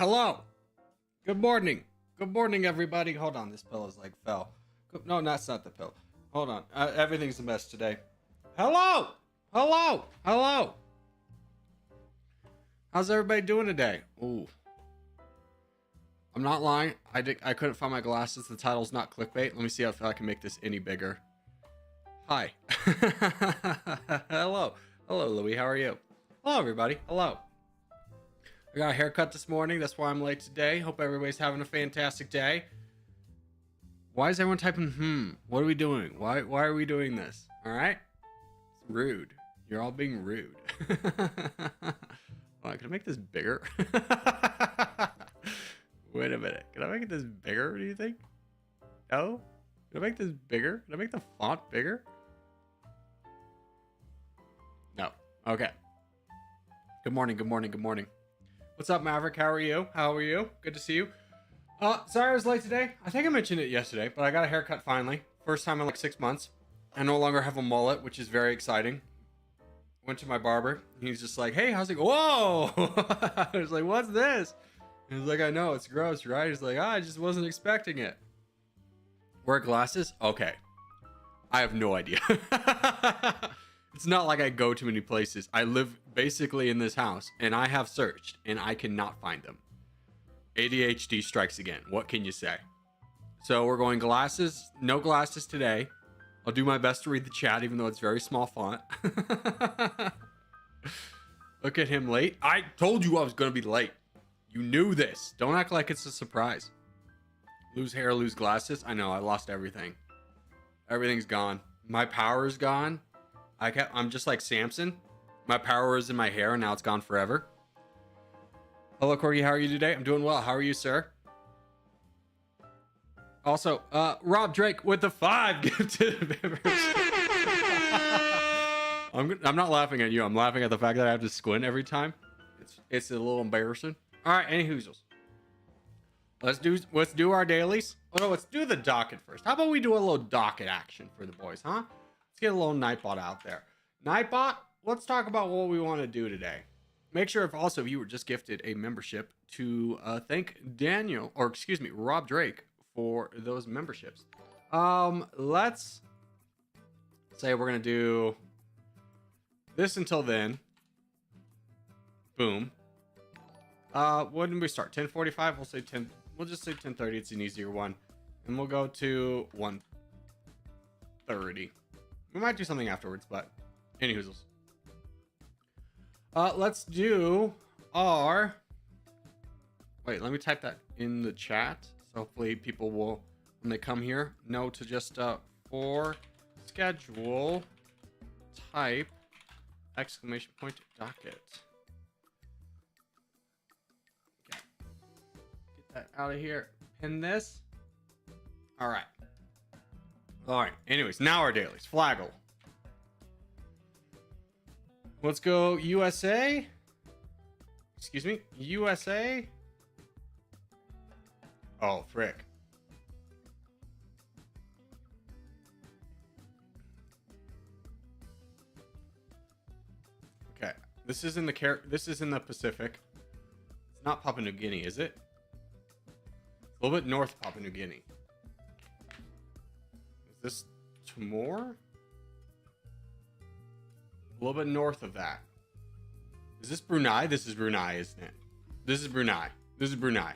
Hello. Good morning. Good morning, everybody. Hold on, this pillow's like fell. No, that's not the pillow. Hold on. Everything's a mess today. Hello. Hello. Hello. How's everybody doing today? Ooh. I'm not lying. I couldn't find my glasses. The title's not clickbait. Let me see if I can make this any bigger. Hi. Hello. Hello, Louie. How are you? Hello, everybody. Hello. I got a haircut this morning. That's why I'm late today. Hope everybody's having a fantastic day. Why is everyone typing, What are we doing? Why are we doing this? All right? It's rude. You're all being rude. Hold on, can I make this bigger? Wait a minute. Can I make this bigger, do you think? No? Can I make this bigger? Can I make the font bigger? No. Okay. Good morning, good morning, good morning. What's up, Maverick? How are you? How are you? Good to see you. Sorry I was late today. I think I mentioned it yesterday, but I got a haircut finally. First time in like 6 months. I no longer have a mullet, which is very exciting. Went to my barber. He's just like, hey, how's it go? Whoa! I was like, what's this? He was like, I know, it's gross, right? He's like, I just wasn't expecting it. Wear glasses? Okay. I have no idea. It's not like I go to many places. I live basically in this house, and I have searched, and I cannot find them. ADHD strikes again. What can you say? So we're going glasses. No glasses today. I'll do my best to read the chat, even though it's very small font. Look at him late. I told you I was going to be late. You knew this. Don't act like it's a surprise. Lose hair, lose glasses. I know, I lost everything. Everything's gone. My power is gone. I'm just like Samson. My power is in my hair, and now it's gone forever. Hello, Corgi. How are you today? I'm doing well. How are you, sir? Also, Rob Drake with the 5 gifted members. I'm not laughing at you. I'm laughing at the fact that I have to squint every time. It's a little embarrassing. All right, any hoozles. Let's do our dailies. Oh no, let's do the docket first. How about we do a little docket action for the boys, huh? Let's get a little Nightbot out there. Nightbot, let's talk about what we want to do today. Make sure if you were just gifted a membership to thank Rob Drake for those memberships. Let's say we're gonna do this until then. Boom. When did we start? 10:45. We'll say 10. We'll just say 10:30. It's an easier one, and we'll go to 1:30. We might do something afterwards, but any hoozles. Let's do our. Wait, let me type that in the chat. So hopefully people will, when they come here, know to just for schedule type exclamation point docket. Okay. Get that out of here. Pin this. All right. All right. Anyways, now our dailies. Flaggle. Let's go USA. Excuse me. USA. Oh, frick. Okay. This is in the Pacific. It's not Papua New Guinea, is it? A little bit north of Papua New Guinea. Is this Timor? A little bit north of that. Is this Brunei? This is Brunei, isn't it? This is Brunei. This is Brunei.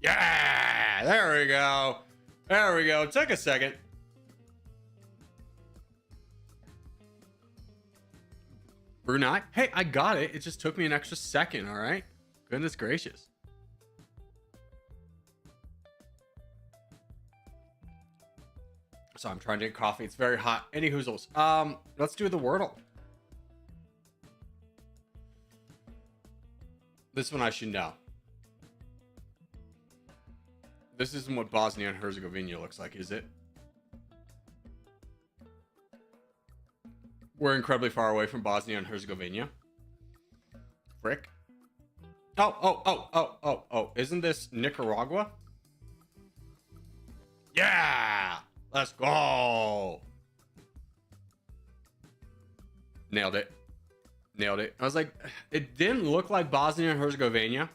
Yeah! There we go. There we go. Took a second. Brunei? Hey, I got it. It just took me an extra second, all right? Goodness gracious. So I'm trying to get coffee. It's very hot. Any hoozles. Let's do the Wordle. This one I should know. This isn't what Bosnia and Herzegovina looks like, is it? We're incredibly far away from Bosnia and Herzegovina. Frick. Oh. Isn't this Nicaragua? Yeah! Let's go! Nailed it. I was like, it didn't look like Bosnia and Herzegovina,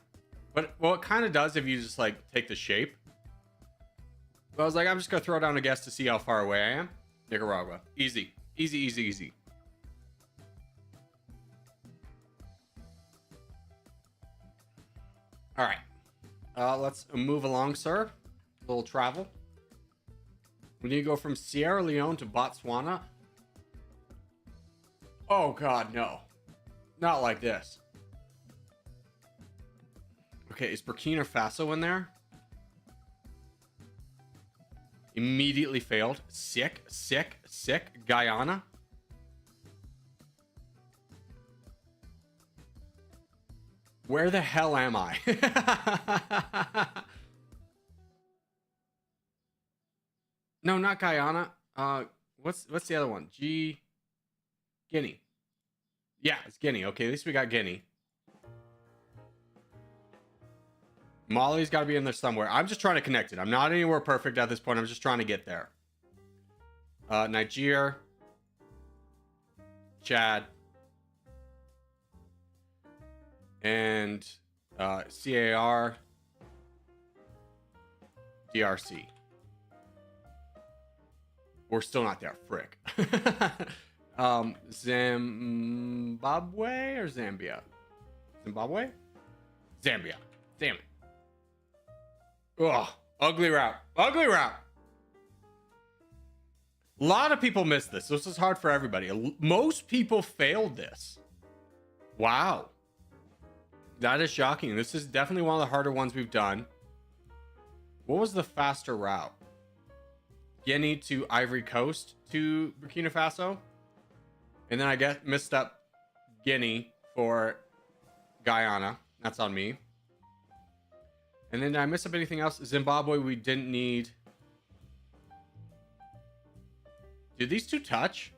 But, well, it kind of does if you just, like, take the shape. But I was like, I'm just going to throw down a guess to see how far away I am. Nicaragua. Easy. Easy, easy, easy. All right. Let's move along, sir. A little travel. We need to go from Sierra Leone to Botswana. Oh, God, no. Not like this. Okay, is Burkina Faso in there? Immediately failed. Sick, sick, sick. Guyana. Where the hell am I? No, not Guyana. What's the other one? Guinea. Yeah, it's Guinea. Okay, at least we got Guinea. Mali's got to be in there somewhere. I'm just trying to connect it. I'm not anywhere perfect at this point. I'm just trying to get there. Nigeria. Chad. And CAR. DRC. We're still not there. Frick. Zimbabwe or Zambia? Zimbabwe? Zambia. Damn it. Ugh. Ugly route. Ugly route. A lot of people missed this. This is hard for everybody. Most people failed this. Wow. That is shocking. This is definitely one of the harder ones we've done. What was the faster route? Guinea to Ivory Coast to Burkina Faso? And then I missed up Guinea for Guyana. That's on me. And then did I miss up anything else? Zimbabwe, we didn't need. Did these two touch?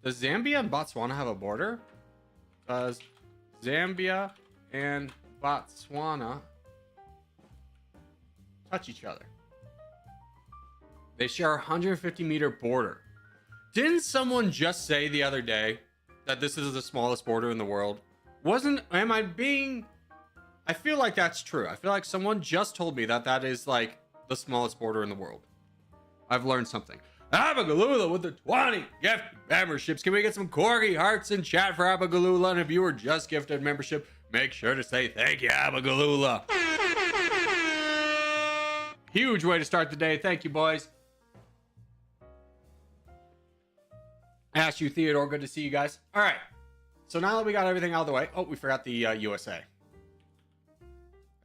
Does Zambia and Botswana have a border? Does Zambia and Botswana touch each other? They share a 150 meter border. Didn't someone just say the other day that this is the smallest border in the world? Am I being... I feel like that's true. I feel like someone just told me that that is like the smallest border in the world. I've learned something. Abagalula with the 20 gift memberships. Can we get some Corgi hearts in chat for Abagalula? And if you were just gifted membership, make sure to say thank you, Abagalula. Huge way to start the day. Thank you, boys. Ash you, Theodore. Good to see you guys. All right. So now that we got everything out of the way. Oh, we forgot the USA.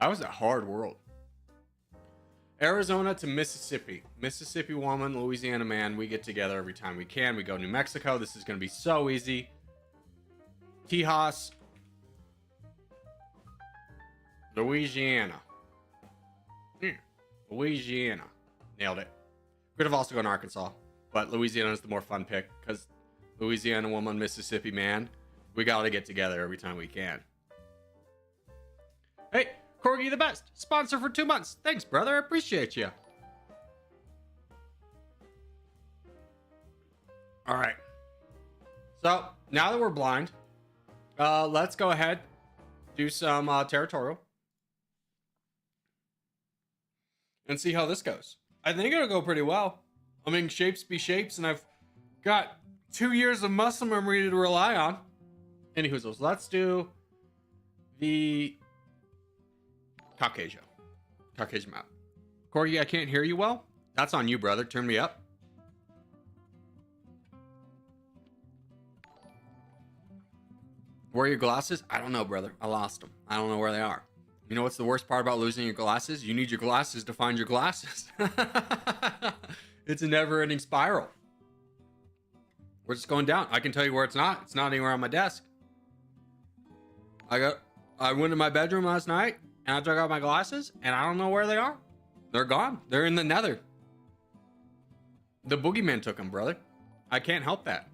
That was a hard world. Arizona to Mississippi. Mississippi woman, Louisiana man. We get together every time we can. We go to New Mexico. This is going to be so easy. Tejas. Louisiana. Louisiana. Nailed it. Could have also gone Arkansas. But Louisiana is the more fun pick. Because Louisiana woman, Mississippi man. We got to get together every time we can. Hey. Corgi the best. Sponsor for 2 months. Thanks, brother. I appreciate you. All right. So now that we're blind, let's go ahead, do some territorial, and see how this goes. I think it'll go pretty well. I mean, shapes be shapes, and I've got 2 years of muscle memory to rely on. Anywho, so let's do the Caucasia map. Corgi, I can't hear you well. That's on you, brother. Turn me up. Where are your glasses? I don't know, brother. I lost them. I don't know where they are. You know what's the worst part about losing your glasses? You need your glasses to find your glasses. It's a never-ending spiral. We're just going down. I can tell you where it's not. It's not anywhere on my desk. I went to my bedroom last night and I took out my glasses and I don't know where they are. They're gone. They're in the nether. The boogeyman took them, brother. I can't help that.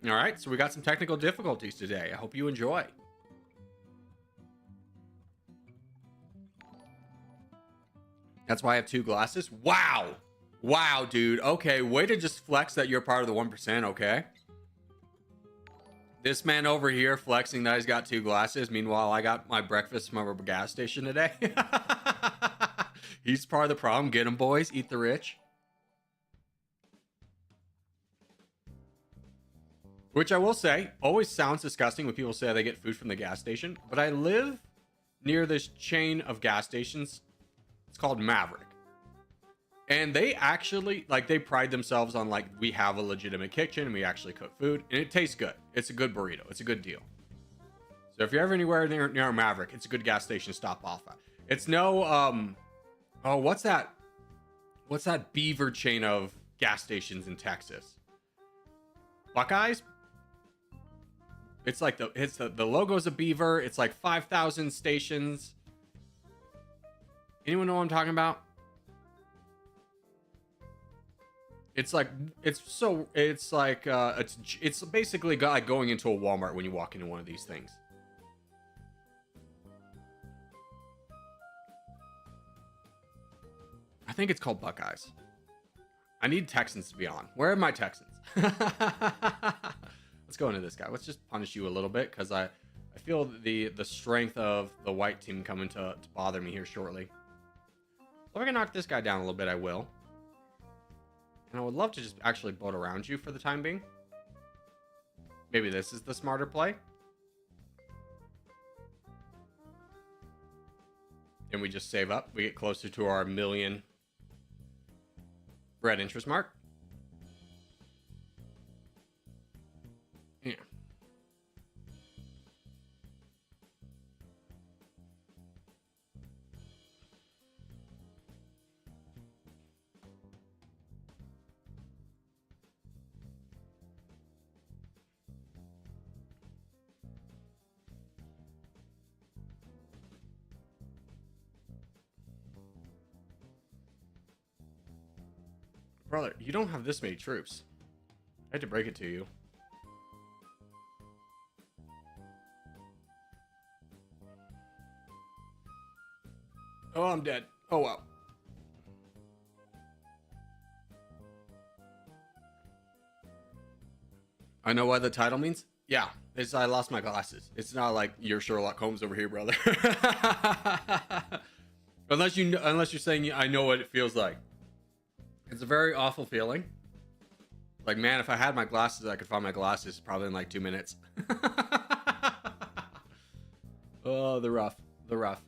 All right, so we got some technical difficulties today. I hope you enjoy. That's why I have 2 glasses. Wow. Wow, dude. Okay, way to just flex that you're part of the 1%, okay? This man over here flexing that he's got 2 glasses. Meanwhile, I got my breakfast from a gas station today. He's part of the problem. Get him, boys. Eat the rich. Which I will say, always sounds disgusting when people say they get food from the gas station. But I live near this chain of gas stations. It's called Maverick. And they actually, like, they pride themselves on, like, we have a legitimate kitchen and we actually cook food. And it tastes good. It's a good burrito. It's a good deal. So if you're ever anywhere near Maverick, it's a good gas station to stop off at. It's no, oh, what's that? What's that beaver chain of gas stations in Texas? Buckeyes? It's like the logo's a beaver. It's like 5,000 stations. Anyone know what I'm talking about? It's like it's basically like going into a Walmart when you walk into one of these things. I think it's called Buckeyes. I need Texans to be on. Where are my Texans? Let's go into this guy. Let's just punish you a little bit because I feel the strength of the white team coming to bother me here shortly. So if I can knock this guy down a little bit, I will. And I would love to just actually boat around you for the time being. Maybe this is the smarter play. And we just save up. We get closer to our 1 million red interest mark. Yeah. Brother, you don't have this many troops. I had to break it to you. Oh, I'm dead. Oh, wow. I know what the title means. Yeah, it's I lost my glasses. It's not like you're Sherlock Holmes over here, brother. unless you're saying I know what it feels like. It's a very awful feeling. Like, man, if I had my glasses, I could find my glasses probably in like 2 minutes. Oh, the rough. The rough.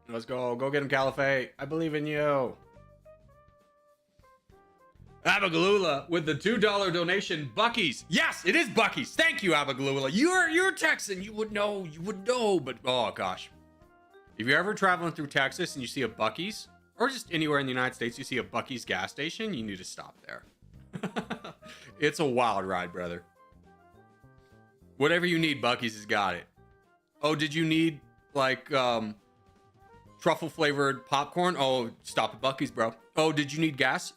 Let's go. Go get him, Caliphate. I believe in you. Abagalula with the $2 donation. Bucky's. Yes, it is Bucky's. Thank you, Abagalula. You're a Texan. You would know. You would know. But, oh, gosh. If you're ever traveling through Texas and you see a Bucky's, or just anywhere in the United States, you see a Bucky's gas station, you need to stop there. It's a wild ride, brother. Whatever you need, Bucky's has got it. Oh, did you need, like, truffle-flavored popcorn? Oh, stop at Bucky's, bro. Oh, did you need gas?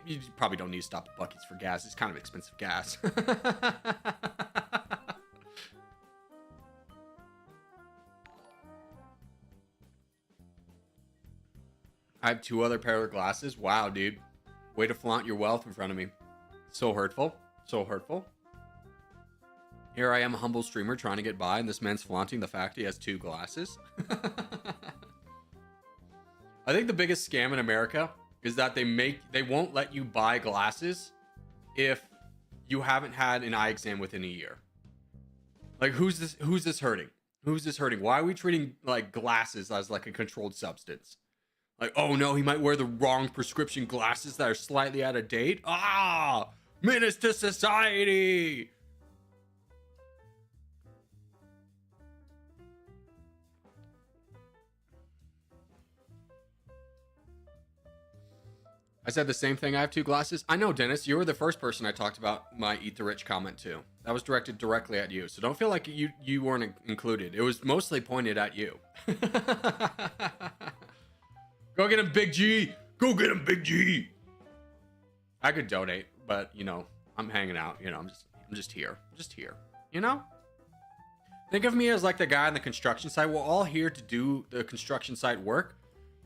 You probably don't need to stop at Bucky's for gas. It's kind of expensive gas. I have 2 other pair of glasses. Wow, dude. Way to flaunt your wealth in front of me. So hurtful. So hurtful. Here I am, a humble streamer trying to get by, and this man's flaunting the fact he has 2 glasses. I think the biggest scam in America is that they won't let you buy glasses if you haven't had an eye exam within a year. Like, who's this hurting? Who's this hurting? Why are we treating, like, glasses as, like, a controlled substance? Like, oh no, he might wear the wrong prescription glasses that are slightly out of date. Ah, menace to society. I said the same thing. I have 2 glasses. I know, Dennis. You were the first person I talked about my Eat the Rich comment to. That was directed directly at you. So don't feel like you weren't included. It was mostly pointed at you. Go get him, Big G. Go get him, Big G. I could donate, but, you know, I'm hanging out. You know, I'm just here. Just here. You know? Think of me as like the guy on the construction site. We're all here to do the construction site work.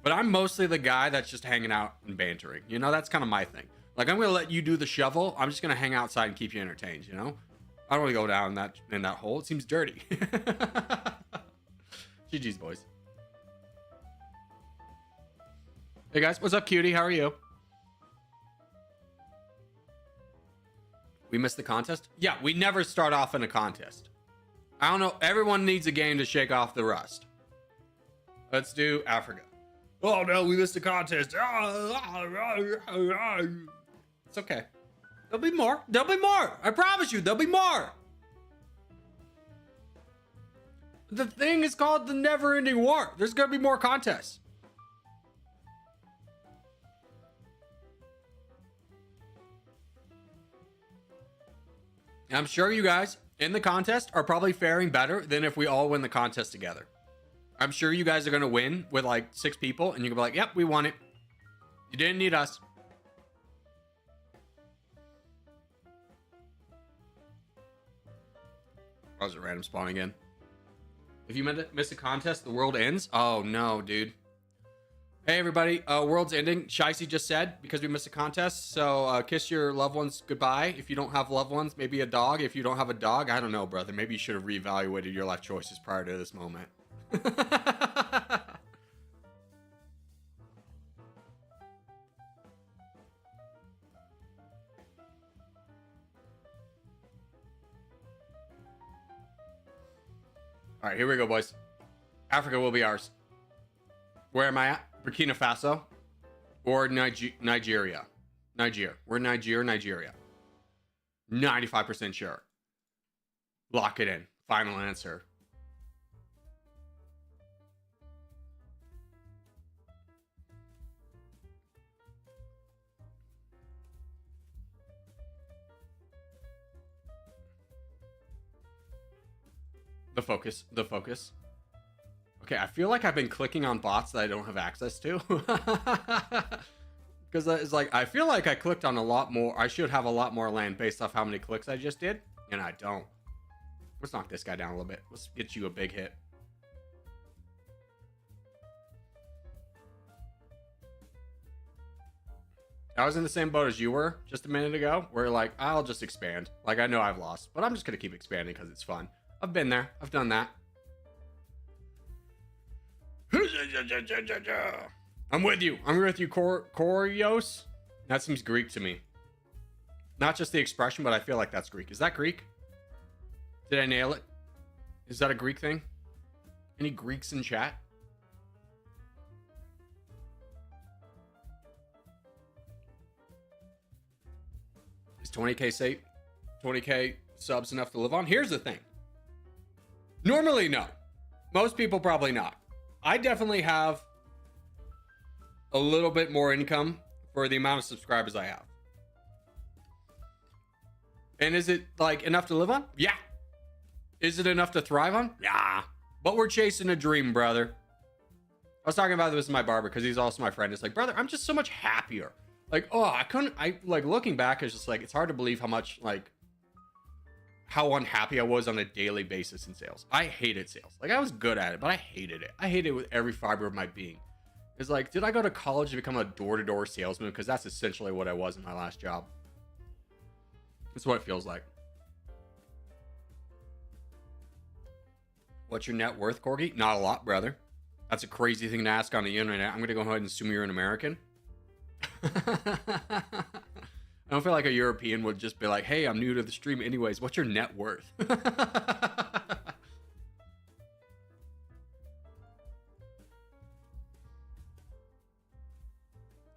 But I'm mostly the guy that's just hanging out and bantering. You know, that's kind of my thing. Like, I'm gonna let you do the shovel. I'm just gonna hang outside and keep you entertained. You know, I don't want to go down in that hole. It seems dirty. GG's, boys. Hey guys, what's up, cutie? How are you? We missed the contest? Yeah, we never start off in a contest. I don't know. Everyone needs a game to shake off the rust. Let's do Africa. Oh no, we missed the contest. It's okay. There'll be more. There'll be more. I promise you, there'll be more. The thing is called the never-ending war. There's gonna be more contests. I'm sure you guys in the contest are probably faring better than if we all win the contest together. I'm sure you guys are going to win with like 6 people and you can be like, yep, we won it. You didn't need us. That was a random spawn again. If you miss a contest, the world ends. Oh no, dude. Hey everybody, world's ending. Shicey just said because we missed a contest. So kiss your loved ones goodbye. If you don't have loved ones, maybe a dog. If you don't have a dog, I don't know, brother. Maybe you should have reevaluated your life choices prior to this moment. All right, here we go, boys. Africa will be ours. Where am I at? Burkina Faso or Nigeria? Nigeria. We're Nigeria. 95% sure. Lock it in. Final answer. The focus. Okay, I feel like I've been clicking on bots that I don't have access to. Because it's like, I feel like I clicked on a lot more. I should have a lot more land based off how many clicks I just did. And I don't. Let's knock this guy down a little bit. Let's get you a big hit. I was in the same boat as you were just a minute ago. Where like, I'll just expand. Like, I know I've lost. But I'm just going to keep expanding because it's fun. I've been there. I've done that. I'm with you. I'm with you, Korios. That seems Greek to me. Not just the expression, but I feel like that's Greek. Is that Greek? Did I nail it? Is that a Greek thing? Any Greeks in chat? Is 20k subs enough to live on? Here's the thing. Normally, no. Most people probably not. I definitely have a little bit more income for the amount of subscribers I have. And is it like enough to live on? Yeah. Is it enough to thrive on? Yeah. But we're chasing a dream, brother. I was talking about this with my barber because he's also my friend. It's like, brother, I'm just so much happier. Like, oh, I like looking back, it's just like, it's hard to believe how much like how unhappy I was on a daily basis in sales. I hated sales. Like, I was good at it, but I hated it. I hated it with every fiber of my being. It's like, did I go to college to become a door-to-door salesman? Because that's essentially what I was in my last job. That's what it feels like. What's your net worth, Corgi? Not a lot, brother. That's a crazy thing to ask on the internet. I'm going to go ahead and assume you're an American. I don't feel like a European would just be like, hey, I'm new to the stream anyways. What's your net worth?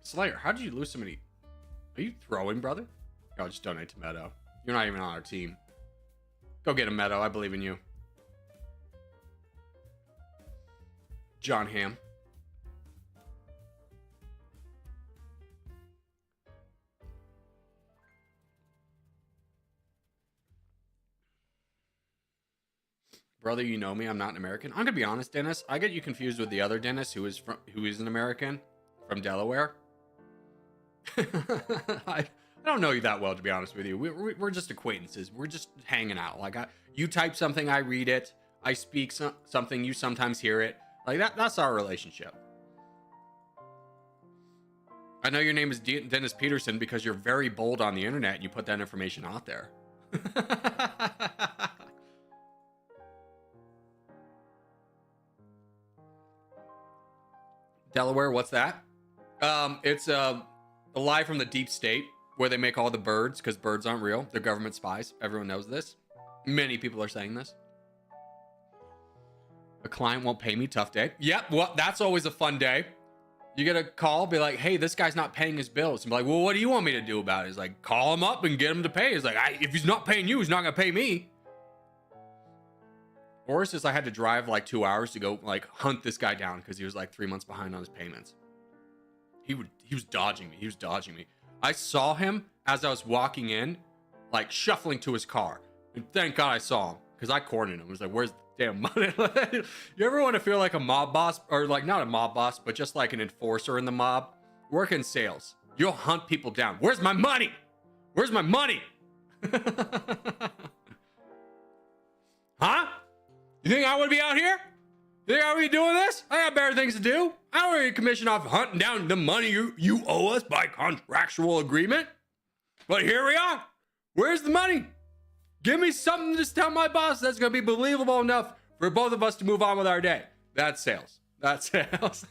Slayer, how did you lose so many? Are you throwing, brother? Oh, just donate to Meadow. You're not even on our team. Go get a Meadow. I believe in you. John Ham. Brother, you know me. I'm not an American. I'm gonna be honest, Dennis. I get you confused with the other Dennis, who is an American from Delaware. I don't know you that well, to be honest with you. We're just acquaintances. We're just hanging out. Like, you type something, I read it. I speak something, you sometimes hear it. Like, that's our relationship. I know your name is Dennis Peterson because you're very bold on the internet and you put that information out there. Delaware, what's that? It's a lie from the deep state where they make all the birds, because birds aren't real. They're government spies. Everyone knows this. Many people are saying this. A client won't pay me, tough day. Yep, well, that's always a fun day. You get a call, be like, hey, this guy's not paying his bills. And be like, well, what do you want me to do about it? He's like, call him up and get him to pay. He's like, if he's not paying you, he's not going to pay me. Or it's just I had to drive like 2 hours to go like hunt this guy down because he was like 3 months behind on his payments. He was dodging me. He was dodging me. I saw him as I was walking in, like shuffling to his car. And thank God I saw him because I cornered him. I was like, where's the damn money? You ever want to feel like a mob boss, or like not a mob boss, but just like an enforcer in the mob? Work in sales. You'll hunt people down. Where's my money? Where's my money? Huh? You think I would be out here? You think I would be doing this? I got better things to do. I don't need a commission off hunting down the money you owe us by contractual agreement. But here we are. Where's the money? Give me something to just tell my boss that's going to be believable enough for both of us to move on with our day. That's sales. That's sales.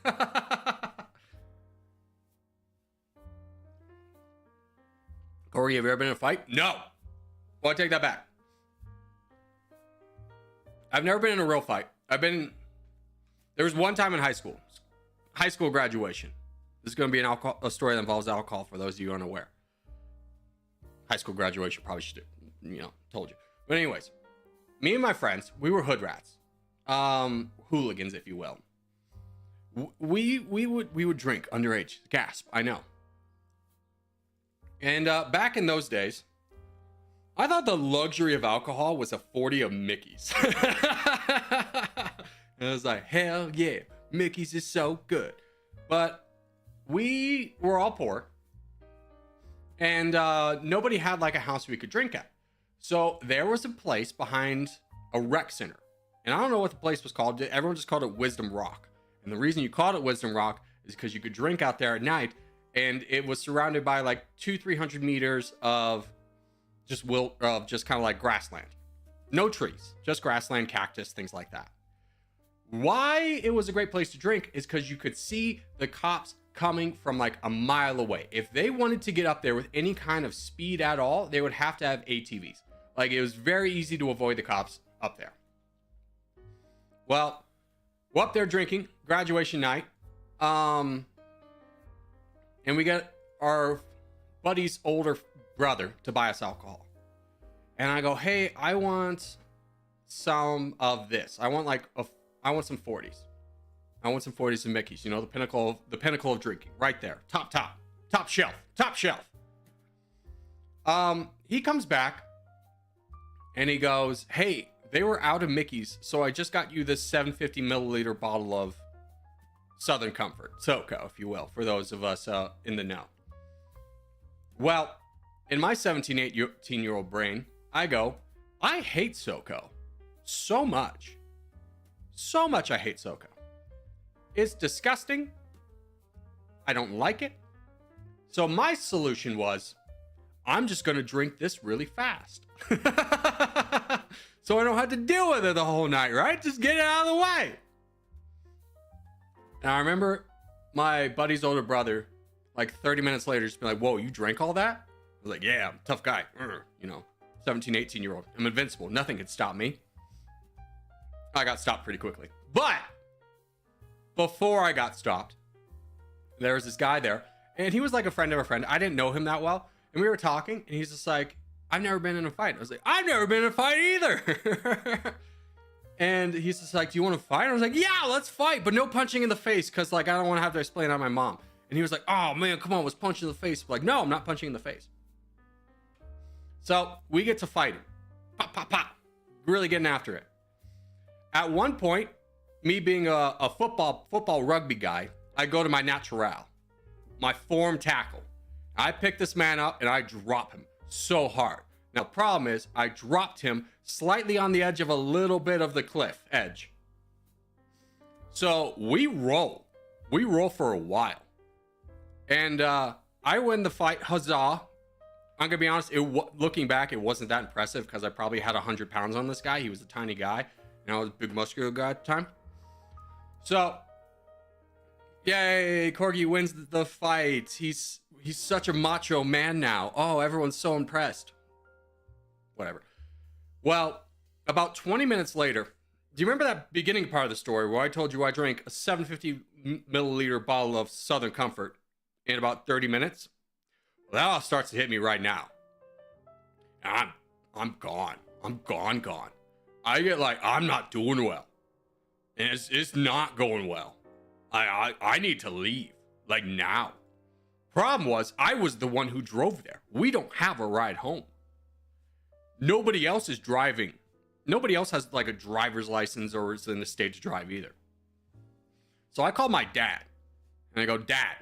Corey, have you ever been in a fight? No. Well, I take that back. I've never been in a real fight. There was one time in high school graduation. This is going to be a story that involves alcohol for those of you unaware. High school graduation, probably should have, told you. But anyways, me and my friends, we were hood rats, hooligans, if you will. We would drink underage. Gasp, I know. And back in those days, I thought the luxury of alcohol was a 40 of Mickey's. And I was like, hell yeah, Mickey's is so good. But we were all poor. And nobody had like a house we could drink at. So there was a place behind a rec center. And I don't know what the place was called. Everyone just called it Wisdom Rock. And the reason you called it Wisdom Rock is because you could drink out there at night. And it was surrounded by like 200-300 meters of just kind of like grassland. No trees, just grassland, cactus, things like that. Why it was a great place to drink is because you could see the cops coming from like a mile away. If they wanted to get up there with any kind of speed at all, they would have to have ATVs. Like it was very easy to avoid the cops up there. Well, we're up there drinking, graduation night. And we got our buddy's older brother to buy us alcohol. And I go, hey, I want some of this. I want some 40s. I want some 40s and Mickeys. The pinnacle of drinking, right there, top shelf. He comes back and he goes, hey, they were out of Mickey's, so I just got you this 750 milliliter bottle of Southern Comfort, SoCo, if you will, for those of us in the know. Well, in my 18-year-old brain, I go, I hate SoCo so much. So much I hate SoCo. It's disgusting. I don't like it. So my solution was, I'm just going to drink this really fast. So I don't have to deal with it the whole night, right? Just get it out of the way. And I remember my buddy's older brother, like 30 minutes later, just be like, whoa, you drank all that? I was like, yeah, I'm a tough guy. 17, 18-year-old. I'm invincible. Nothing could stop me. I got stopped pretty quickly. But before I got stopped, there was this guy there, and he was like a friend of a friend. I didn't know him that well. And we were talking, and he's just like, I've never been in a fight. I was like, I've never been in a fight either. And he's just like, do you want to fight? I was like, yeah, let's fight, but no punching in the face, because like I don't want to have to explain on my mom. And he was like, oh man, come on, let's punch in the face. I'm like, no, I'm not punching in the face. So we get to fighting. Pop, pop, pop. Really getting after it. At one point, me being a football rugby guy, I go to my natural, my form tackle. I pick this man up and I drop him so hard. Now, the problem is I dropped him slightly on the edge of a little bit of the cliff edge. So we roll for a while. And I win the fight. Huzzah. I'm gonna be honest, looking back, it wasn't that impressive because I probably had 100 pounds on this guy. He was a tiny guy, and I was a big muscular guy at the time. So, yay, Corgi wins the fight. He's such a macho man now. Oh, everyone's so impressed. Whatever. Well, about 20 minutes later, do you remember that beginning part of the story where I told you I drank a 750 milliliter bottle of Southern Comfort in about 30 minutes? Well, that all starts to hit me right now. I'm gone. I'm gone. I get like, I'm not doing well. And it's not going well. I need to leave. Like now. Problem was, I was the one who drove there. We don't have a ride home. Nobody else is driving. Nobody else has like a driver's license or is in the state to drive either. So I called my dad. And I go, Dad,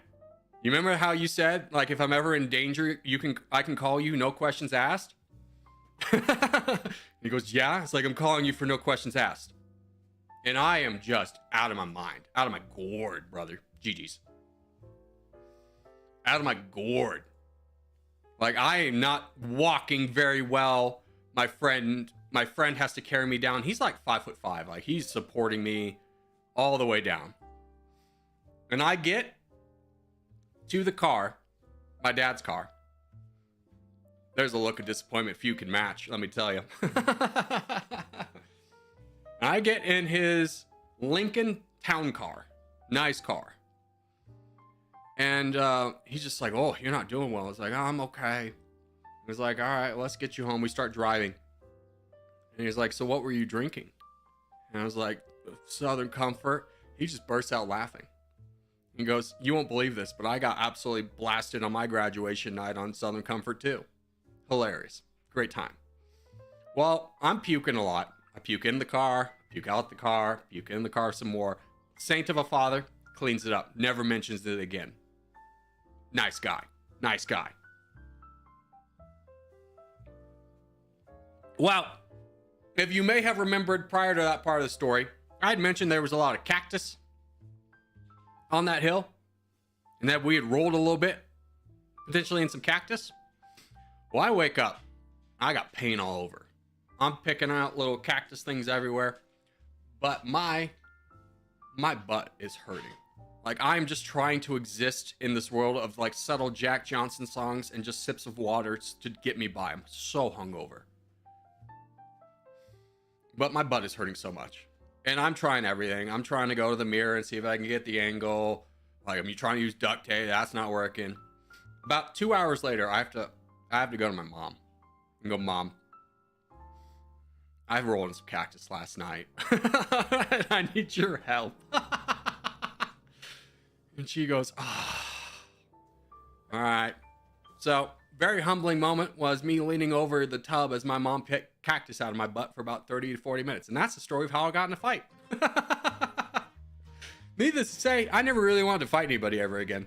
you remember how you said, like, if I'm ever in danger, I can call you, no questions asked? He goes, yeah. It's like, I'm calling you for no questions asked. And I am just out of my mind. Out of my gourd, brother. GG's. Out of my gourd. Like, I am not walking very well. My friend has to carry me down. He's like 5'5". Like, he's supporting me all the way down. And I get to the car, my dad's car. There's a look of disappointment few can match, let me tell you. I get in his Lincoln Town Car. Nice car. And he's just like, oh, you're not doing well. It's like, oh, I'm okay. He's like, all right, let's get you home. We start driving. And he's like, so what were you drinking? And I was like, Southern Comfort. He just bursts out laughing. He goes, you won't believe this, but I got absolutely blasted on my graduation night on Southern Comfort too. Hilarious. Great time. Well, I'm puking a lot. I puke in the car, puke out the car, puke in the car some more. Saint of a father, cleans it up, never mentions it again. Nice guy. Nice guy. Well, if you may have remembered prior to that part of the story, I had mentioned there was a lot of cactus on that hill, and that we had rolled a little bit, potentially in some cactus. Well, I wake up, I got pain all over. I'm picking out little cactus things everywhere, but my butt is hurting. Like, I'm just trying to exist in this world of like subtle Jack Johnson songs and just sips of water to get me by. I'm so hungover. But my butt is hurting so much. And I'm trying everything. I'm trying to go to the mirror and see if I can get the angle. Like, I'm trying to use duct tape. That's not working. About 2 hours later, I have to go to my mom and go, Mom, I rolled in some cactus last night. And I need your help. And she goes, oh. All right. So, very humbling moment was me leaning over the tub as my mom picked cactus out of my butt for about 30 to 40 minutes. And that's the story of how I got in a fight. Needless to say, I never really wanted to fight anybody ever again.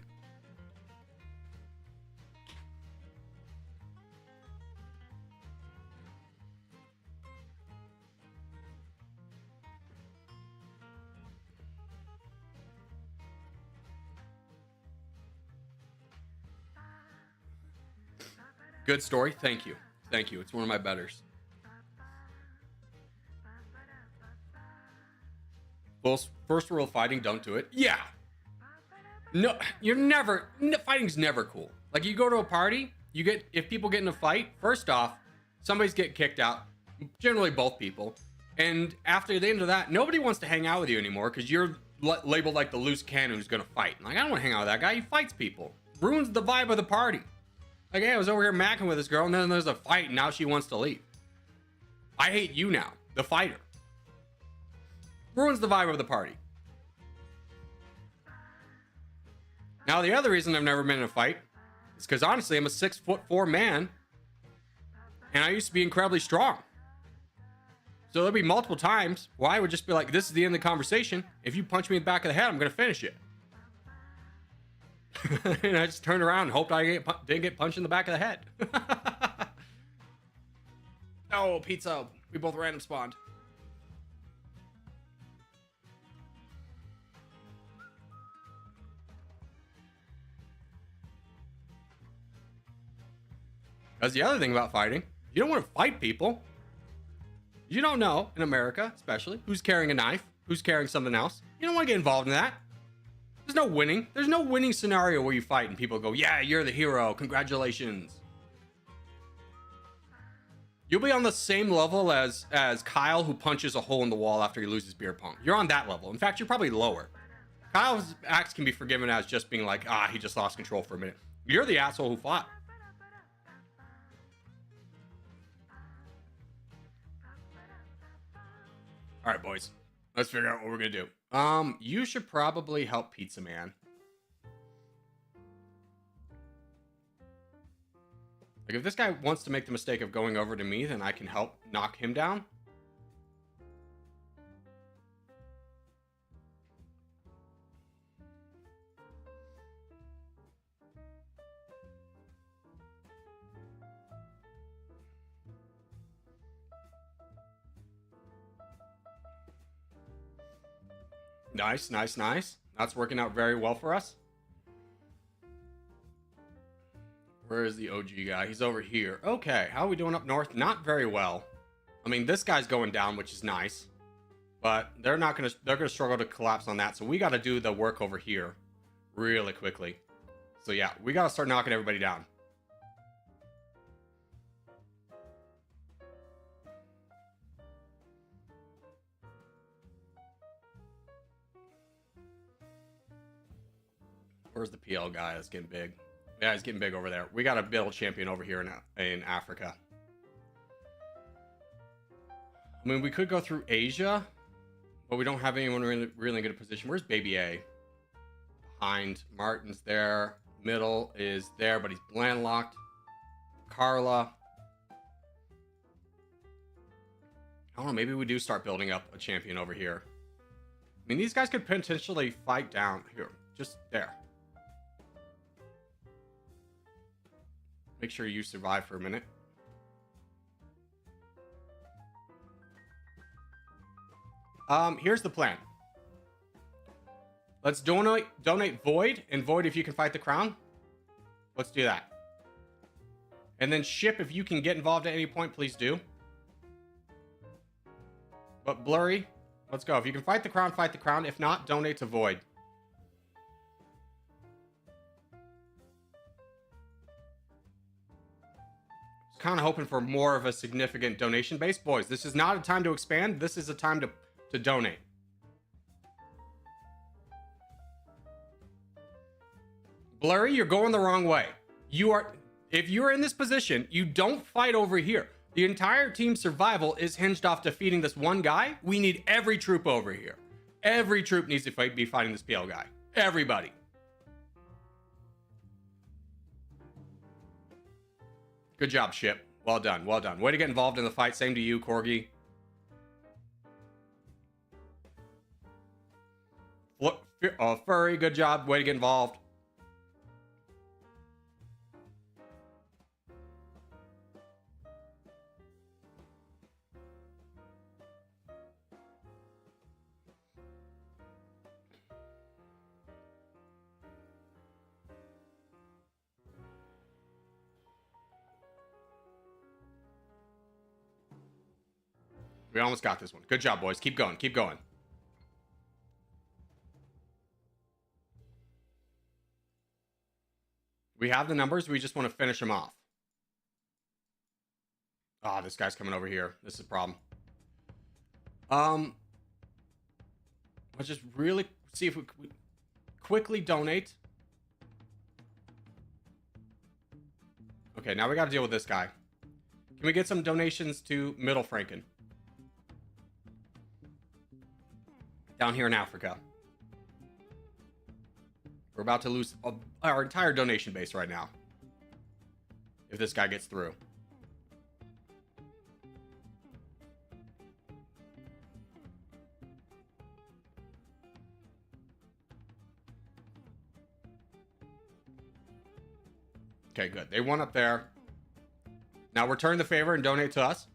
Good story. Thank you. Thank you. It's one of my betters. First rule of fighting, don't do it. Yeah. No, fighting's never cool. Like, you go to a party, if people get in a fight, first off, somebody's getting kicked out. Generally both people. And after the end of that, nobody wants to hang out with you anymore because you're labeled like the loose cannon who's going to fight. Like, I don't want to hang out with that guy. He fights people. Ruins the vibe of the party. Like, hey, I was over here macking with this girl, and then there's a fight, and now she wants to leave. I hate you now, the fighter. Ruins the vibe of the party. Now, the other reason I've never been in a fight is because, honestly, I'm a 6'4" man, and I used to be incredibly strong. So there'll be multiple times where I would just be like, this is the end of the conversation. If you punch me in the back of the head, I'm going to finish it. And I just turned around and hoped I didn't get punched in the back of the head. Oh, pizza. We both random spawned. That's the other thing about fighting. You don't want to fight people. You don't know, in America especially, who's carrying a knife, who's carrying something else. You don't want to get involved in that. There's no winning. There's no winning scenario where you fight and people go, yeah, you're the hero. Congratulations. You'll be on the same level as Kyle, who punches a hole in the wall after he loses beer pong. You're on that level. In fact, you're probably lower. Kyle's acts can be forgiven as just being like, he just lost control for a minute. You're the asshole who fought. All right, boys. Let's figure out what we're going to do. You should probably help Pizza Man. Like, if this guy wants to make the mistake of going over to me, then I can help knock him down. Nice, nice, nice. That's working out very well for us. Where is the OG guy? He's over here. Okay, how are we doing up north? Not very well. I mean, this guy's going down, which is nice. But they're gonna struggle to collapse on that. So we gotta do the work over here really quickly. So yeah, we gotta start knocking everybody down. Where's the PL guy that's getting big? Yeah, he's getting big over there. We got a build champion over here in Africa. I mean, we could go through Asia, but we don't have anyone really in good position. Where's Baby A? Behind. Martin's there. Middle is there, but he's landlocked. Carla. I don't know. Maybe we do start building up a champion over here. I mean, these guys could potentially fight down here. Just there. Make sure you survive for a minute. Here's the plan. Let's donate Void, and Void if you can fight the crown. Let's do that. And then Ship, if you can get involved at any point, please do. But Blurry, let's go. If you can fight the crown, fight the crown. If not, donate to Void. Kind of hoping for more of a significant donation base. Boys, this is not a time to expand. This is a time to donate. Blurry, you're going the wrong way. If you're in this position, you don't fight over here. The entire team's survival is hinged off defeating this one guy. We need every troop over here. Every troop needs to be fighting this PL guy. Everybody. Good job, Ship. Well done. Well done. Way to get involved in the fight. Same to you, Corgi. Furry, good job. Way to get involved. We almost got this one. Good job, boys. Keep going. Keep going. We have the numbers. We just want to finish them off. Ah, this guy's coming over here. This is a problem. Let's just really see if we quickly donate. Okay, now we got to deal with this guy. Can we get some donations to Middle Franken? Down here in Africa. We're about to lose our entire donation base right now. If this guy gets through. Okay, good. They won up there. Now return the favor and donate to us.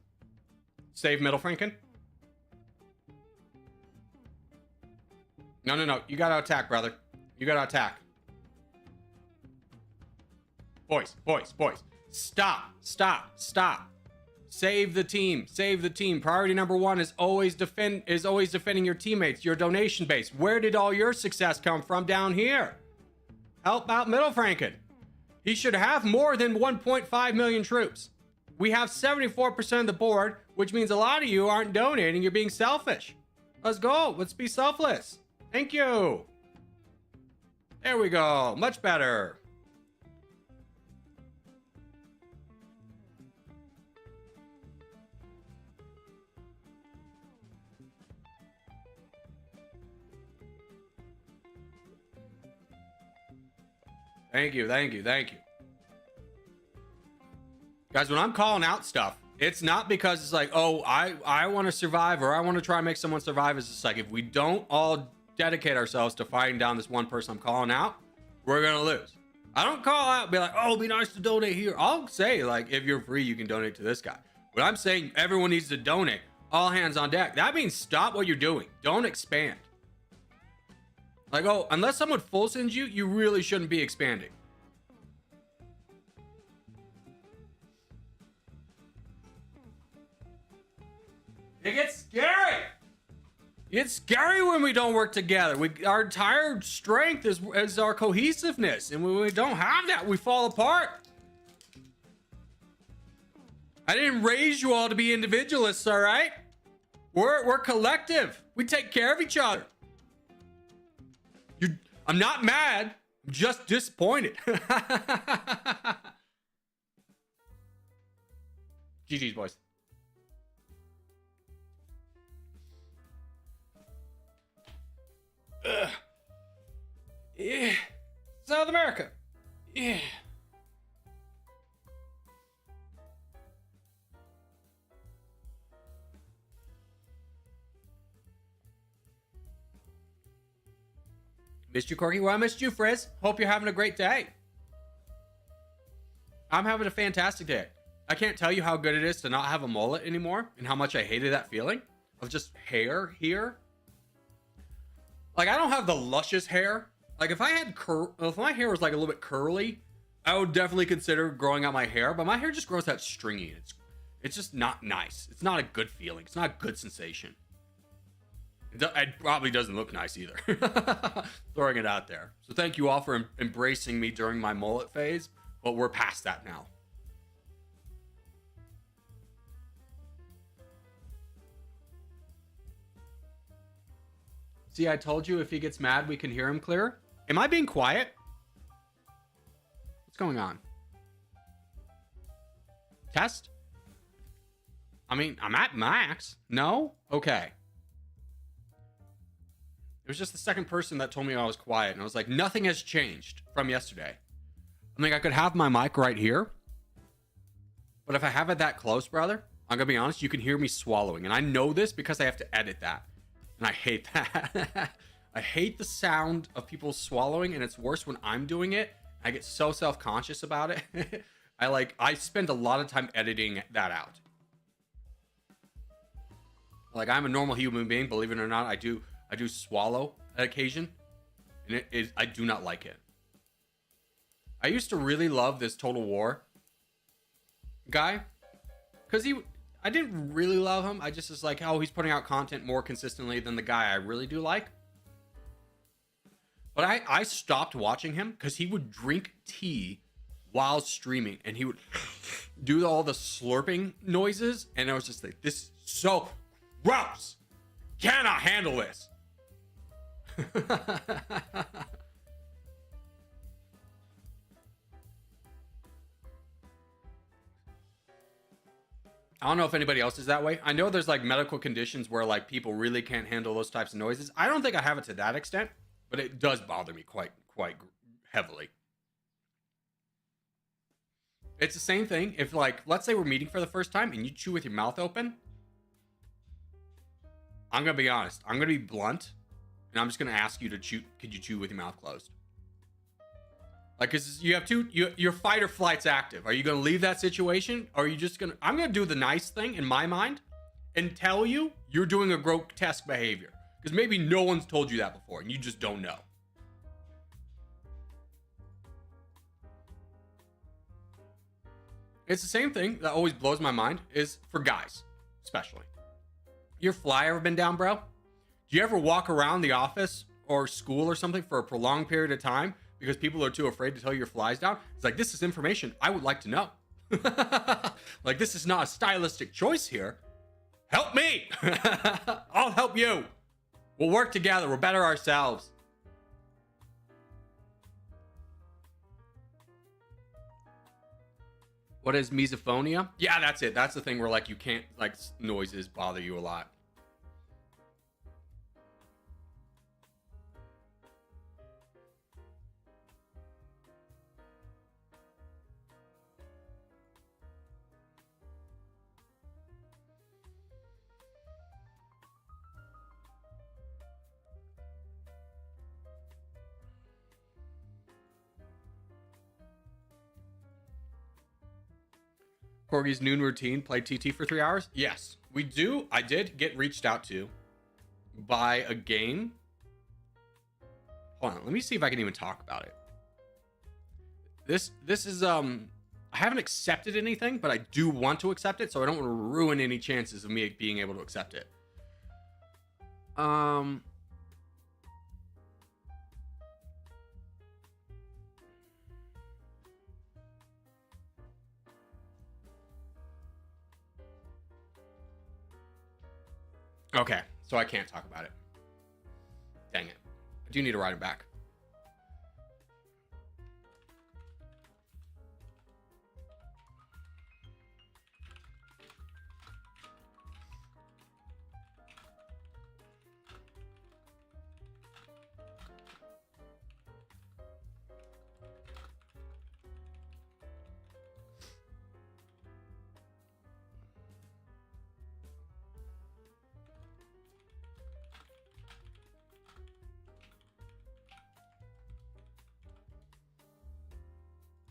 Save Middle Franken. No. You gotta attack, brother. You gotta attack. Boys. Stop. Save the team. Priority number one is always defending your teammates, your donation base. Where did all your success come from down here? Help out Middle Franken. He should have more than 1.5 million troops. We have 74% of the board, which means a lot of you aren't donating. You're being selfish. Let's go. Let's be selfless. Thank you. There we go. Much better. Thank you. Guys, when I'm calling out stuff, it's not because it's like, oh, I want to survive or I want to try and make someone survive. It's just like, if we don't all dedicate ourselves to fighting down this one person I'm calling out, we're going to lose. I don't call out and be like, oh, it'd be nice to donate here. I'll say, like, if you're free, you can donate to this guy. But I'm saying everyone needs to donate. All hands on deck. That means stop what you're doing. Don't expand. Like, oh, unless someone full sends you, you really shouldn't be expanding. It gets scary. It's scary when we don't work together. Our entire strength is our cohesiveness. And when we don't have that, we fall apart. I didn't raise you all to be individualists, all right? We're collective. We take care of each other. I'm not mad. I'm just disappointed. GG's, boys. Yeah. South America. Yeah. Missed you, Corgi. Well, I missed you, Frizz. Hope you're having a great day. I'm having a fantastic day. I can't tell you how good it is to not have a mullet anymore and how much I hated that feeling of just hair here. Like, I don't have the luscious hair. Like, if my hair was like a little bit curly, I would definitely consider growing out my hair, but my hair just grows out stringy. It's just not nice. It's not a good feeling. It's not a good sensation. It probably doesn't look nice either. Throwing it out there. So thank you all for embracing me during my mullet phase, but we're past that now. See, I told you if he gets mad, we can hear him clearer. Am I being quiet? What's going on? Test? I mean, I'm at max. No? Okay. It was just the second person that told me I was quiet. And I was like, nothing has changed from yesterday. I mean, I could have my mic right here. But if I have it that close, brother, I'm going to be honest, you can hear me swallowing. And I know this because I have to edit that. And I hate that. I hate the sound of people swallowing. And it's worse when I'm doing it. I get so self-conscious about it. I spend a lot of time editing that out. Like, I'm a normal human being, believe it or not. I do swallow on occasion, and I do not like it. I used to really love this Total War guy, because I didn't really love him. I just was like, oh, he's putting out content more consistently than the guy I really do like. But I stopped watching him because he would drink tea while streaming, and he would do all the slurping noises, and I was just like, this is so gross. Cannot handle this. I don't know if anybody else is that way. I know there's like medical conditions where like people really can't handle those types of noises. I don't think I have it to that extent, but it does bother me quite heavily. It's the same thing if, like, let's say we're meeting for the first time and you chew with your mouth open. I'm gonna be honest. I'm gonna be blunt. And I'm just going to ask you to chew. Could you chew with your mouth closed? Like, because you have your fight or flight's active. Are you going to leave that situation? Or are you just going to, I'm going to do the nice thing in my mind and tell you you're doing a grotesque behavior. Because maybe no one's told you that before and you just don't know. It's the same thing that always blows my mind is for guys, especially. Your fly ever been down, bro? Do you ever walk around the office or school or something for a prolonged period of time because people are too afraid to tell you your fly's down? It's like, this is information I would like to know. Like, this is not a stylistic choice here. Help me. I'll help you. We'll work together. We'll better ourselves. What is misophonia? Yeah, that's it. That's the thing where, like, you can't, like, noises bother you a lot. Corgi's noon routine, play TT for 3 hours? Yes, we do. I did get reached out to by a game. Hold on, let me see if I can even talk about it. This is I haven't accepted anything, but I do want to accept it, so I don't want to ruin any chances of me being able to accept it. Okay, so I can't talk about it. Dang it. I do need to write it back.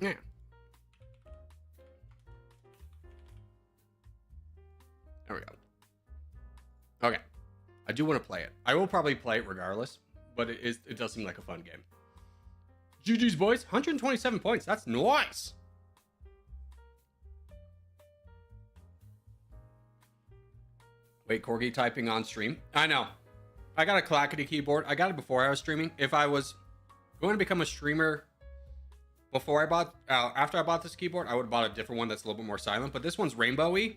Yeah. There we go. Okay. I do want to play it. I will probably play it regardless, but it does seem like a fun game. GG's boys, 127 points. That's nice. Wait, Corgi typing on stream? I know. I got a clackety keyboard. I got it before I was streaming. If I was going to become a streamer before I bought, after I bought this keyboard, I would have bought a different one that's a little bit more silent. But this one's rainbowy.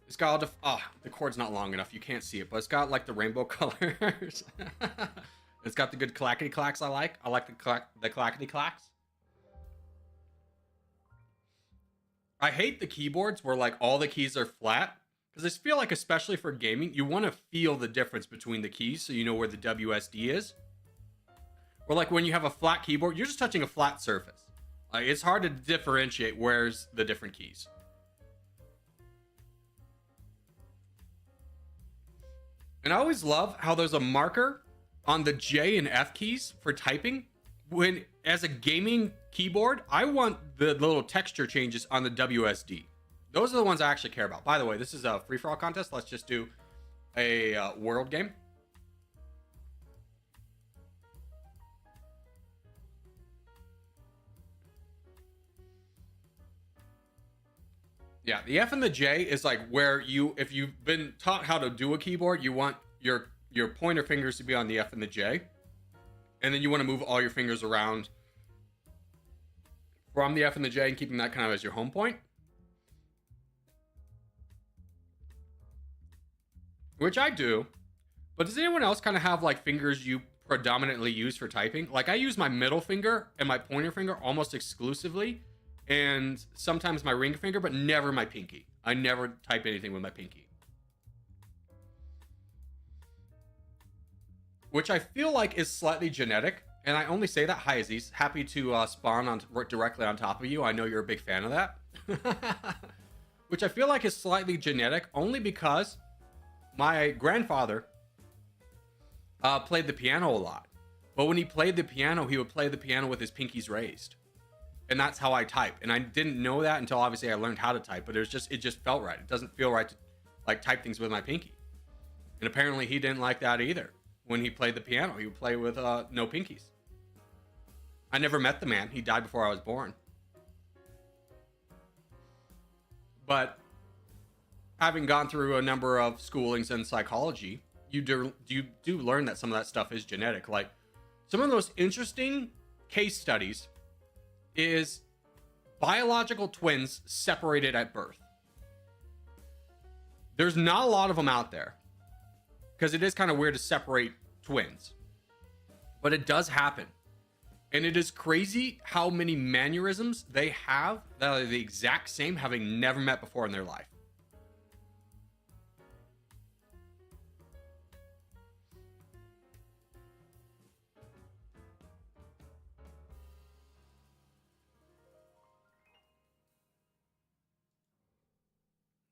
It's got all the cord's not long enough. You can't see it, but it's got like the rainbow colors. It's got the good clackety clacks I like. I like the clackety clacks. I hate the keyboards where like all the keys are flat, because I feel like, especially for gaming, you want to feel the difference between the keys so you know where the WSD is. Or like when you have a flat keyboard, you're just touching a flat surface. Like, it's hard to differentiate where's the different keys. And I always love how there's a marker on the J and F keys for typing. When, as a gaming keyboard, I want the little texture changes on the WSD. Those are the ones I actually care about. By the way, this is a free-for-all contest. Let's just do a world game. Yeah, the F and the J is like where you, if you've been taught how to do a keyboard, you want your pointer fingers to be on the F and the J. And then you want to move all your fingers around from the F and the J and keeping that kind of as your home point. Which I do. But does anyone else kind of have like fingers you predominantly use for typing? Like, I use my middle finger and my pointer finger almost exclusively. And sometimes my ring finger, but never my pinky. I never type anything with my pinky. Which I feel like is slightly genetic. And I only say that, hi Aziz, happy to spawn on directly on top of you. I know you're a big fan of that. Which I feel like is slightly genetic, only because my grandfather played the piano a lot. But when he played the piano, he would play the piano with his pinkies raised. And that's how I type. And I didn't know that until obviously I learned how to type, but it just felt right. It doesn't feel right to like type things with my pinky. And apparently he didn't like that either. When he played the piano, he would play with no pinkies. I never met the man. He died before I was born. But having gone through a number of schoolings in psychology, you do learn that some of that stuff is genetic. Like some of the most interesting case studies is biological twins separated at birth. There's not a lot of them out there because it is kind of weird to separate twins, but it does happen. And it is crazy how many mannerisms they have that are the exact same, having never met before in their life.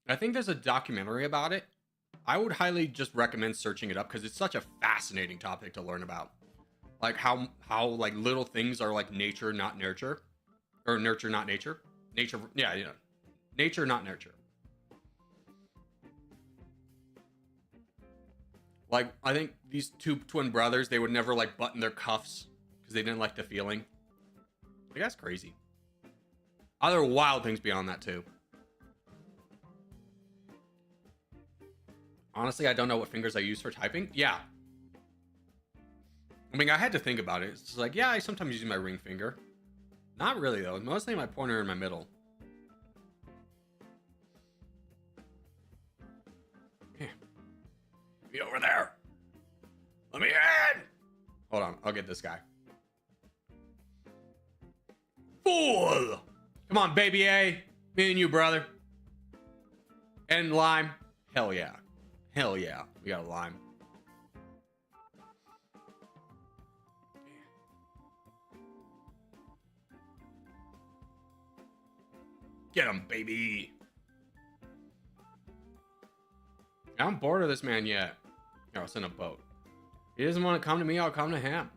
I think there's a documentary about it. I would highly just recommend searching it up because it's such a fascinating topic to learn about. Like how like little things are like nature, not nurture, or nurture, not nature. Nature, yeah, nature, not nurture. Like I think these two twin brothers, they would never like button their cuffs because they didn't like the feeling. Like, that's crazy. Other wild things beyond that too. Honestly, I don't know what fingers I use for typing. Yeah. I mean, I had to think about it. It's just like, yeah, I sometimes use my ring finger. Not really, though. Mostly my pointer and my middle. Here. Be over there. Let me in. Hold on. I'll get this guy. Fool. Come on, baby A. Me and you, brother. And lime. Hell yeah. Hell yeah, we got a lime. Get him, baby. I'm bored of this man yet. Here, I'll send a boat. He doesn't want to come to me, I'll come to him.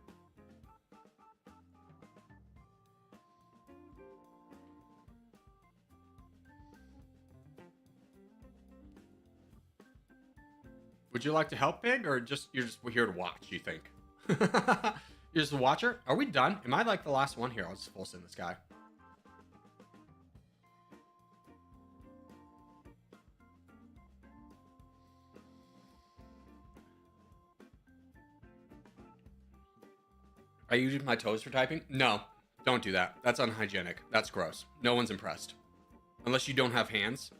Would you like to help, Pig, or you're just here to watch, you think? You're just a watcher? Are we done? Am I like the last one here? I'll just full send this guy. Are you using my toes for typing? No, don't do that. That's unhygienic. That's gross. No one's impressed. Unless you don't have hands.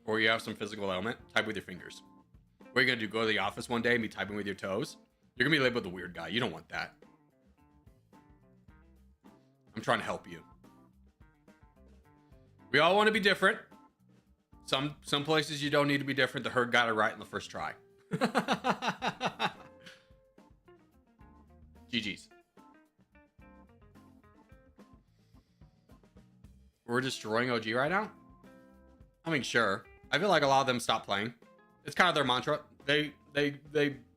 Or you have some physical ailment, type with your fingers. What are you gonna do? Go to the office one day and be typing with your toes? You're gonna be labeled the weird guy. You don't want that. I'm trying to help you. We all want to be different. Some places you don't need to be different. The herd got it right in the first try. GG's. We're destroying OG right now? I mean, sure. I feel like a lot of them stop playing. It's kind of their mantra. They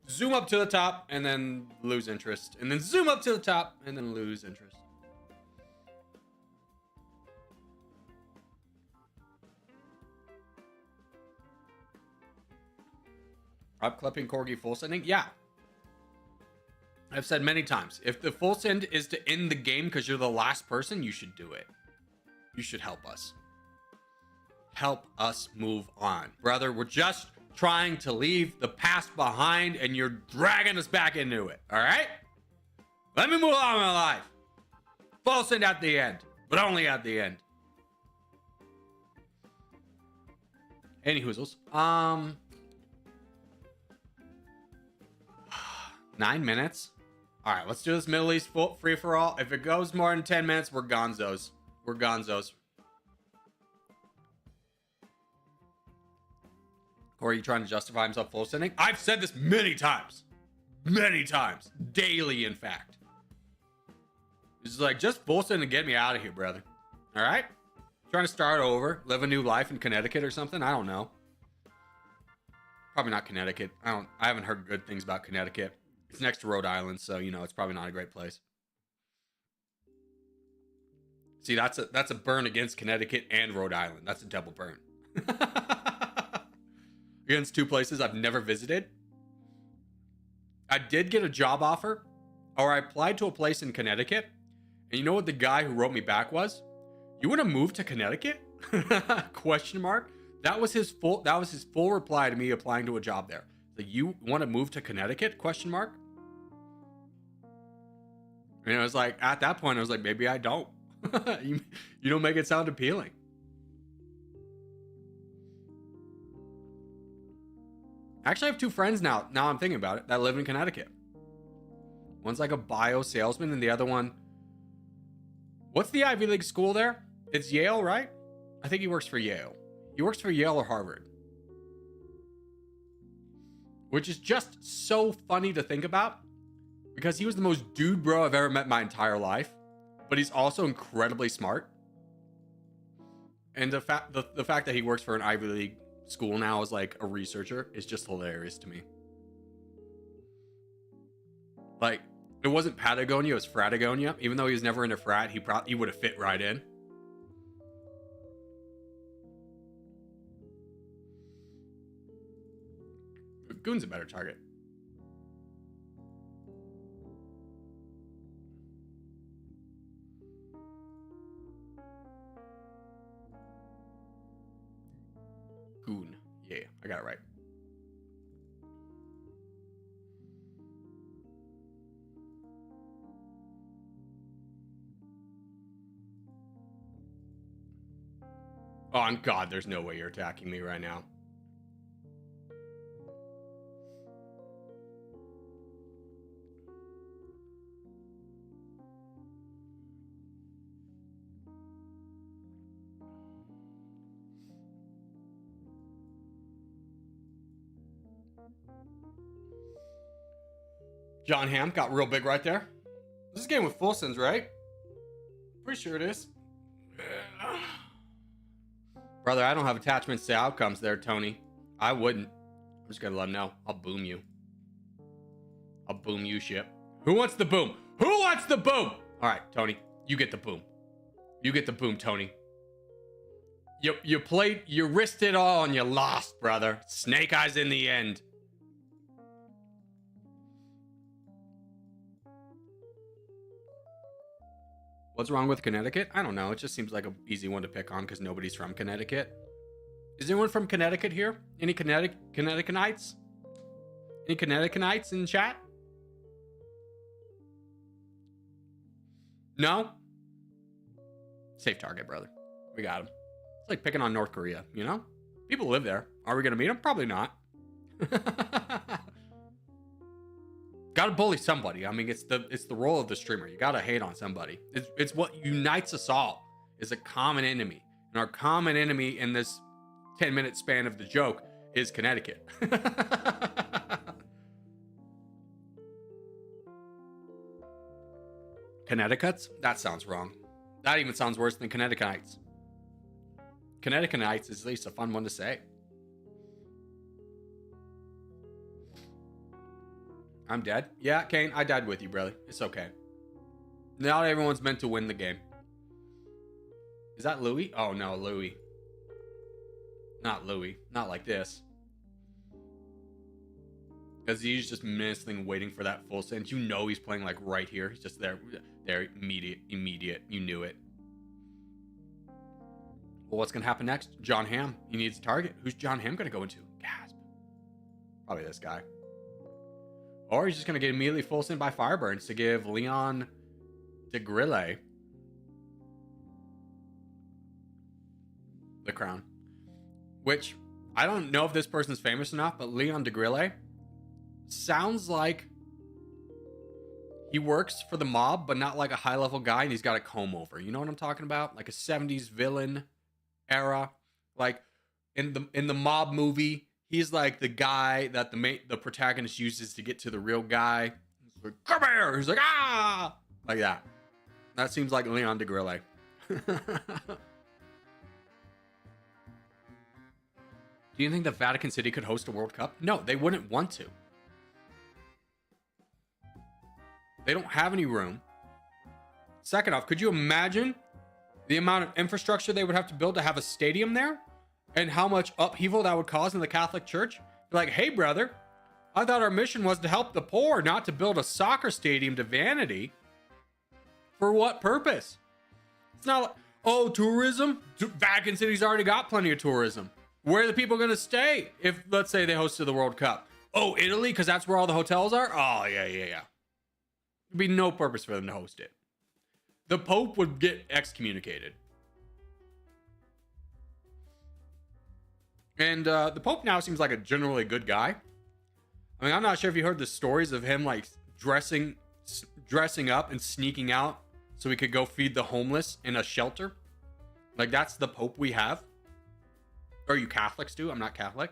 zoom up to the top and then lose interest, and then zoom up to the top and then lose interest. Up clipping Corgi full sending? Yeah. I've said many times, if the full send is to end the game because you're the last person, you should do it. You should help us. Help us move on. Brother, we're just trying to leave the past behind and you're dragging us back into it. All right? Let me move on with my life. Full send at the end, but only at the end. Any hoozles. 9 minutes. All right, let's do this Middle East free for all. If it goes more than 10 minutes, we're gonzos. We're gonzos. Corey, you trying to justify himself full sending? I've said this many times. Many times. Daily, in fact. It's like, just full send and get me out of here, brother. All right? Trying to start over, live a new life in Connecticut or something? I don't know. Probably not Connecticut. I haven't heard good things about Connecticut. It's next to Rhode Island, so you know it's probably not a great place. See, that's a burn against Connecticut and Rhode Island. That's a double burn. Against two places I've never visited. I did get a job offer, or I applied to a place in Connecticut, and you know what the guy who wrote me back was? You want to move to Connecticut? Question mark. That was his full reply to me applying to a job there. Like, you want to move to Connecticut? Question mark. And I was like, at that point, I was like, maybe I don't. you don't make it sound appealing. Actually, I have two friends now I'm thinking about it, that live in Connecticut. One's like a bio salesman, and the other one, what's the Ivy League school there? It's Yale, right? I think he works for Yale. He works for Yale or Harvard. Which is just so funny to think about, because he was the most dude bro I've ever met in my entire life, but he's also incredibly smart. And the fact that he works for an Ivy League school now as like a researcher is just hilarious to me. Like, it wasn't Patagonia, it was Fratagonia. Even though he was never in a frat, he would have fit right in. Goon's a better target. Goon. Yeah, I got it right. Oh, on God, there's no way you're attacking me right now. John Hamm got real big right there. This is a game with full sends, right? Pretty sure it is. Brother, I don't have attachments to outcomes there, Tony. I wouldn't. I'm just gonna let him know. I'll boom you. I'll boom you, ship. Who wants the boom? Who wants the boom? All right, Tony, you get the boom. You get the boom, Tony. You played, you risked it all and you lost, brother. Snake eyes in the end. What's wrong with Connecticut? I don't know. It just seems like an easy one to pick on because nobody's from Connecticut. Is anyone from Connecticut here? Any Connecticutites? Any Connecticutites in chat? No? Safe target, brother. We got him. It's like picking on North Korea, you know? People live there. Are we going to meet them? Probably not. Gotta bully somebody. I mean, it's the role of the streamer. You gotta hate on somebody. It's what unites us all is a common enemy. And our common enemy in this 10-minute span of the joke is Connecticut. Connecticut's? That sounds wrong. That even sounds worse than Connecticutites. Connecticutites is at least a fun one to say. I'm dead. Yeah, Kane, I died with you, brother. It's okay. Not everyone's meant to win the game. Is that Louis? Oh, no, Louis. Not Louis. Not like this. Because he's just menacing waiting for that full send. You know he's playing like right here. He's just there. There, immediate. You knew it. Well, what's going to happen next? John Hamm. He needs a target. Who's John Hamm going to go into? Gasp. Probably this guy. Or he's just going to get immediately full sent by Fireburns to give Leon DeGrille the crown. Which, I don't know if this person's famous enough, but Leon DeGrille sounds like he works for the mob, but not like a high-level guy, and he's got a comb over. You know what I'm talking about? Like a 70s villain era. Like, in the mob movie, he's like the guy that the protagonist uses to get to the real guy. He's like, come here! He's like, ah! Like that. That seems like Leon DeGrille. Do you think that Vatican City could host a World Cup? No, they wouldn't want to. They don't have any room. Second off, could you imagine the amount of infrastructure they would have to build to have a stadium there? And how much upheaval that would cause in the Catholic Church? Like, hey, brother, I thought our mission was to help the poor, not to build a soccer stadium to vanity. For what purpose? It's not like, Oh, tourism? Vatican City's already got plenty of tourism. Where are the people going to stay if, let's say, they hosted the World Cup? Oh, Italy, because that's where all the hotels are? Oh, yeah. There'd be no purpose for them to host it. The Pope would get excommunicated. And the Pope now seems like a generally good guy. I mean, I'm not sure if you heard the stories of him, like, dressing up and sneaking out so he could go feed the homeless in a shelter. Like, that's the Pope we have. Or you Catholics do. I'm not Catholic.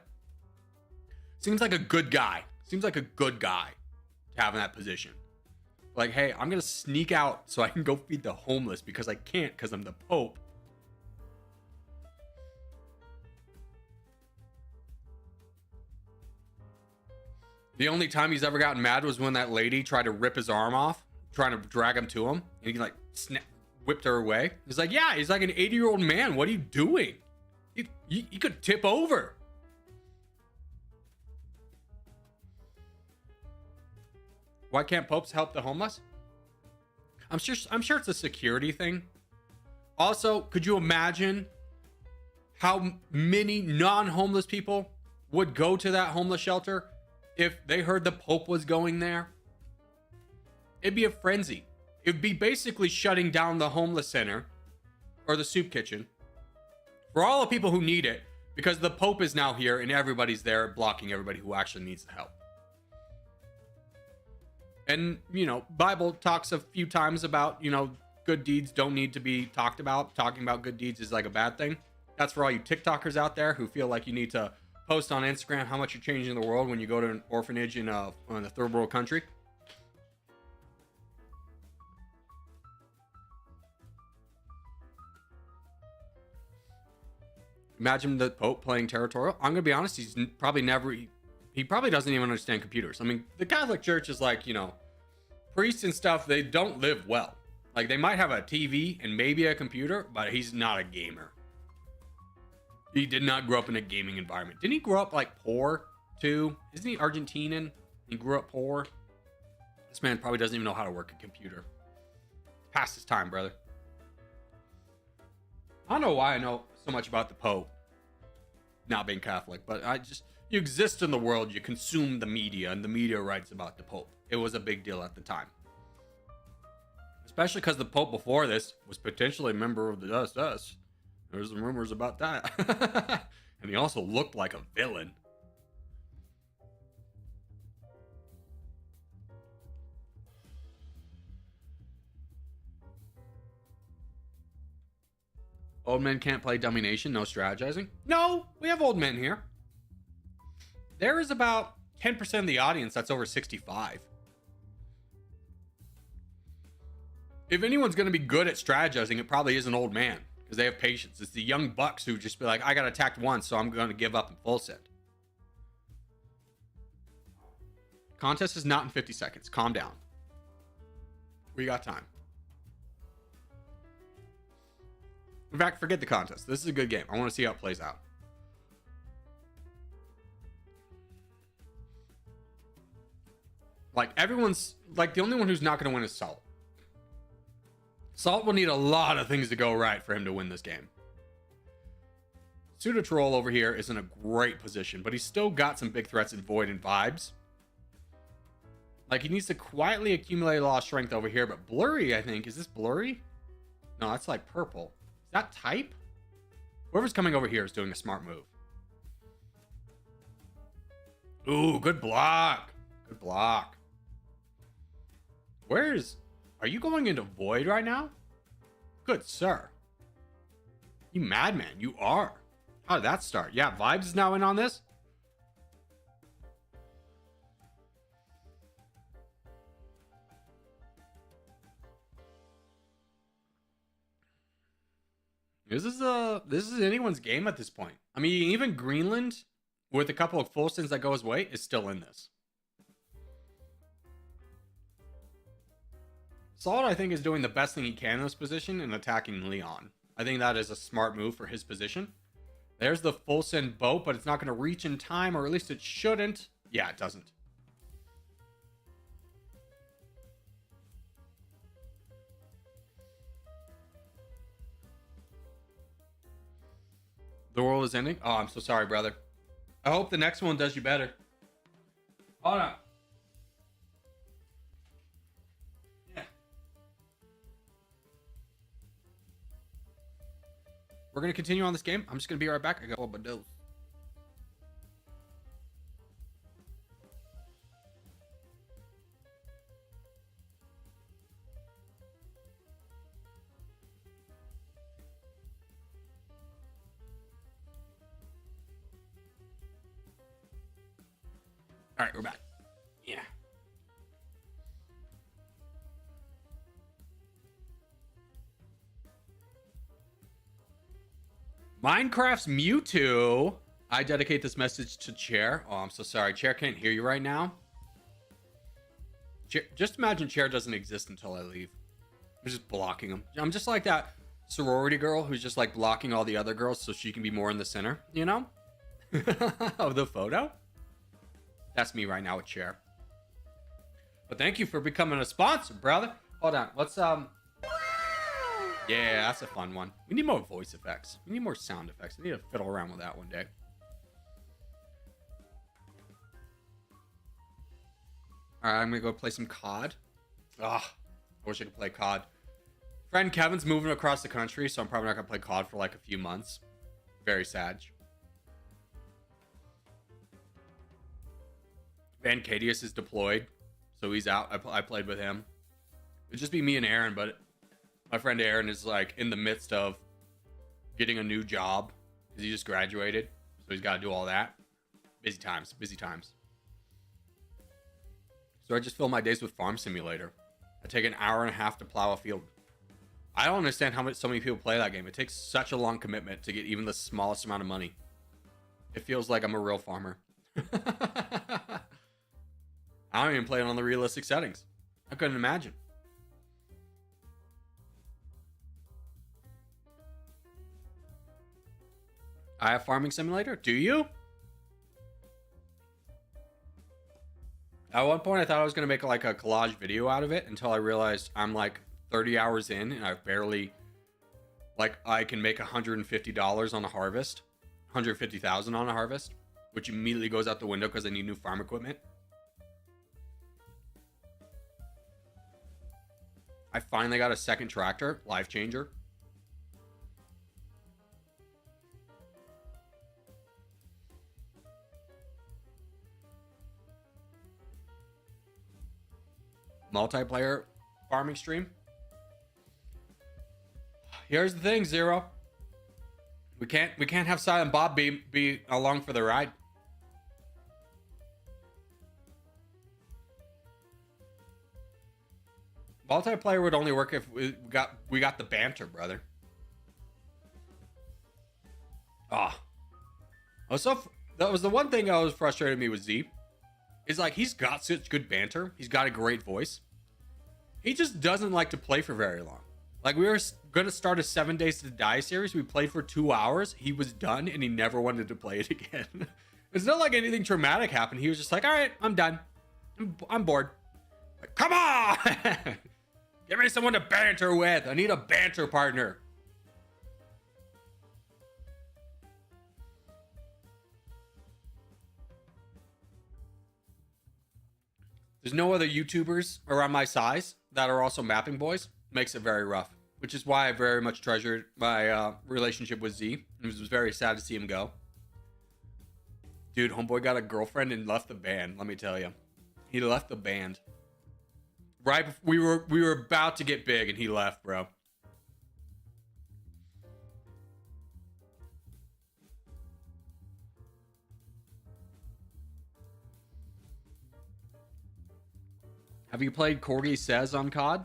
Seems like a good guy. Seems like a good guy to have in that position. Like, hey, I'm going to sneak out so I can go feed the homeless because I can't because I'm the Pope. The only time he's ever gotten mad was when that lady tried to rip his arm off, trying to drag him to him. And he like whipped her away. He's like, yeah, he's like an 80-year-old man. What are you doing? You could tip over. Why can't popes help the homeless? I'm sure it's a security thing. Also, could you imagine how many non-homeless people would go to that homeless shelter if they heard the Pope was going there? It'd be a frenzy. It'd be basically shutting down the homeless center or the soup kitchen for all the people who need it because the Pope is now here and everybody's there blocking everybody who actually needs the help. And, you know, Bible talks a few times about, you know, good deeds don't need to be talked about. Talking about good deeds is like a bad thing. That's for all you TikTokers out there who feel like you need to post on Instagram how much you're changing the world when you go to an orphanage in a third world country. Imagine the Pope playing territorial. I'm gonna be honest, he probably doesn't even understand computers. I mean, the Catholic Church is like, you know, priests and stuff, they don't live well. Like, they might have a TV and maybe a computer, but he's not a gamer. He did not grow up in a gaming environment. Didn't he grow up, like, poor, too? Isn't he Argentinian? He grew up poor. This man probably doesn't even know how to work a computer. Past his time, brother. I don't know why I know so much about the Pope not being Catholic, but you exist in the world, you consume the media, and the media writes about the Pope. It was a big deal at the time. Especially because the Pope before this was potentially a member of the SS. There's some rumors about that. And he also looked like a villain. Old men can't play Dummy Nation, no strategizing. No, we have old men here. There is about 10% of the audience that's over 65. If anyone's going to be good at strategizing, it probably is an old man because they have patience. It's the young bucks who just be like, I got attacked once, so I'm going to give up in full set. Contest is not in 50 seconds. Calm down. We got time. In fact, forget the contest. This is a good game. I want to see how it plays out. Like, everyone's... Like, the only one who's not going to win is Salt. Salt will need a lot of things to go right for him to win this game. Pseudo Troll over here is in a great position, but he's still got some big threats in Void and Vibes. Like, he needs to quietly accumulate a lot of strength over here, but Blurry, I think... Is this Blurry? No, that's like purple. Is that type? Whoever's coming over here is doing a smart move. Ooh, good block. Good block. Are you going into Void right now? Good sir. You madman, you are. How did that start? Yeah, Vibes is now in on this. This is anyone's game at this point. I mean, even Greenland, with a couple of full sins that go his way, is still in this. Salt, I think, is doing the best thing he can in this position and attacking Leon. I think that is a smart move for his position. There's the full send boat, but it's not going to reach in time, or at least it shouldn't. Yeah, it doesn't. The world is ending? Oh, I'm so sorry, brother. I hope the next one does you better. Hold on. Yeah. We're going to continue on this game. I'm just going to be right back. I got a little bit of. All right, we're back. Yeah. Minecraft's Mewtwo. I dedicate this message to Chair. Oh, I'm so sorry. Chair can't hear you right now. Chair, just imagine Chair doesn't exist until I leave. I'm just blocking him. I'm just like that sorority girl who's just like blocking all the other girls so she can be more in the center, you know? Of the photo. That's me right now with Chair. But thank you for becoming a sponsor, brother. Hold on. Let's yeah, that's a fun one. We need more voice effects. We need more sound effects. I need to fiddle around with that one day. Alright, I'm gonna go play some COD. Ah, I wish I could play COD. Friend Kevin's moving across the country, so I'm probably not gonna play COD for like a few months. Very sad. Van Cadius is deployed, so he's out. I played with him. It'd just be me and Aaron, but my friend Aaron is like in the midst of getting a new job because he just graduated, so he's got to do all that. Busy times, busy times. So I just fill my days with Farm Simulator. I take an hour and a half to plow a field. I don't understand how much so many people play that game. It takes such a long commitment to get even the smallest amount of money. It feels like I'm a real farmer. I don't even play it on the realistic settings. I couldn't imagine. I have Farming Simulator? Do you? At one point, I thought I was going to make like a collage video out of it until I realized I'm like 30 hours in and I've barely... Like, I can make $150 on a harvest. $150,000 on a harvest. Which immediately goes out the window because I need new farm equipment. I finally got a second tractor, life changer. Multiplayer farming stream. Here's the thing, Zero. We can't have Silent Bob be along for the ride. Multiplayer would only work if we got the banter, brother. Ah. Also, that was the one thing that was frustrating me with Z. Is like he's got such good banter. He's got a great voice. He just doesn't like to play for very long. Like we were going to start a 7 Days to Die series. We played for 2 hours. He was done and he never wanted to play it again. It's not like anything traumatic happened. He was just like, all right, I'm done. I'm bored. Like, come on! Give me someone to banter with. I need a banter partner. There's no other YouTubers around my size that are also mapping boys. Makes it very rough. Which is why I very much treasured my relationship with Z. It was very sad to see him go. Dude, homeboy got a girlfriend and left the band, let me tell you. He left the band. Right before we were about to get big and he left, bro. Have you played Corgi Says on COD?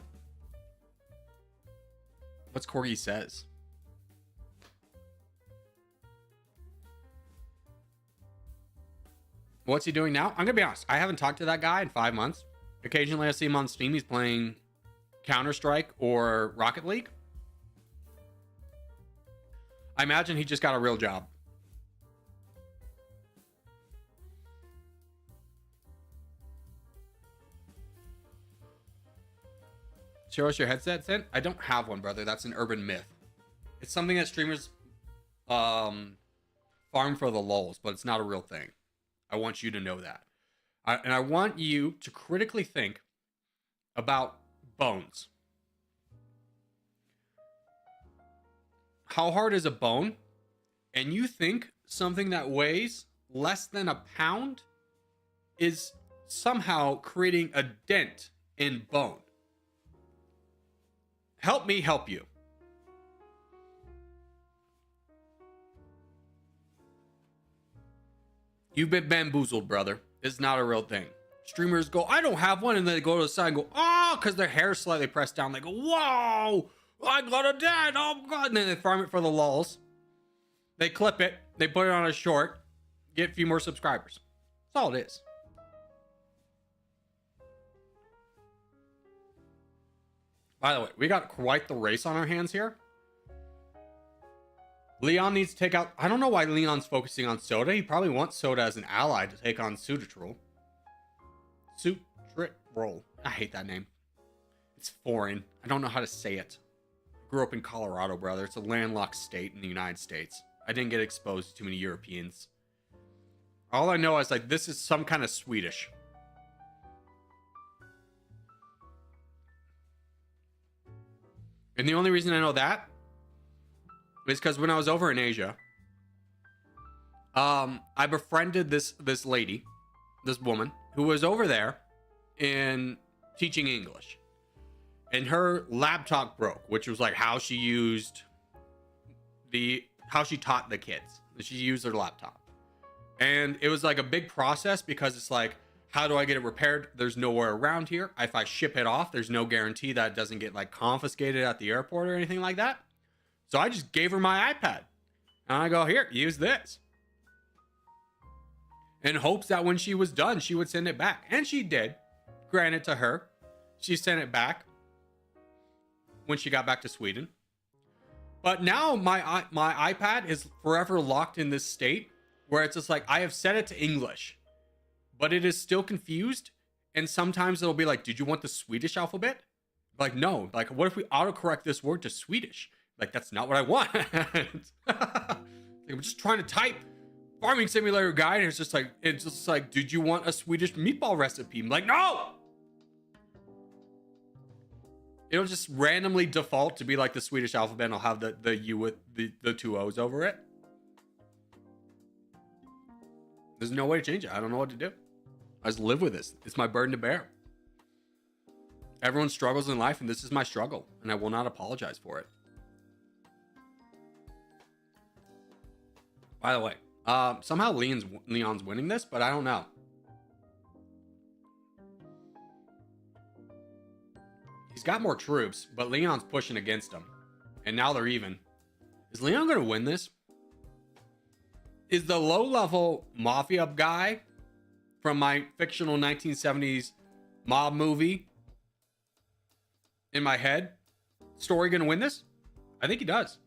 What's Corgi Says? What's he doing now? I'm gonna be honest. I haven't talked to that guy in 5 months. Occasionally I see him on Steam. He's playing Counter-Strike or Rocket League. I imagine he just got a real job. Show us your headset, Sent? I don't have one, brother. That's an urban myth. It's something that streamers farm for the lulz, but it's not a real thing. I want you to know that. And I want you to critically think about bones. How hard is a bone? And you think something that weighs less than a pound is somehow creating a dent in bone. Help me help you. You've been bamboozled, brother. It's not a real thing. Streamers go, I don't have one, and then they go to the side and go, oh, because their hair is slightly pressed down. They go, whoa, I got a dent, oh god. And then they farm it for the lulz. They clip it, they put it on a short, get a few more subscribers. That's all it is. By the way, we got quite the race on our hands here. Leon needs to take out... I don't know why Leon's focusing on Soda. He probably wants Soda as an ally to take on Suditrol. Suditrol. I hate that name. It's foreign. I don't know how to say it. I grew up in Colorado, brother. It's a landlocked state in the United States. I didn't get exposed to too many Europeans. All I know is, like, this is some kind of Swedish. And the only reason I know that is because when I was over in Asia, I befriended this lady, this woman, who was over there in teaching English. And her laptop broke, which was like how she taught the kids. She used her laptop. And it was like a big process because it's like, how do I get it repaired? There's nowhere around here. If I ship it off, there's no guarantee that it doesn't get like confiscated at the airport or anything like that. So I just gave her my iPad. And I go, here, use this. In hopes that when she was done, she would send it back. And she did. Granted to her. She sent it back when she got back to Sweden. But now my iPad is forever locked in this state where it's just like, I have set it to English, but it is still confused. And sometimes it'll be like, did you want the Swedish alphabet? Like, no. Like, what if we autocorrect this word to Swedish? Like, that's not what I want. Like, I'm just trying to type Farming Simulator guide, and it's just like, did you want a Swedish meatball recipe? I'm like, no! It'll just randomly default to be like the Swedish alphabet, and I'll have the U with the two O's over it. There's no way to change it. I don't know what to do. I just live with this. It's my burden to bear. Everyone struggles in life, and this is my struggle, and I will not apologize for it. By the way, somehow Leon's winning this, but I don't know. He's got more troops, but Leon's pushing against him. And now they're even. Is Leon going to win this? Is the low-level mafia guy from my fictional 1970s mob movie in my head story going to win this? I think he does.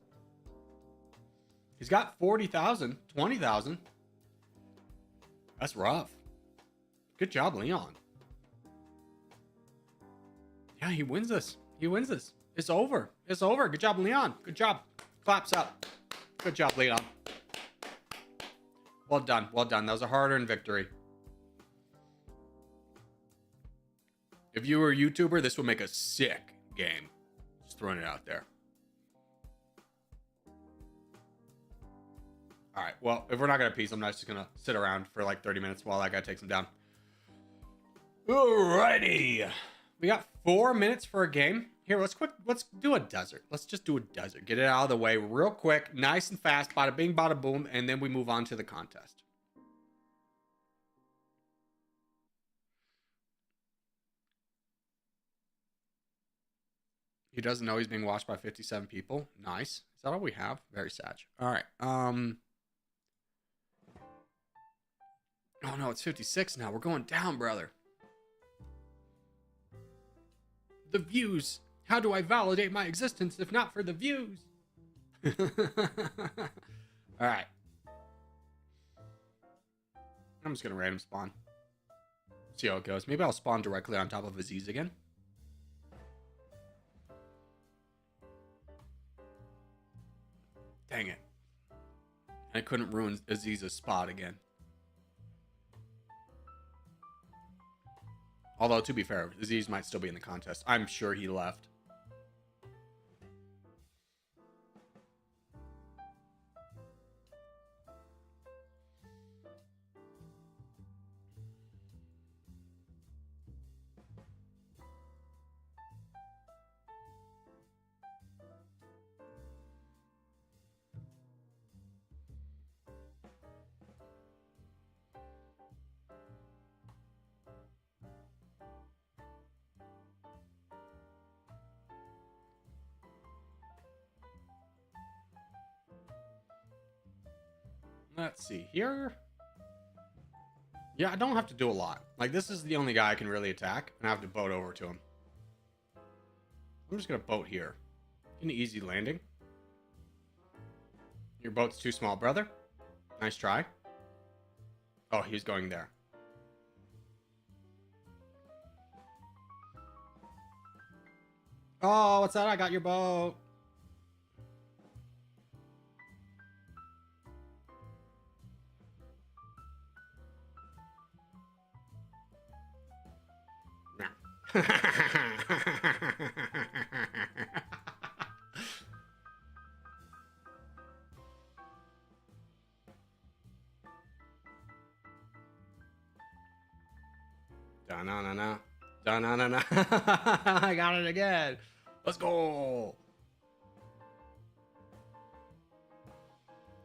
He's got 40,000, 20,000. That's rough. Good job, Leon. Yeah, he wins this. He wins this. It's over. It's over. Good job, Leon. Good job. Claps up. Good job, Leon. Well done. Well done. That was a hard-earned victory. If you were a YouTuber, this would make a sick game. Just throwing it out there. All right. Well, if we're not going to peace, I'm not just going to sit around for like 30 minutes while that guy takes him down. Alrighty. We got 4 minutes for a game. Here, let's do a desert. Let's just do a desert. Get it out of the way real quick, nice and fast, bada bing, bada boom, and then we move on to the contest. He doesn't know he's being watched by 57 people. Nice. Is that all we have? Very sad. All right. Oh no, it's 56 now. We're going down, brother. The views. How do I validate my existence if not for the views? All right. I'm just going to random spawn. See how it goes. Maybe I'll spawn directly on top of Aziz again. Dang it. I couldn't ruin Aziz's spot again. Although, to be fair, Aziz might still be in the contest. I'm sure he left. Let's see here. Yeah, I don't have to do a lot. Like, this is the only guy I can really attack, and I have to boat over to him. I'm just gonna boat here. An easy landing. Your boat's too small, brother. Nice try. Oh, he's going there. Oh, what's that? I got your boat. Da-na-na-na. Da-na-na-na. I got it again. Let's go.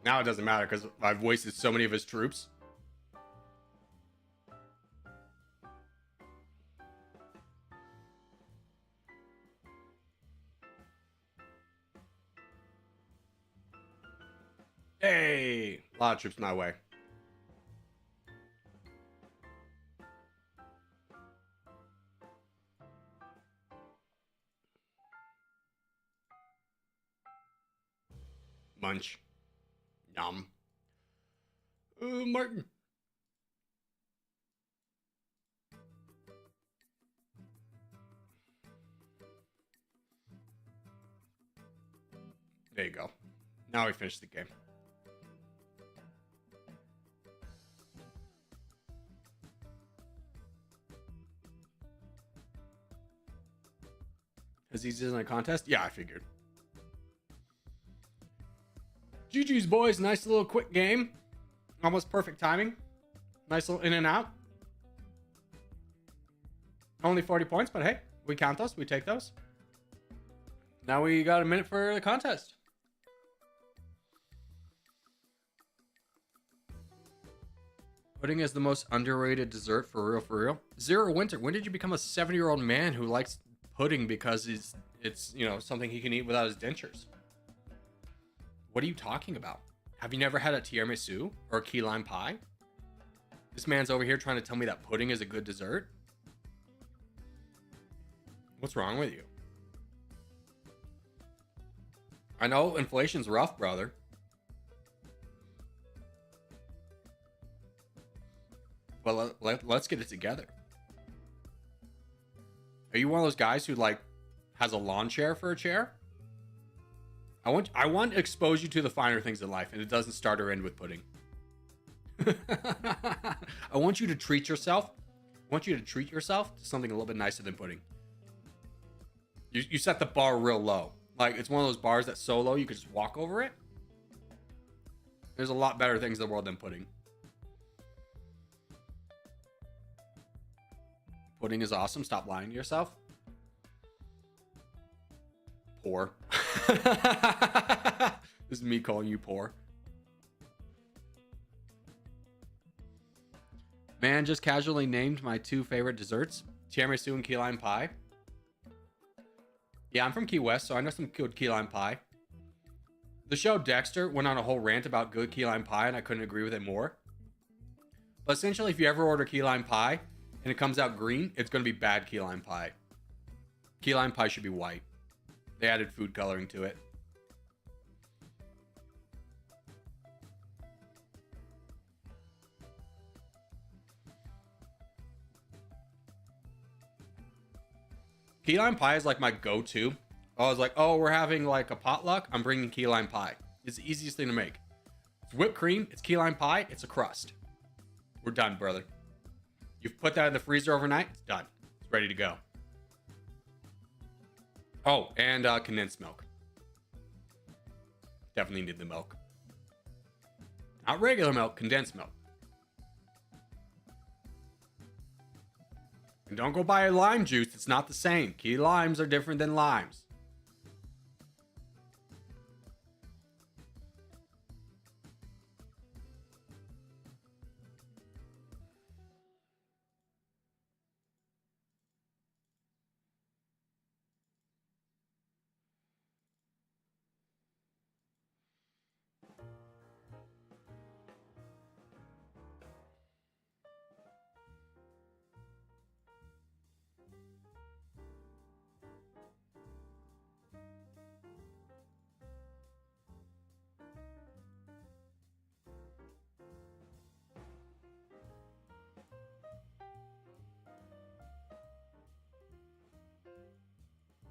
Now it doesn't matter because I've wasted so many of his troops. Hey, a lot of troops my way. Munch. Yum. Martin. There you go. Now we finished the game. Aziz is in a contest? Yeah, I figured. GG's, boys. Nice little quick game. Almost perfect timing. Nice little in and out. Only 40 points, but hey, we count those. We take those. Now we got a minute for the contest. Pudding is the most underrated dessert, for real, for real. Zero Winter, when did you become a 70-year-old man who likes pudding because it's you know, something he can eat without his dentures? What are you talking about? Have you never had a tiramisu or a key lime pie? This man's over here trying to tell me that pudding is a good dessert? What's wrong with you? I know inflation's rough, brother. But let's get it together. Are you one of those guys who like has a lawn chair for a chair? I want to expose you to the finer things in life, and it doesn't start or end with pudding. I want you to treat yourself. I want you to treat yourself to something a little bit nicer than pudding. You set the bar real low. Like, it's one of those bars that's so low you could just walk over it. There's a lot better things in the world than pudding. Pudding is awesome. Stop lying to yourself. Poor. This is me calling you poor. Man just casually named my two favorite desserts, tiramisu and key lime pie. Yeah, I'm from Key West, so I know some good key lime pie. The show Dexter went on a whole rant about good key lime pie, and I couldn't agree with it more. But essentially, if you ever order key lime pie and it comes out green, it's going to be bad key lime pie. Key lime pie should be white. They added food coloring to it. Key lime pie is like my go-to. I was like, oh, we're having like a potluck. I'm bringing key lime pie. It's the easiest thing to make. It's whipped cream. It's key lime pie. It's a crust. We're done, brother. You've put that in the freezer overnight. It's done. It's ready to go. Oh, and condensed milk. Definitely need the milk. Not regular milk, condensed milk. And don't go buy a lime juice. It's not the same. Key limes are different than limes.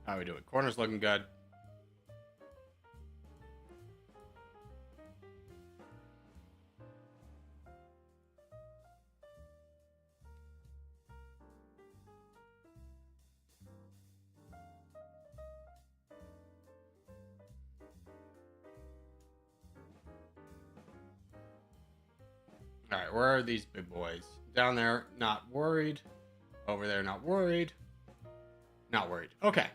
How we doing? Corner's looking good. All right, where are these big boys? Down there, not worried. Over there, not worried. Not worried. Okay.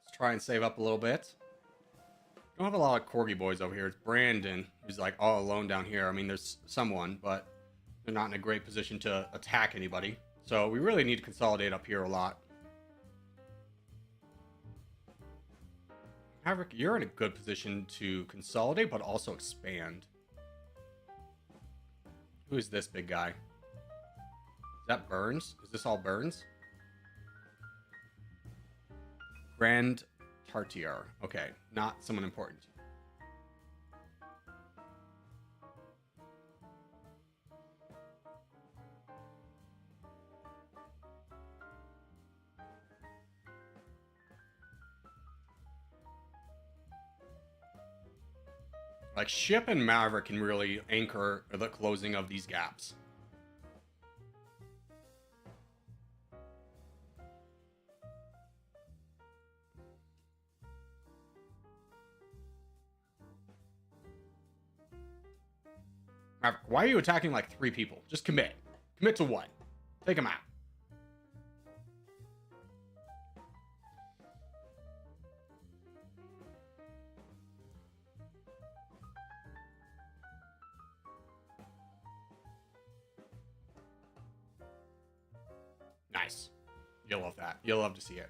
Let's try and save up a little bit. Don't have a lot of Corgi boys over here. It's Brandon, who's like all alone down here. I mean, there's someone, but they're not in a great position to attack anybody. So we really need to consolidate up here a lot. Maverick, you're in a good position to consolidate, but also expand. Who is this big guy? Is that Burns? Is this all Burns? Grand Tartier. Okay, not someone important. Like, Ship and Maverick can really anchor the closing of these gaps. Maverick, why are you attacking like 3 people? Just commit. Commit to one. Take them out. Nice. You'll love that. You'll love to see it.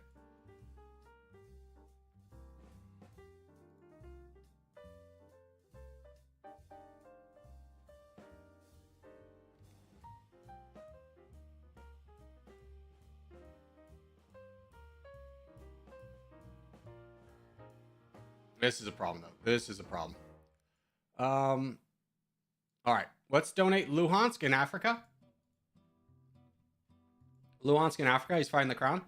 This is a problem, though. This is a problem. All right. Let's donate Luhansk in Africa. Luhansk in Africa. He's fighting the crown.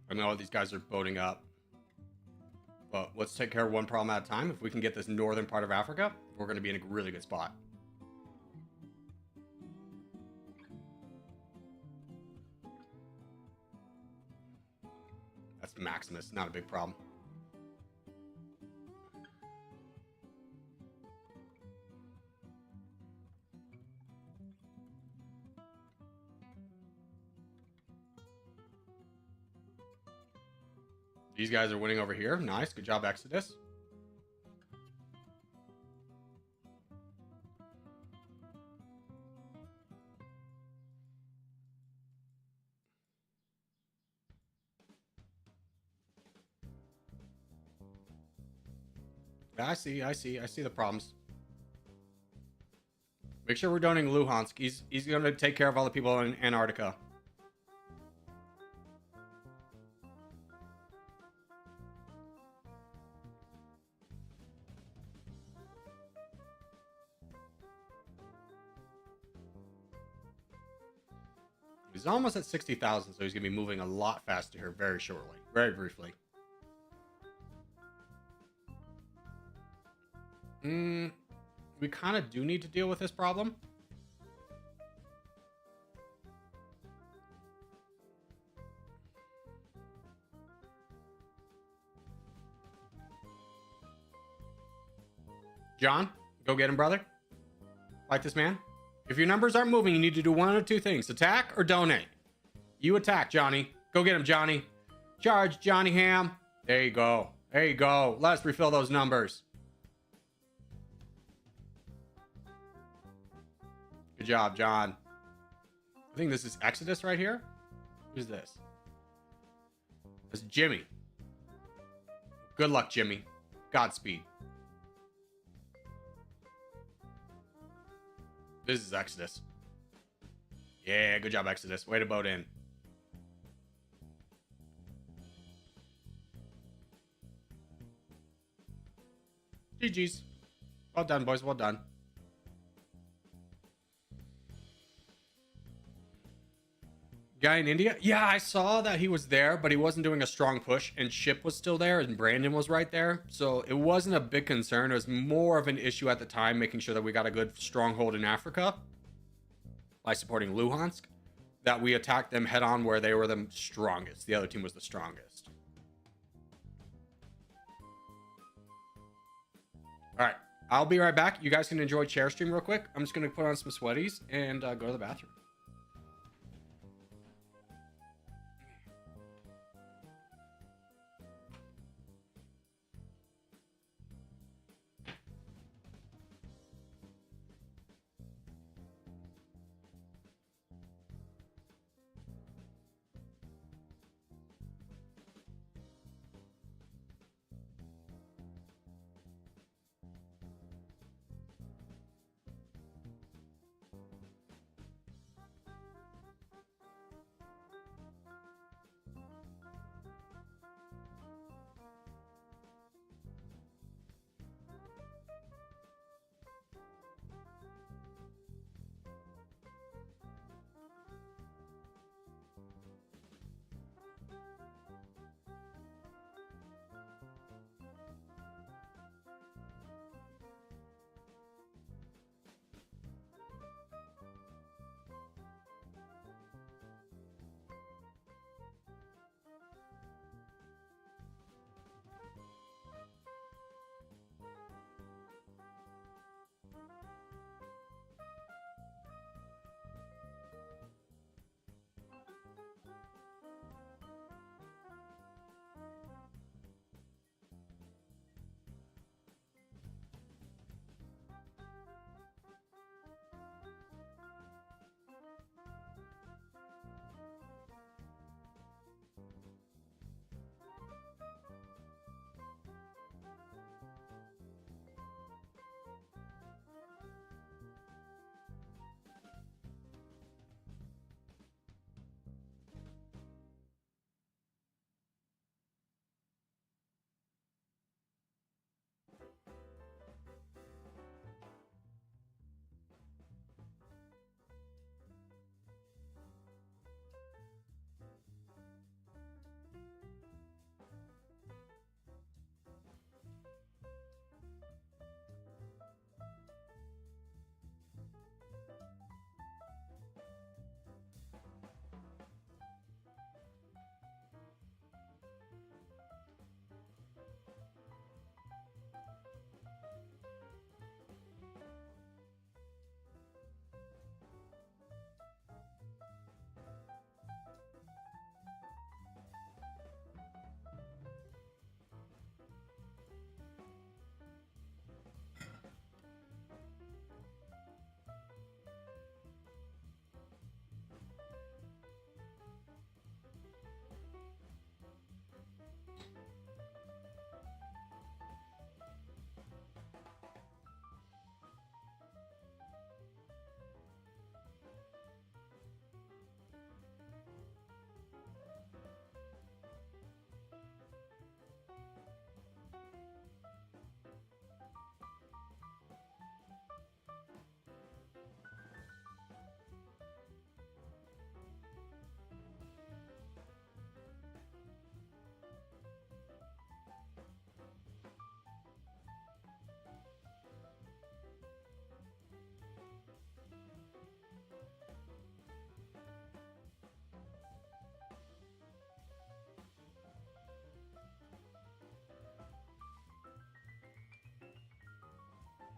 I know these guys are boating up. But let's take care of one problem at a time. If we can get this northern part of Africa, we're going to be in a really good spot. That's Maximus. Not a big problem. These guys are winning over here. Nice. Good job, Exodus. Yeah, I see the problems. Make sure we're donating Luhansk. He's going to take care of all the people in Antarctica. He's almost at 60,000, so he's going to be moving a lot faster here very shortly. Very briefly. We kind of do need to deal with this problem. John, go get him, brother. Fight this man. If your numbers aren't moving, you need to do one of two things. Attack or donate. You attack, Johnny. Go get him, Johnny. Charge, Johnny Ham. There you go. There you go. Let's refill those numbers. Good job, John. I think this is Exodus right here. Who's this? It's Jimmy. Good luck, Jimmy. Godspeed. This is Exodus. Yeah, good job, Exodus. Way to boat in. GG's. Well done, boys. Well done. Guy in India? Yeah, I saw that he was there, but he wasn't doing a strong push, and Ship was still there, and Brandon was right there. So it wasn't a big concern. It was more of an issue at the time, making sure that we got a good stronghold in Africa by supporting Luhansk, that we attacked them head on where they were the strongest. The other team was the strongest. All right, I'll be right back. You guys can enjoy chair stream real quick. I'm just going to put on some sweaties and go to the bathroom.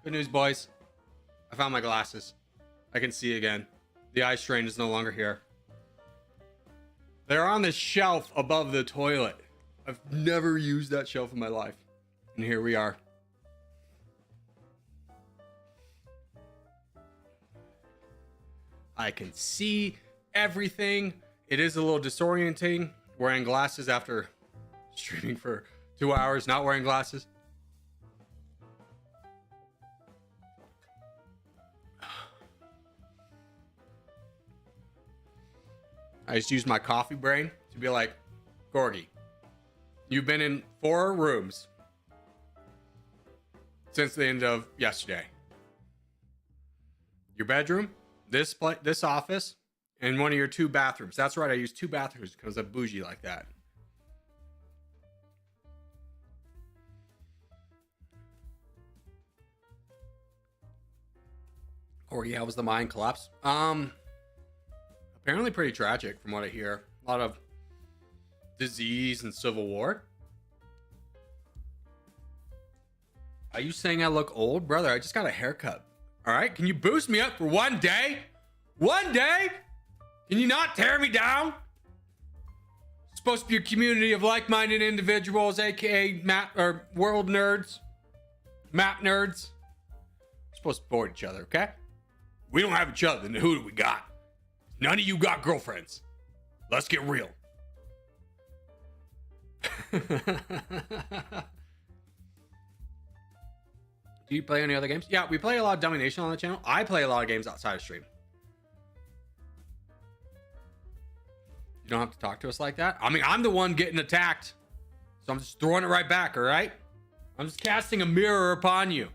Good news, boys. I found my glasses. I can see again. The eye strain is no longer here. They're on the shelf above the toilet. I've never used that shelf in my life. And here we are. I can see everything. It is a little disorienting wearing glasses after streaming for 2 hours, not wearing glasses. I just used my coffee brain to be like, Corgi, you've been in 4 rooms since the end of yesterday. Your bedroom, this office, and one of your 2 bathrooms. That's right, I use 2 bathrooms because I'm bougie like that. Corgi, how was the mine collapse? Apparently pretty tragic from what I hear. A lot of disease and civil war. Are you saying I look old? Brother, I just got a haircut. All right, can you boost me up for 1 day? 1 day? Can you not tear me down? It's supposed to be a community of like-minded individuals, aka map or world nerds, map nerds. We're supposed to support each other, okay? We don't have each other, then who do we got? None of you got girlfriends. Let's get real. Do you play any other games? Yeah, we play a lot of Domination on the channel. I play a lot of games outside of stream. You don't have to talk to us like that. I mean, I'm the one getting attacked. So I'm just throwing it right back, all right? I'm just casting a mirror upon you.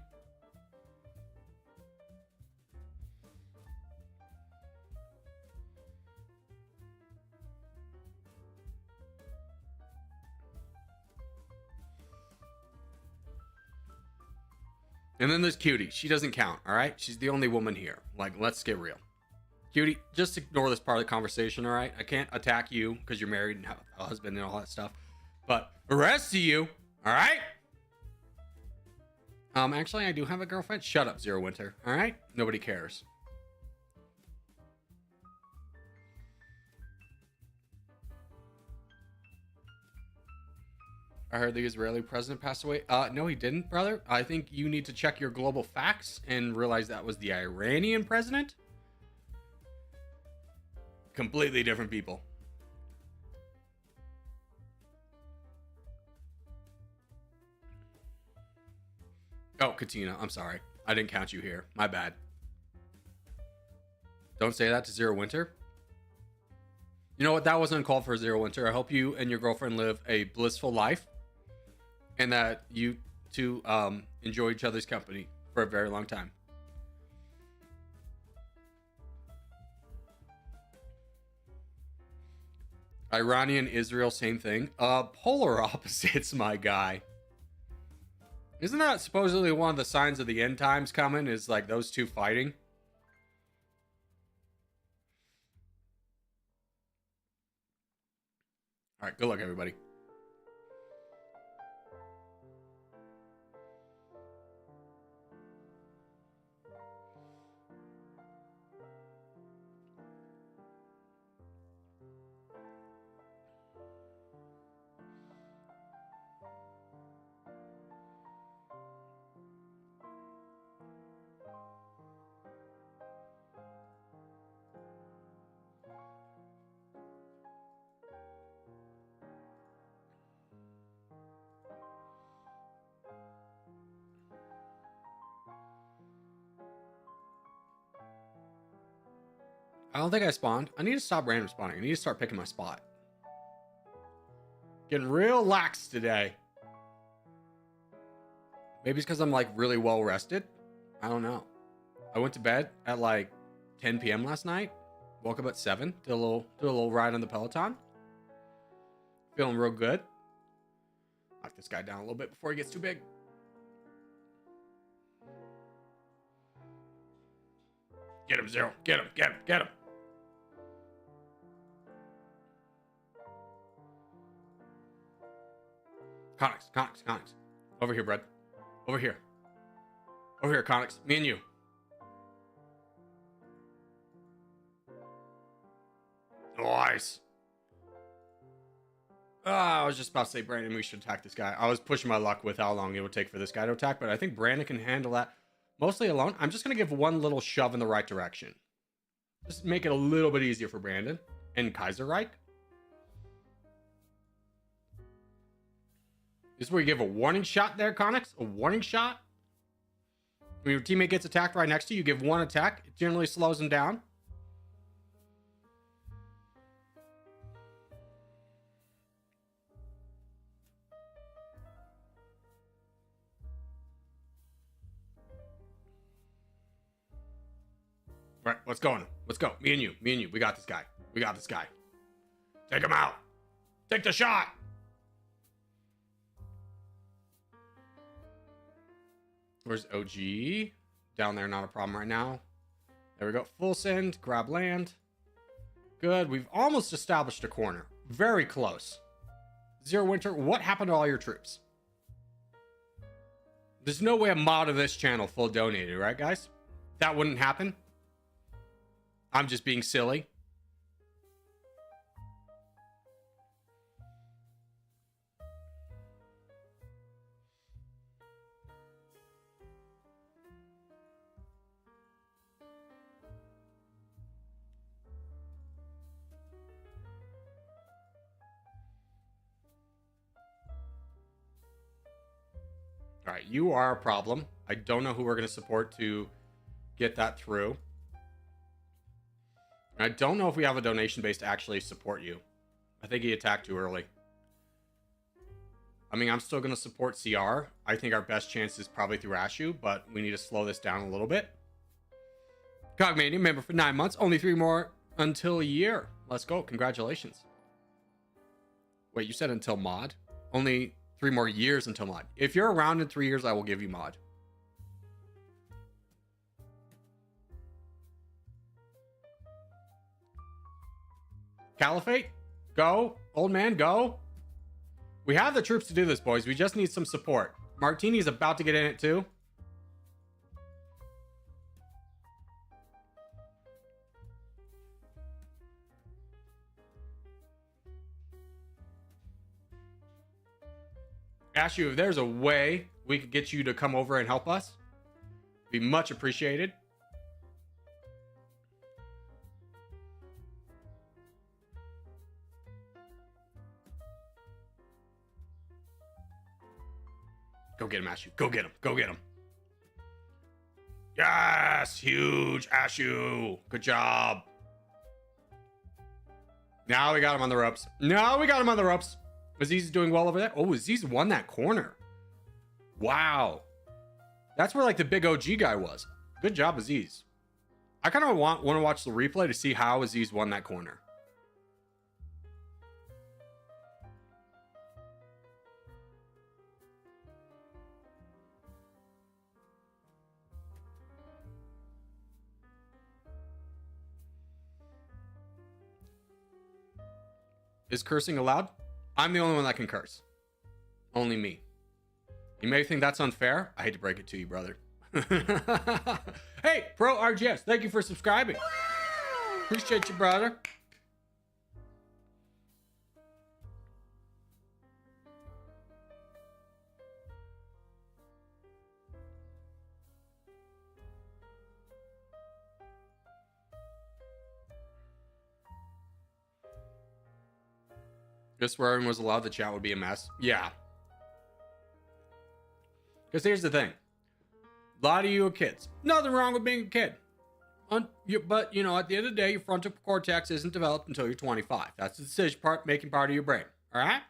And then there's Cutie. She doesn't count, all right? She's the only woman here. Like, let's get real. Cutie, just ignore this part of the conversation, all right? I can't attack you because you're married and have a husband and all that stuff. But the rest of you, all right? Actually, I do have a girlfriend. Shut up, Zero Winter, all right? Nobody cares. I heard the Israeli president passed away. No, he didn't, brother. I think you need to check your global facts and realize that was the Iranian president. Completely different people. Oh, Katina, I'm sorry. I didn't count you here. My bad. Don't say that to Zero Winter. You know what? That wasn't called for, Zero Winter. I hope you and your girlfriend live a blissful life. And that you two enjoy each other's company for a very long time. Iranian, Israel, same thing. Polar opposites, my guy. Isn't that supposedly one of the signs of the end times coming? Is like those two fighting? All right, good luck, everybody. I don't think I spawned. I need to stop random spawning. I need to start picking my spot. Getting real lax today. Maybe it's because I'm like really well rested. I don't know. I went to bed at like 10 p.m. last night. Woke up at 7. Did a little ride on the Peloton. Feeling real good. Knock this guy down a little bit before he gets too big. Get him, Zero. Get him, get him, get him. Connix. Over here, bud. Over here. Over here, Connix. Me and you. Nice. I was just about to say, Brandon, we should attack this guy. I was pushing my luck with how long it would take for this guy to attack, but I think Brandon can handle that mostly alone. I'm just going to give one little shove in the right direction. Just make it a little bit easier for Brandon and Kaiserreich. This is where you give a warning shot there, Connix. A warning shot. When your teammate gets attacked right next to you, you give one attack. It generally slows him down. Right, let's go on. Let's go. Me and you. Me and you. We got this guy. We got this guy. Take him out. Take the shot. Where's OG? Down there, not a problem right now. There we go. Full send. Grab land. Good. We've almost established a corner. Very close. Zero Winter, what happened to all your troops? There's no way a mod of this channel full donated, right, guys? That wouldn't happen. I'm just being silly. All right, you are a problem. I don't know who we're going to support to get that through. I don't know if we have a donation base to actually support you. I think he attacked too early. I mean, I'm still going to support CR. I think our best chance is probably through Ashu, but we need to slow this down a little bit. Cogmania, member for 9 months. Only 3 more until a year. Let's go. Congratulations. Wait, you said until mod? Only 3 more years until mod. If you're around in 3 years, I will give you mod. Caliphate, go. Old man, go. We have the troops to do this, boys. We just need some support. Martini's about to get in it, too. Ashu, if there's a way we could get you to come over and help us, be much appreciated. Go get him, Ashu. Go get him. Go get him. Yes! Huge, Ashu. Good job. Now we got him on the ropes. Now we got him on the ropes. Aziz is doing well over there. Oh, Aziz won that corner. Wow. That's where, like, the big OG guy was. Good job, Aziz. I kind of want to watch the replay to see how Aziz won that corner. Is cursing allowed? I'm the only one that can curse. Only me. You may think that's unfair. I hate to break it to you, brother. Hey, Pro RGS, thank you for subscribing. Appreciate you, brother. If swearing was allowed, the chat would be a mess. Yeah. Because here's the thing. A lot of you are kids. Nothing wrong with being a kid. But, you know, at the end of the day, your frontal cortex isn't developed until you're 25. That's the decision-making part of your brain. All right?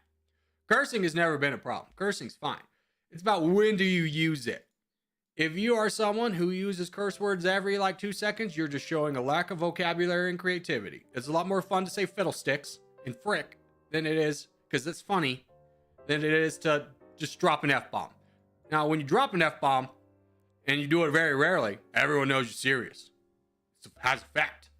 Cursing has never been a problem. Cursing's fine. It's about when do you use it. If you are someone who uses curse words every, 2 seconds, you're just showing a lack of vocabulary and creativity. It's a lot more fun to say fiddlesticks and frick than it is, because it's funny, than it is to just drop an F-bomb. Now, when you drop an F-bomb, and you do it very rarely, everyone knows you're serious. It has effect.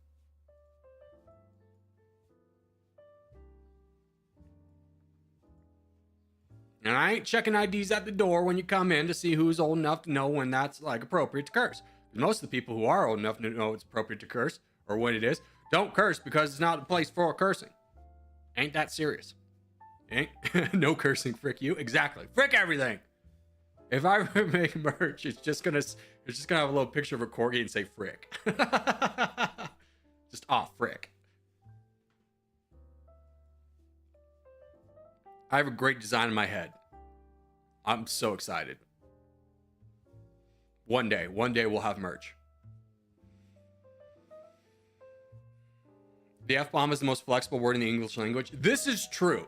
And I ain't checking IDs at the door when you come in to see who's old enough to know when that's like appropriate to curse. Most of the people who are old enough to know it's appropriate to curse, or when it is, don't curse because it's not a place for cursing. Ain't that serious. Ain't no cursing, frick you. Exactly. Frick everything. If I ever make merch, it's just gonna have a little picture of a corgi and say frick. Just frick. I have a great design in my head. I'm so excited. One day we'll have merch. The F-bomb is the most flexible word in the English language. This is true.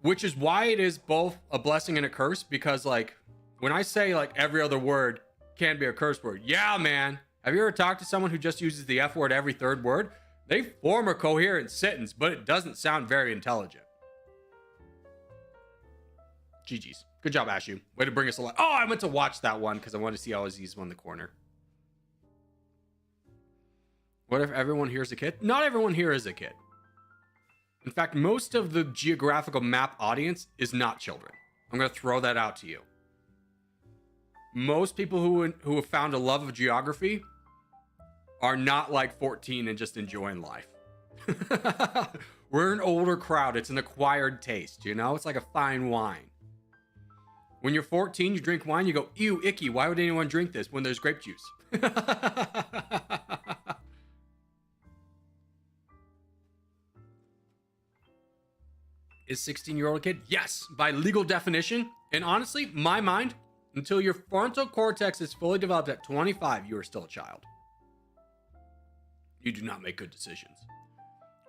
Which is why it is both a blessing and a curse, because like when I say like every other word can be a curse word. Yeah, man. Have you ever talked to someone who just uses the F word every third word? They form a coherent sentence, but it doesn't sound very intelligent. GG's. Good job, Ashu. Way to bring us along. Oh, I went to watch that one because I wanted to see how Aziz won the corner. What if everyone here is a kid? Not everyone here is a kid. In fact, most of the geographical map audience is not children. I'm going to throw that out to you. Most people who have found a love of geography are not like 14 and just enjoying life. We're an older crowd. It's an acquired taste, you know? It's like a fine wine. When you're 14, you drink wine, you go, ew, icky. Why would anyone drink this when there's grape juice? Is 16-year-old a kid? Yes, by legal definition. And honestly, my mind, until your frontal cortex is fully developed at 25, you are still a child. You do not make good decisions.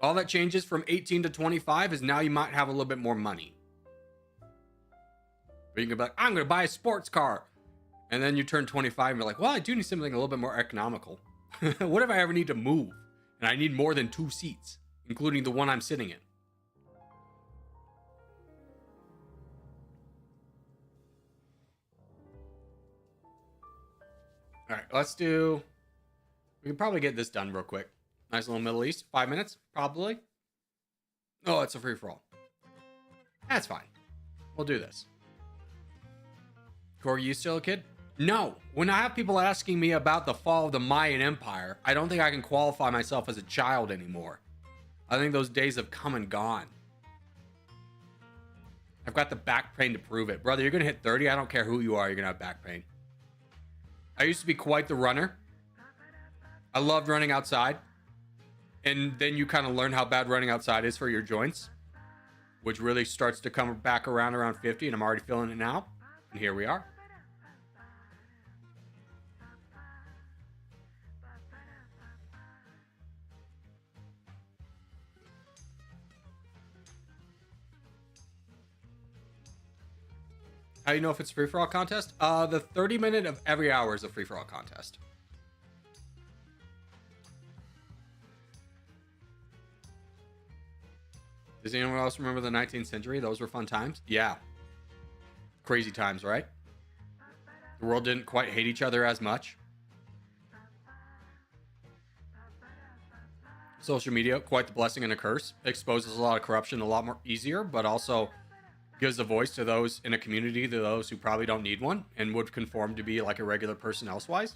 All that changes from 18 to 25 is now you might have a little bit more money. Or you can be like, I'm going to buy a sports car. And then you turn 25 and you're like, well, I do need something a little bit more economical. What if I ever need to move? And I need more than 2 seats, including the one I'm sitting in. All right, we can probably get this done real quick. Nice little Middle East. 5 minutes, probably. Oh, it's a free-for-all. That's fine. We'll do this. Corgi, you still a kid? No. When I have people asking me about the fall of the Mayan Empire, I don't think I can qualify myself as a child anymore. I think those days have come and gone. I've got the back pain to prove it. Brother, you're going to hit 30. I don't care who you are. You're going to have back pain. I used to be quite the runner. I loved running outside. And then you kind of learn how bad running outside is for your joints, which really starts to come back around 50, and I'm already feeling it now. And here we are. How do you know if it's a free-for-all contest? The 30-minute of every hour is a free-for-all contest. Does anyone else remember the 19th century? Those were fun times. Yeah. Crazy times, right? The world didn't quite hate each other as much. Social media, quite the blessing and a curse. Exposes a lot of corruption a lot more easier, but also gives a voice to those in a community, to those who probably don't need one and would conform to be like a regular person elsewise.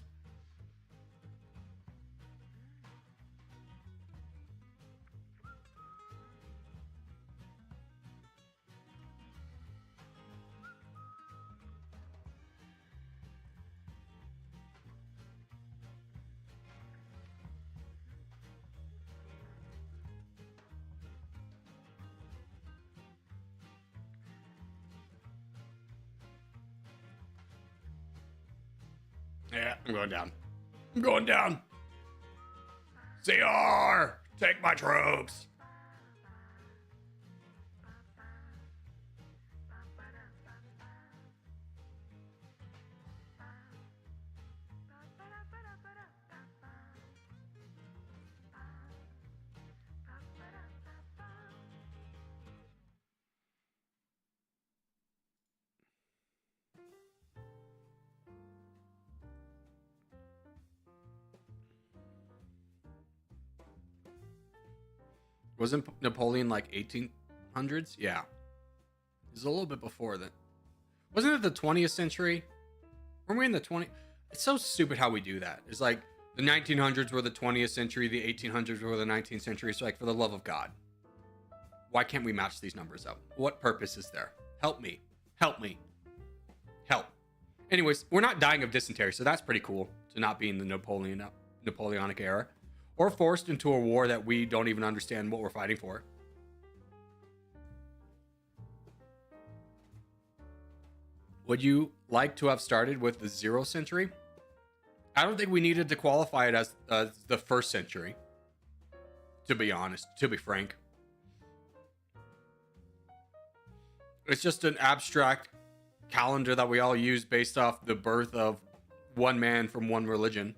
Yeah, I'm going down. I'm going down. CR! Take my troops! Wasn't Napoleon like 1800s? Yeah. was a little bit before that. Wasn't it the 20th century? Were we in the 20? It's so stupid how we do that. It's like the 1900s were the 20th century, the 1800s were the 19th century. So like, for the love of God, why can't we match these numbers up? What purpose is there? Help me. Help me. Help. Anyways, we're not dying of dysentery, so that's pretty cool to not be in the Napoleonic era or forced into a war that we don't even understand what we're fighting for. Would you like to have started with the 0th century? I don't think we needed to qualify it as the 1st century, to be honest, to be frank. It's just an abstract calendar that we all use based off the birth of one man from one religion.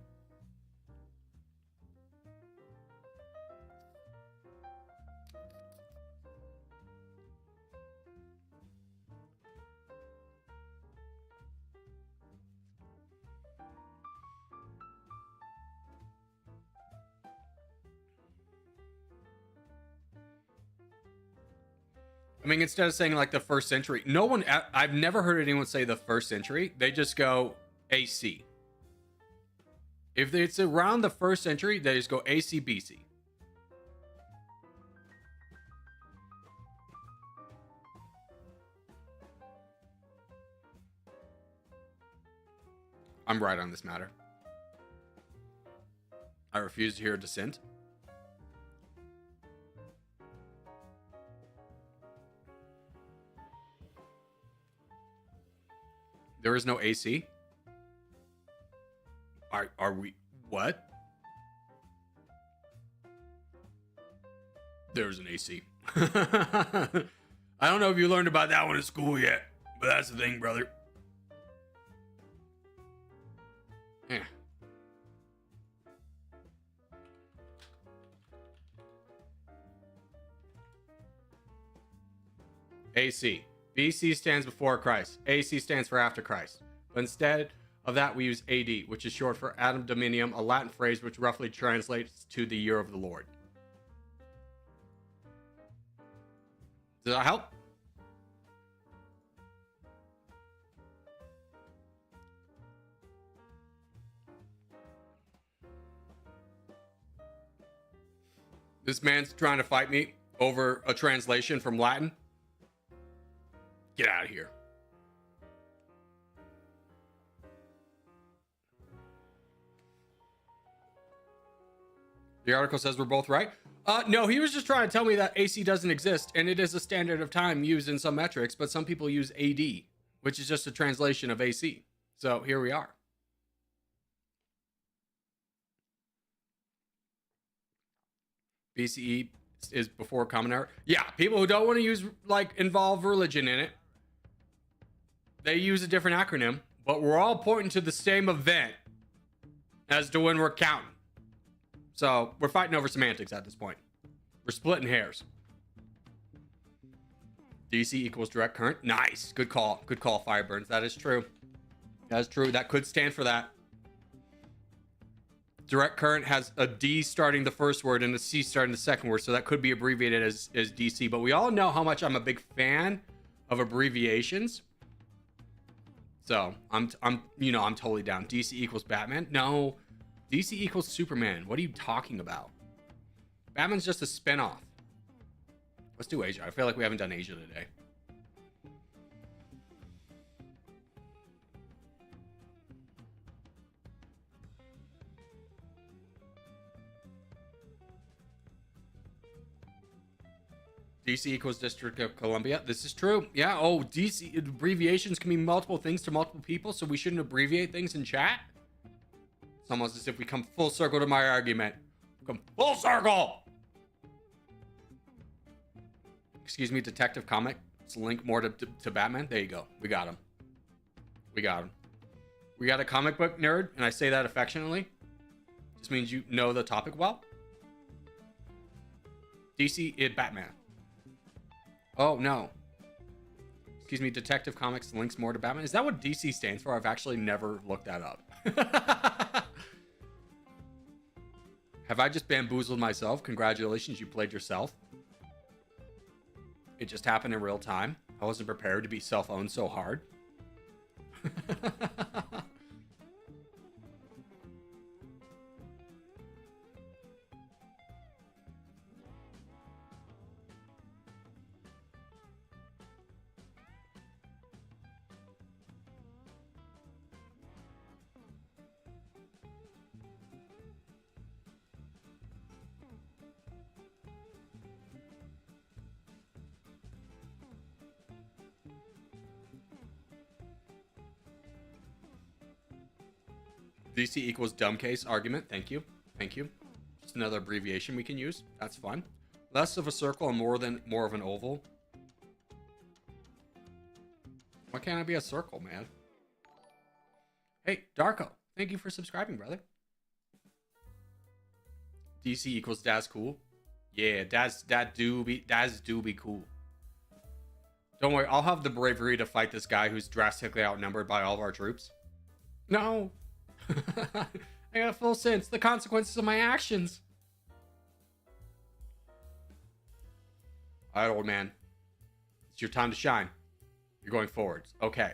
I mean, instead of saying like the 1st century, no one, I've never heard anyone say the 1st century. They just go AC. If it's around the 1st century, they just go AC, BC. I'm right on this matter. I refuse to hear dissent. There is no AC? Are we... What? There's an AC. I don't know if you learned about that one in school yet, but that's the thing, brother. Yeah. AC. BC stands before Christ. AC stands for after Christ. But instead of that, we use AD, which is short for Adam Dominium, a Latin phrase which roughly translates to the year of the Lord. Does that help? This man's trying to fight me over a translation from Latin. Get out of here. The article says we're both right. No, he was just trying to tell me that AC doesn't exist, and it is a standard of time used in some metrics, but some people use AD, which is just a translation of AC. So here we are. BCE is before Common Era. Yeah, people who don't want to use, like, involve religion in it, they use a different acronym, but we're all pointing to the same event as to when we're counting. So we're fighting over semantics at this point. We're splitting hairs. DC equals direct current. Nice. Good call. Good call, Fireburns. That is true. That is true. That could stand for that. Direct current has a D starting the first word and a C starting the second word, so that could be abbreviated as DC. But we all know how much I'm a big fan of abbreviations. So I'm totally down. DC equals Batman? No. DC equals Superman. What are you talking about? Batman's just a spinoff. Let's do Asia. I feel like we haven't done Asia today. DC equals District of Columbia. This is true. Yeah. Oh, DC abbreviations can mean multiple things to multiple people, so we shouldn't abbreviate things in chat. It's almost as if we come full circle to my argument. Come full circle. Excuse me, Detective Comic. Let's link more to Batman. There you go. We got him. We got him. We got a comic book nerd, and I say that affectionately. Just means you know the topic well. DC is Batman. Oh, no. Excuse me, Detective Comics links more to Batman. Is that what DC stands for? I've actually never looked that up. Have I just bamboozled myself? Congratulations, you played yourself. It just happened in real time. I wasn't prepared to be self-owned so hard. DC equals dumb case argument. Thank you. Thank you. Just another abbreviation we can use. That's fun. Less of a circle and more of an oval. Why can't I be a circle, man? Hey, Darko. Thank you for subscribing, brother. DC equals Daz cool. Yeah, Daz do be cool. Don't worry, I'll have the bravery to fight this guy who's drastically outnumbered by all of our troops. No. I got full sense. The consequences of my actions. All right, old man. It's your time to shine. You're going forwards. Okay.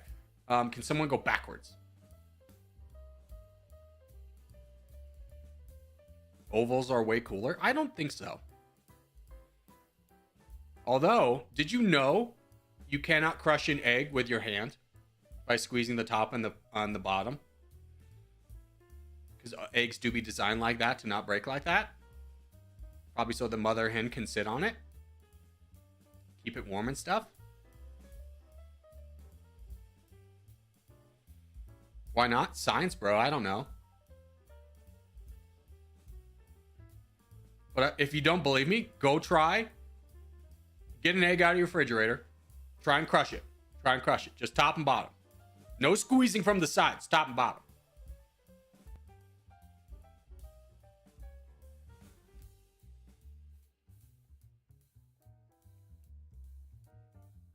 Can someone go backwards? Ovals are way cooler? I don't think so. Although, did you know you cannot crush an egg with your hand by squeezing the top and on the bottom? Because eggs do be designed like that to not break like that. Probably so the mother hen can sit on it. Keep it warm and stuff. Why not? Science, bro. I don't know. But if you don't believe me, go try. Get an egg out of your refrigerator. Try and crush it. Try and crush it. Just top and bottom. No squeezing from the sides. Top and bottom.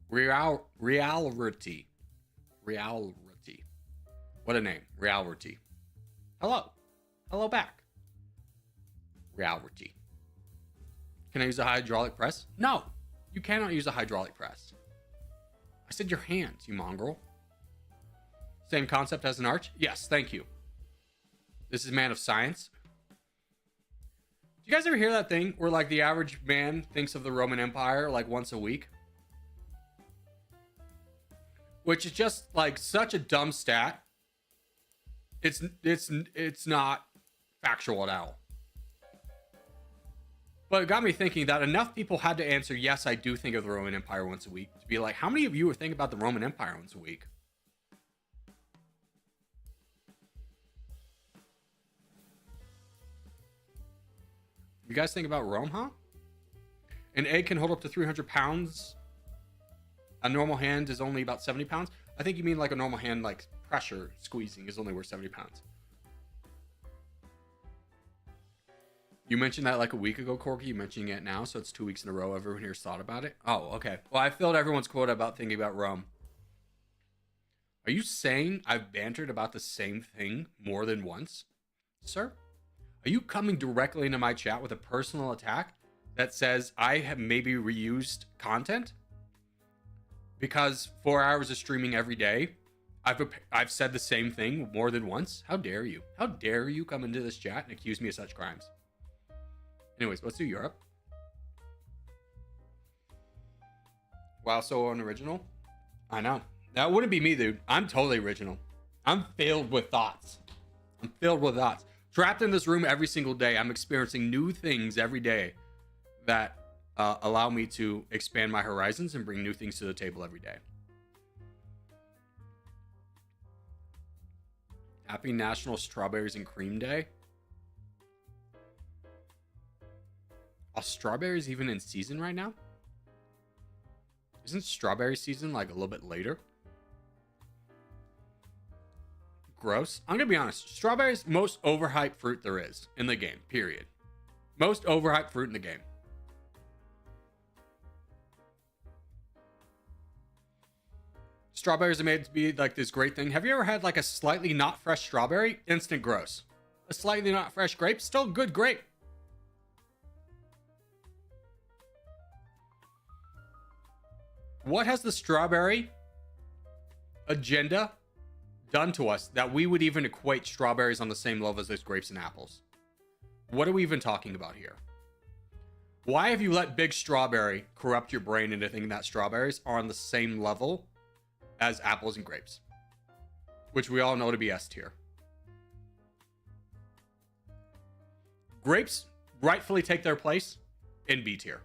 Reality. What a name. Reality. Hello. Hello back. Reality. Can I use a hydraulic press? No. You cannot use a hydraulic press. I said your hands, you mongrel. Same concept as an arch? Yes, thank you. This is man of science. Do you guys ever hear that thing where like the average man thinks of the Roman Empire like once a week? Which is just like such a dumb stat. It's not factual at all. But it got me thinking that enough people had to answer, yes, I do think of the Roman Empire once a week, to be like, how many of you are thinking about the Roman Empire once a week? You guys think about Rome, huh? An egg can hold up to 300 pounds. A normal hand is only about 70 pounds. I think you mean like a normal hand, like pressure squeezing is only worth 70 pounds. You mentioned that like a week ago, Corgi. You're mentioning it now, so it's 2 weeks in a row. Everyone here's thought about it. Oh, okay. Well, I filled everyone's quota about thinking about Rome. Are you saying I've bantered about the same thing more than once, sir? Are you coming directly into my chat with a personal attack that says I have maybe reused content? Because 4 hours of streaming every day, I've said the same thing more than once? How dare you? How dare you come into this chat and accuse me of such crimes? Anyways, let's do Europe. Wow, so unoriginal. I know. That wouldn't be me, dude. I'm totally original. I'm filled with thoughts. I'm filled with thoughts. Trapped in this room every single day. I'm experiencing new things every day that allow me to expand my horizons and bring new things to the table every day. Happy National Strawberries and Cream Day. Are strawberries even in season right now? Isn't strawberry season like a little bit later? Gross. I'm gonna be honest. Strawberries, most overhyped fruit there is in the game, period. Most overhyped fruit in the game. Strawberries are made to be like this great thing. Have you ever had like a slightly not fresh strawberry? Instant gross. A slightly not fresh grape? Still good grape. What has the strawberry agenda done to us that we would even equate strawberries on the same level as those grapes and apples? What are we even talking about here? Why have you let Big Strawberry corrupt your brain into thinking that strawberries are on the same level as apples and grapes? Which we all know to be S tier. Grapes rightfully take their place in B tier.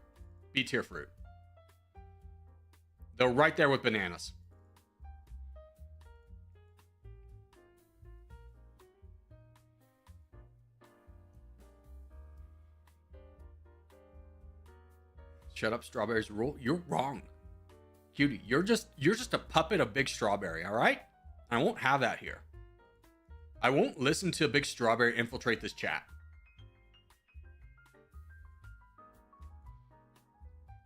B tier fruit. They're right there with bananas. Shut up, strawberries rule. You're wrong. Cutie, you're just a puppet of Big Strawberry, all right? I won't have that here. I won't listen to Big Strawberry infiltrate this chat.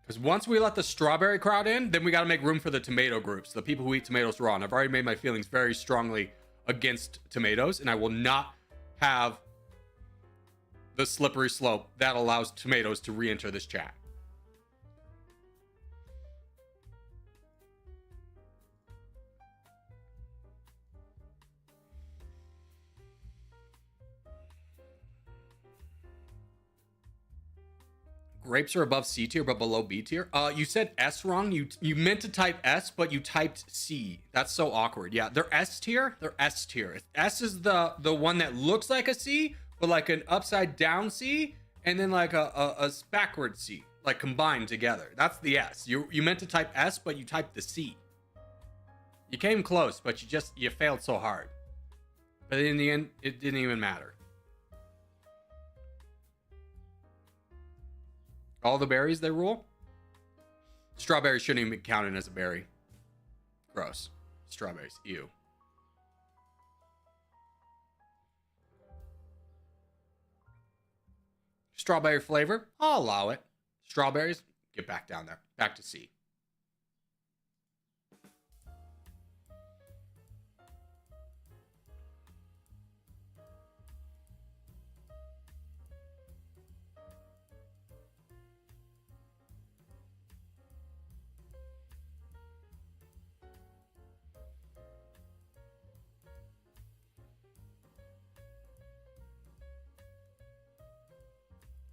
Because once we let the strawberry crowd in, then we got to make room for the tomato groups, the people who eat tomatoes raw. And I've already made my feelings very strongly against tomatoes, and I will not have the slippery slope that allows tomatoes to re-enter this chat. Grapes are above C tier, but below B tier. You said S wrong. You meant to type S, but you typed C. That's so awkward. Yeah, they're S tier. They're S tier. S is the one that looks like a C, but like an upside down C, and then like a backward C, like combined together. That's the S. You meant to type S, but you typed the C. You came close, but you failed so hard. But in the end, it didn't even matter. All the berries, they rule? Strawberries shouldn't even be counted as a berry. Gross. Strawberries. Ew. Strawberry flavor? I'll allow it. Strawberries? Get back down there. Back to C.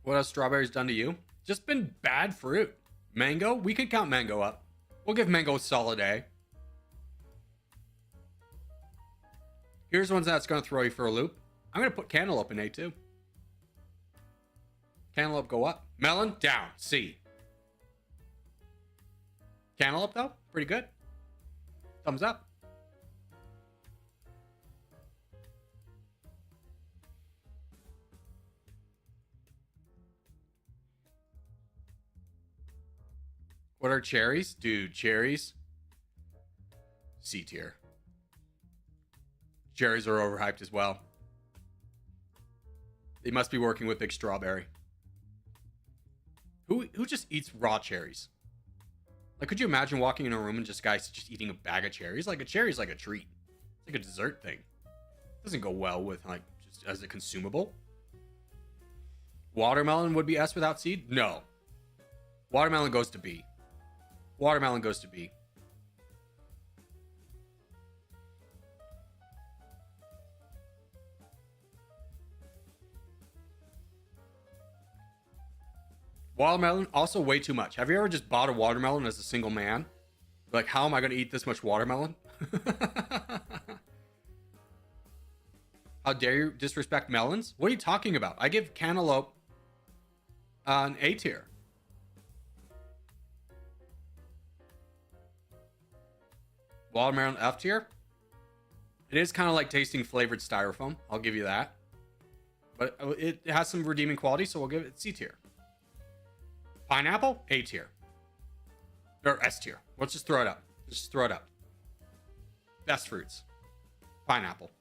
What has strawberries done to you? Just been bad fruit. Mango? We could count mango up. We'll give mango a solid A. Here's one that's going to throw you for a loop. I'm going to put cantaloupe in A too. Cantaloupe go up. Melon down. C. Cantaloupe though, pretty good. Thumbs up. What are cherries? Dude, cherries. C tier. Cherries are overhyped as well. They must be working with Big Strawberry. Who just eats raw cherries? Like, could you imagine walking in a room and just guys just eating a bag of cherries? Like, a cherry's like a treat. It's like a dessert thing. It doesn't go well with, like, just as a consumable. Watermelon would be S without seed? No. Watermelon goes to B. Watermelon goes to B. Watermelon, also way too much. Have you ever just bought a watermelon as a single man? Like, how am I going to eat this much watermelon? How dare you disrespect melons? What are you talking about? I give cantaloupe an A tier. Watermelon F tier. It is kind of like tasting flavored styrofoam. I'll give you that. But it has some redeeming quality, so we'll give it C tier. Pineapple, A tier. Or S tier. Let's just throw it up. Just throw it up. Best fruits. Pineapple.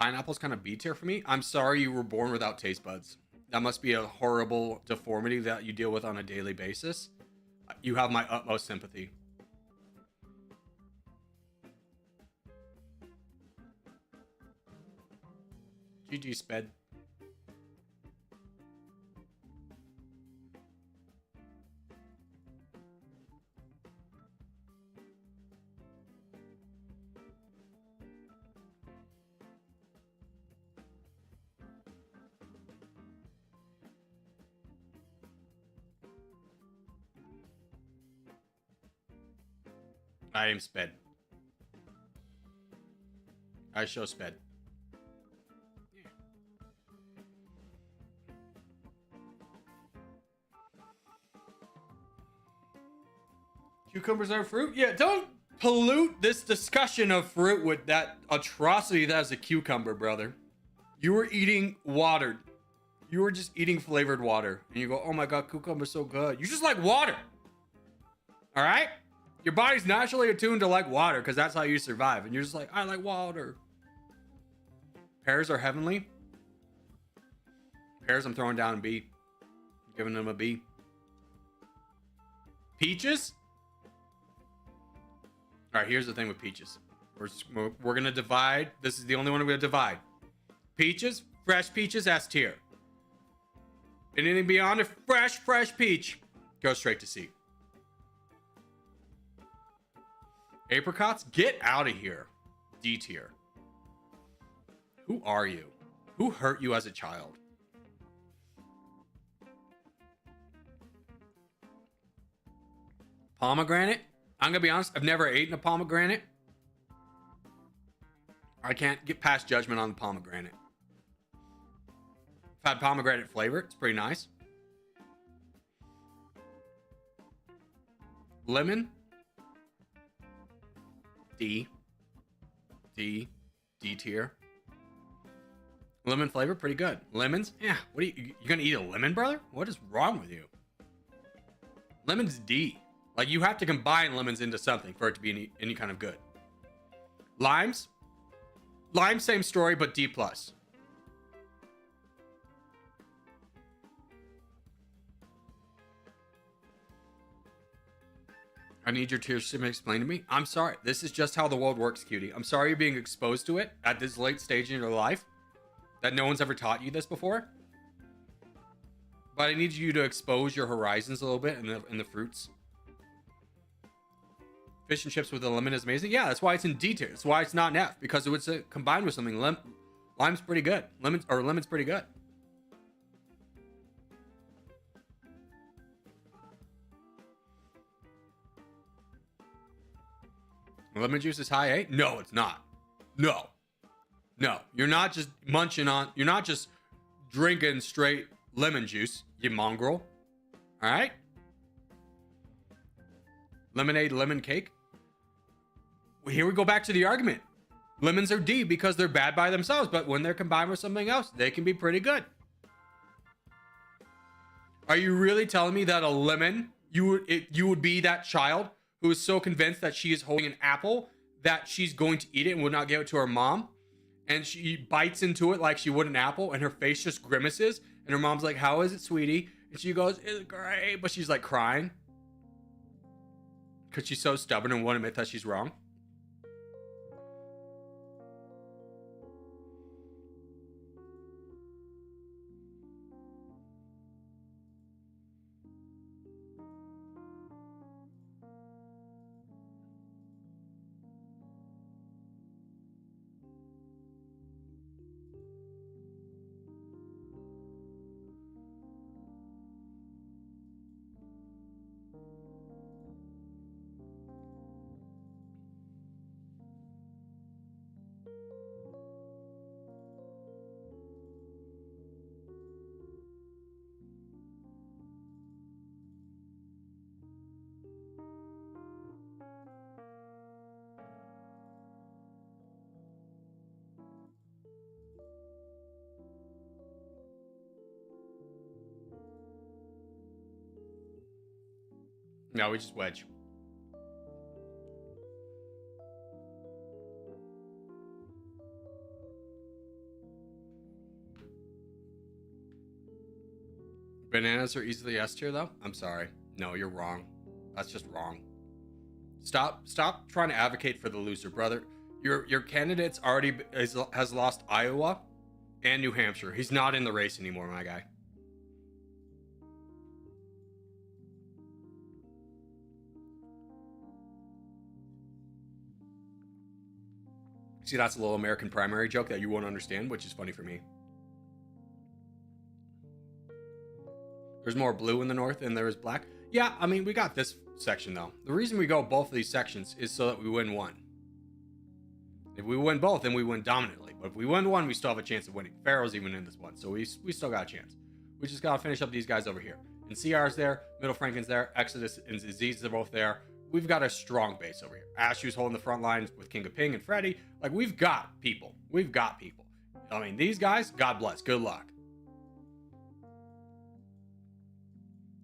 Pineapple's kind of B tier for me. I'm sorry you were born without taste buds. That must be a horrible deformity that you deal with on a daily basis. You have my utmost sympathy. GG sped. I am sped. I show sped. Yeah. Cucumbers are fruit? Yeah, don't pollute this discussion of fruit with that atrocity that is a cucumber, brother. You were eating water. You were just eating flavored water. And you go, oh my god, cucumber's so good. You just like water. Alright? Your body's naturally attuned to like water because that's how you survive. And you're just like, I like water. Pears are heavenly. Pears I'm throwing down a B. I'm giving them a B. Peaches? Alright, here's the thing with peaches. We're going to divide. This is the only one we're going to divide. Peaches, fresh peaches, S tier. Anything beyond a fresh peach, go straight to C. Apricots, get out of here. D tier. Who are you? Who hurt you as a child? Pomegranate? I'm gonna be honest, I've never eaten a pomegranate. I can't get past judgment on the pomegranate. I've had pomegranate flavor, it's pretty nice. Lemon? D tier. Lemon flavor, pretty good. Lemons, yeah. What are you gonna eat a lemon, brother? What is wrong with you? Lemon's D. Like, you have to combine lemons into something for it to be any kind of good. Limes, same story, but D plus. I need your tears to explain to me. I'm sorry. This is just how the world works, cutie. I'm sorry you're being exposed to it at this late stage in your life. That no one's ever taught you this before. But I need you to expose your horizons a little bit in the fruits. Fish and chips with a lemon is amazing. Yeah, that's why it's in D tier. That's why it's not an F. Because it would combine with something. Lime's pretty good. Lemon's pretty good. Lemon juice is high A? No, it's not. No. You're not just you're not just drinking straight lemon juice, you mongrel. All right? Lemonade, lemon cake. Well, here we go back to the argument. Lemons are D because they're bad by themselves, but when they're combined with something else, they can be pretty good. Are you really telling me that a lemon, you would be that child who is so convinced that she is holding an apple that she's going to eat it and would not give it to her mom? And she bites into it like she would an apple, and her face just grimaces. And her mom's like, how is it, sweetie? And she goes, it's great. But she's like crying. Because she's so stubborn and won't admit that she's wrong. No, we just wedge. Bananas are easily S tier though? I'm sorry. No, you're wrong. That's just wrong. Stop trying to advocate for the loser, brother. Your candidate's already has lost Iowa and New Hampshire. He's not in the race anymore, my guy. See, that's a little American primary joke that you won't understand, which is funny for me. There's more blue in the north than there is black. Yeah, I mean, we got this section, though. The reason we go both of these sections is so that we win one. If we win both, then we win dominantly. But if we win one, we still have a chance of winning. Pharaoh's even in this one, so we still got a chance. We just got to finish up these guys over here. And CR's there, Middle Franken's there, Exodus and Aziz are both there. We've got a strong base over here. Ashu's holding the front lines with King of Ping and Freddy. Like, we've got people. We've got people. I mean, these guys, God bless. Good luck.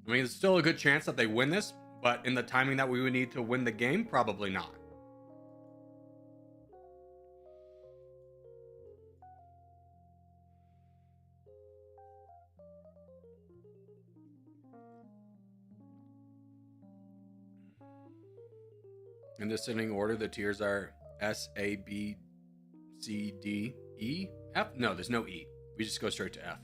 I mean, there's still a good chance that they win this, but in the timing that we would need to win the game, probably not. In descending order, the tiers are S, A, B, C, D, E, F? No, there's no E. We just go straight to F.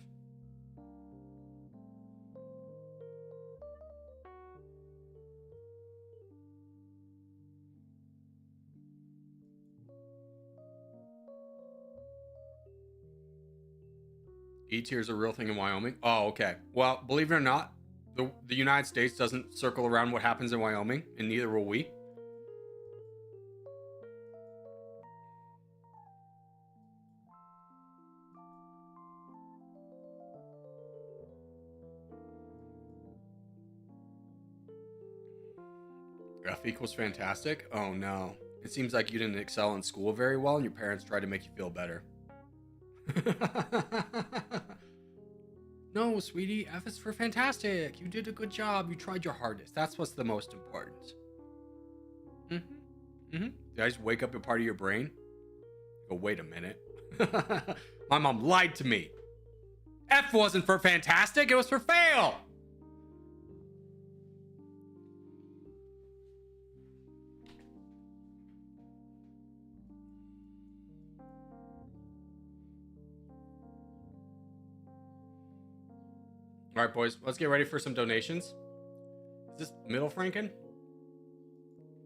E tier is a real thing in Wyoming. Oh, okay. Well, believe it or not, the United States doesn't circle around what happens in Wyoming, and neither will we. F equals fantastic? Oh no. It seems like you didn't excel in school very well and your parents tried to make you feel better. No, sweetie, F is for fantastic. You did a good job. You tried your hardest. That's what's the most important. Did I just wake up a part of your brain? Go, wait a minute. My mom lied to me. F wasn't for fantastic. It was for fail. All right, boys, let's get ready for some donations. Is this Middle Franken?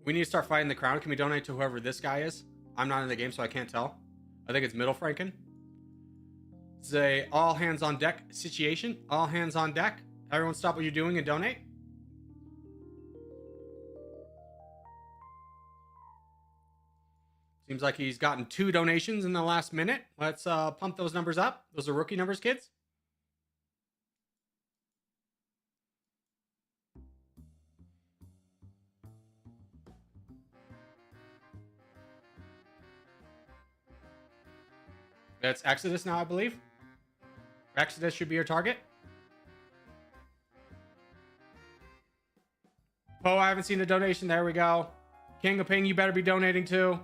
We need to start fighting the crown. Can we donate to whoever this guy is? I'm not in the game, so I can't tell. I think it's Middle Franken. It's a all hands on deck situation. All hands on deck. Everyone stop what you're doing and donate. Seems like he's gotten 2 donations in the last minute. Let's pump those numbers up. Those are rookie numbers, kids. That's Exodus now, I believe. Exodus should be your target. Oh, I haven't seen a donation. There we go. King of Ping, you better be donating too.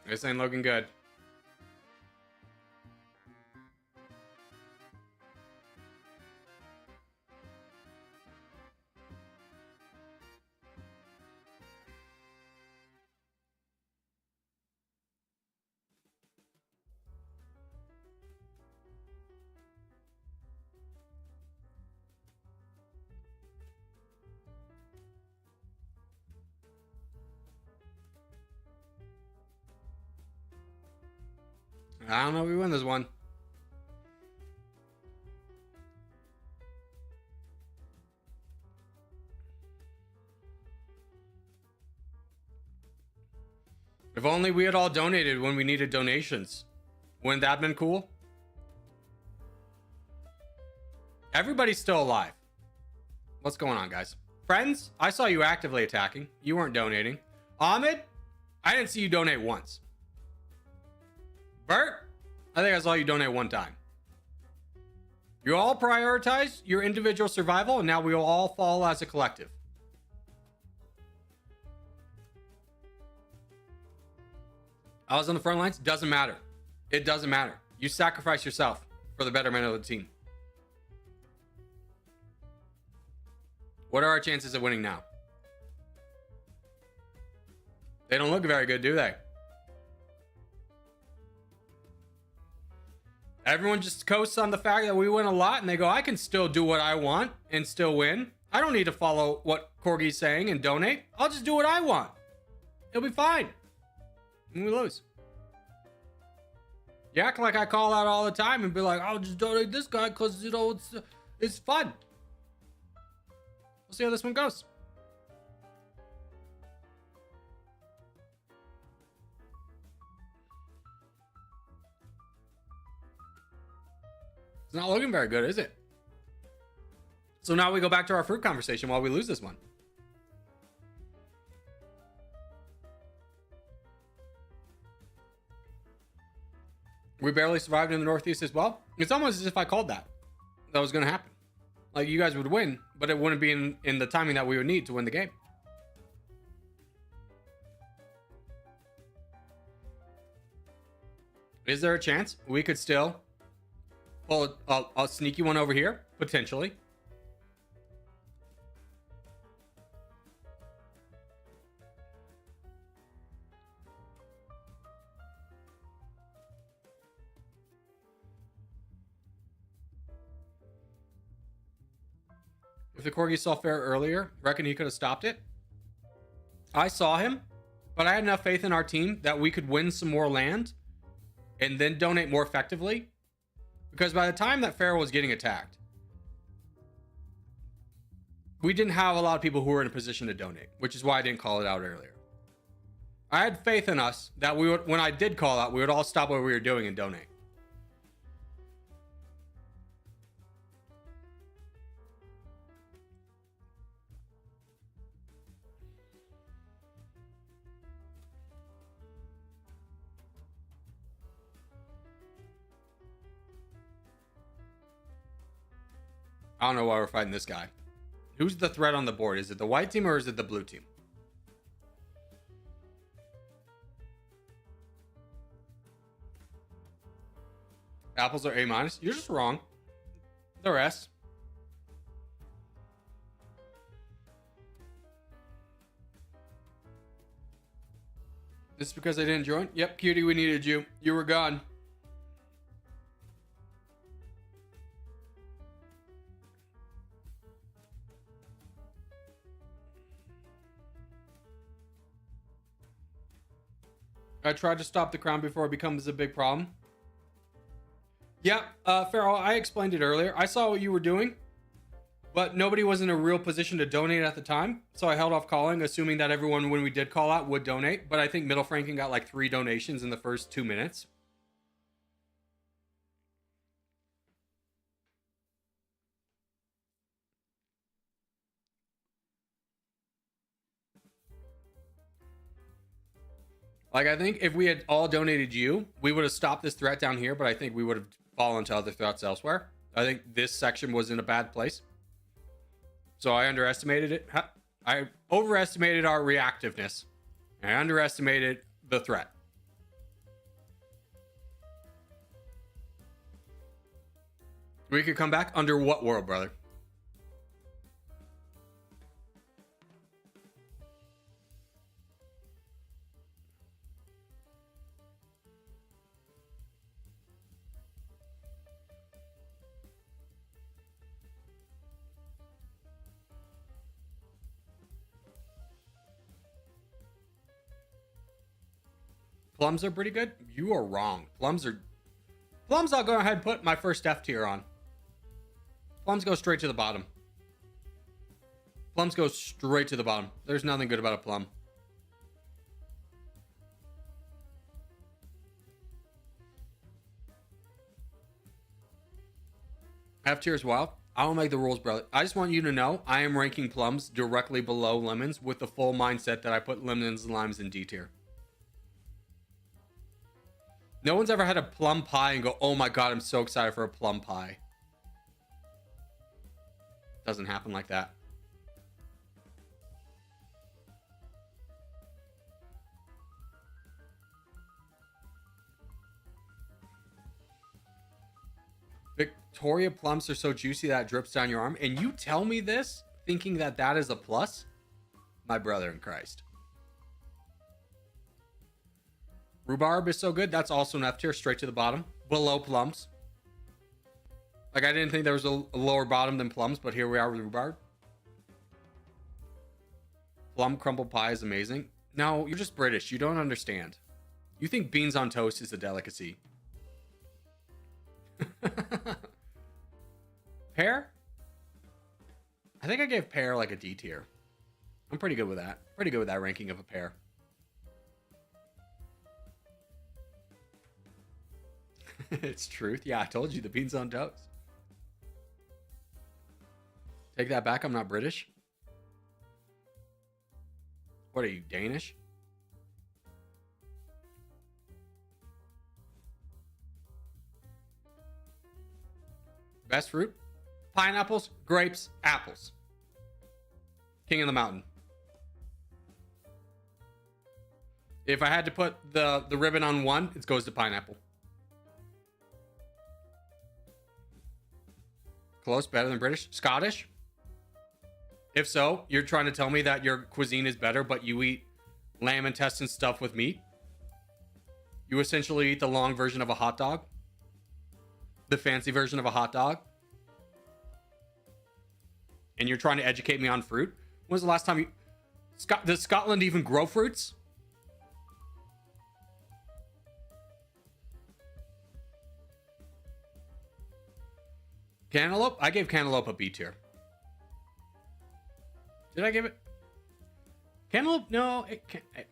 This ain't looking good. I don't know if we win this one. If only we had all donated when we needed donations. Wouldn't that have been cool? Everybody's still alive. What's going on, guys? Friends, I saw you actively attacking. You weren't donating. Ahmed, I didn't see you donate once. Bert, I think I saw you donate one time. You all prioritize your individual survival, and now we will all fall as a collective. I was on the front lines. Doesn't matter. It doesn't matter. You sacrifice yourself for the betterment of the team. What are our chances of winning now? They don't look very good, do they? Everyone just coasts on the fact that we win a lot and they go, I can still do what I want and still win. I don't need to follow what Corgi's saying and donate. I'll just do what I want. It'll be fine. And we lose. You act like I call out all the time and be like, I'll just donate this guy because, you know, it's fun. We'll see how this one goes. It's not looking very good, is it? So now we go back to our fruit conversation while we lose this one. We barely survived in the Northeast as well. It's almost as if I called that was going to happen. Like, you guys would win, but it wouldn't be in the timing that we would need to win the game. Is there a chance we could still pull a sneaky one over here? Potentially. If the Corgi saw fair earlier, reckon he could have stopped it? I saw him, but I had enough faith in our team that we could win some more land and then donate more effectively. Because by the time that Pharaoh was getting attacked, we didn't have a lot of people who were in a position to donate, which is why I didn't call it out earlier. I had faith in us that we would, when I did call out, we would all stop what we were doing and donate. I don't know why we're fighting this guy. Who's the threat on the board? Is it the white team or is it the blue team? Apples are A-. You're just wrong. They're S. This is because I didn't join? Yep, cutie, we needed you. You were gone. I tried to stop the crown before it becomes a big problem. Yeah, Pharaoh, I explained it earlier. I saw what you were doing, but nobody was in a real position to donate at the time. So I held off calling, assuming that everyone, when we did call out, would donate. But I think Middle Franken got like 3 donations in the first 2 minutes. Like, I think if we had all donated you, we would have stopped this threat down here, but I think we would have fallen to other threats elsewhere. I think this section was in a bad place. So I underestimated it. I overestimated our reactiveness. I underestimated the threat. We could come back under what world, brother? Plums are pretty good? You are wrong. Plums, I'll go ahead and put my first F tier on. Plums go straight to the bottom. Plums go straight to the bottom. There's nothing good about a plum. F tier as well. I don't make the rules, brother. I just want you to know I am ranking plums directly below lemons with the full mindset that I put lemons and limes in D tier. No one's ever had a plum pie and go, oh my god, I'm so excited for a plum pie. Doesn't happen like that. Victoria plums are so juicy that it drips down your arm. And you tell me this thinking that that is a plus? My brother in Christ. Rhubarb is so good. That's also an F tier, straight to the bottom. Below plums. Like, I didn't think there was a lower bottom than plums, but here we are with rhubarb. Plum crumble pie is amazing. No, you're just British. You don't understand. You think beans on toast is a delicacy. Pear? I think I gave pear like a D tier. I'm pretty good with that. Pretty good with that ranking of a pear. It's truth. Yeah, I told you, the beans on toast. Take that back. I'm not British. What are you, Danish? Best fruit? Pineapples, grapes, apples. King of the mountain. If I had to put the ribbon on one, it goes to pineapple. Close, better than British. Scottish? If so, you're trying to tell me that your cuisine is better, but you eat lamb intestine stuffed with meat? You essentially eat the long version of a hot dog? The fancy version of a hot dog? And you're trying to educate me on fruit? When was the last time you... Does Scotland even grow fruits? Cantaloupe? I gave cantaloupe a B tier. Did I give it? Cantaloupe? No.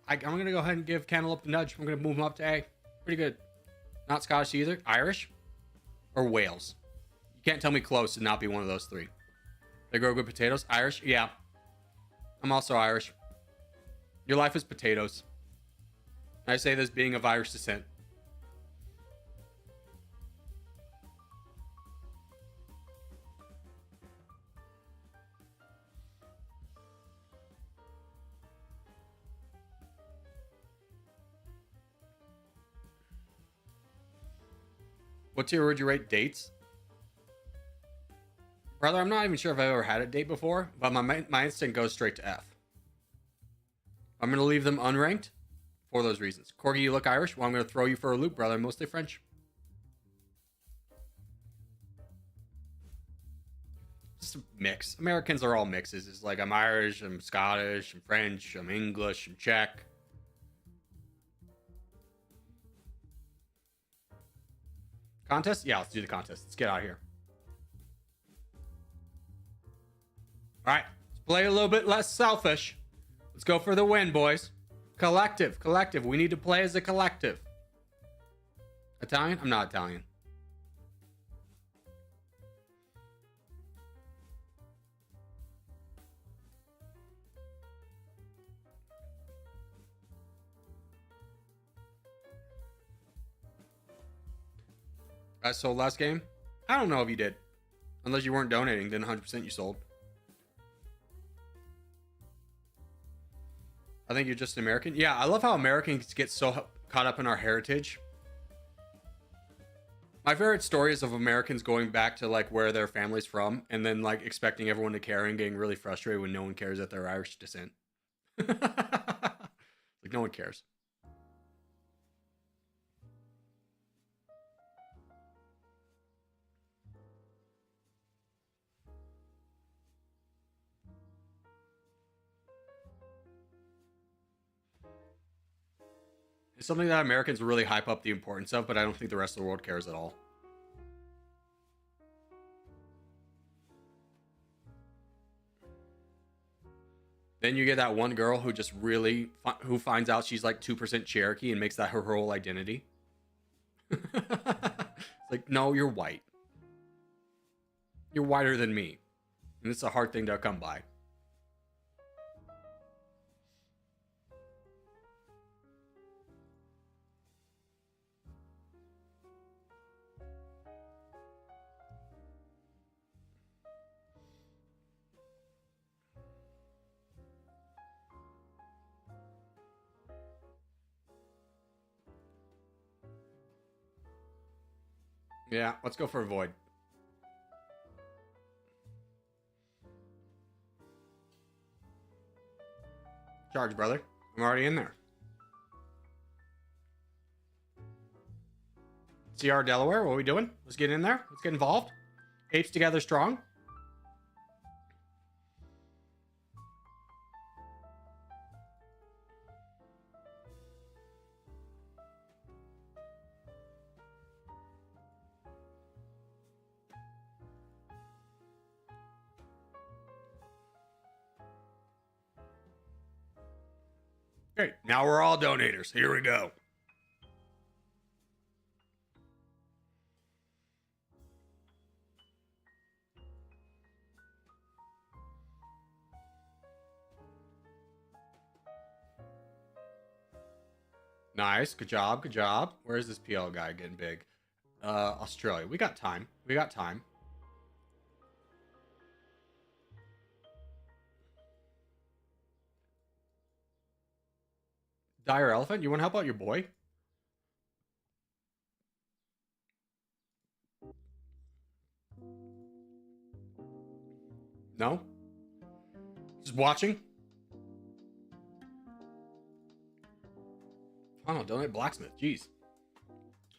I'm going to go ahead and give cantaloupe a nudge. I'm going to move them up to A. Pretty good. Not Scottish either. Irish? Or Wales? You can't tell me close and not be one of those three. They grow good potatoes? Irish? Yeah. I'm also Irish. Your life is potatoes. I say this being of Irish descent. What tier would you rate dates? Brother, I'm not even sure if I've ever had a date before, but my instinct goes straight to F. I'm going to leave them unranked for those reasons. Corgi, you look Irish? Well, I'm going to throw you for a loop, brother. I'm mostly French. Just a mix. Americans are all mixes. It's like I'm Irish, I'm Scottish, I'm French, I'm English, I'm Czech. Contest? Yeah, let's do the contest. Let's get out of here. All right, let's play a little bit less selfish. Let's go for the win, boys. Collective. We need to play as a collective. Italian? I'm not Italian. I sold last game? I don't know if you did. Unless you weren't donating, then 100% you sold. I think you're just an American. Yeah, I love how Americans get so caught up in our heritage. My favorite stories of Americans going back to like where their family's from and then like expecting everyone to care and getting really frustrated when no one cares that they're Irish descent. Like no one cares. It's something that Americans really hype up the importance of, but I don't think the rest of the world cares at all. Then you get that one girl who just really who finds out she's like 2% Cherokee and makes that her whole identity. It's like, no, you're white. You're whiter than me. And it's a hard thing to come by. Yeah, let's go for a void. Charge, brother. I'm already in there. CR Delaware, what are we doing? Let's get in there. Let's get involved. Apes together strong. Great. Now we're all donators. Here we go. Nice. Good job. Good job. Where's this PL guy getting big? Australia. We got time. We got time. Dire Elephant, you want to help out your boy? No? Just watching? Oh no, donate Blacksmith. Jeez.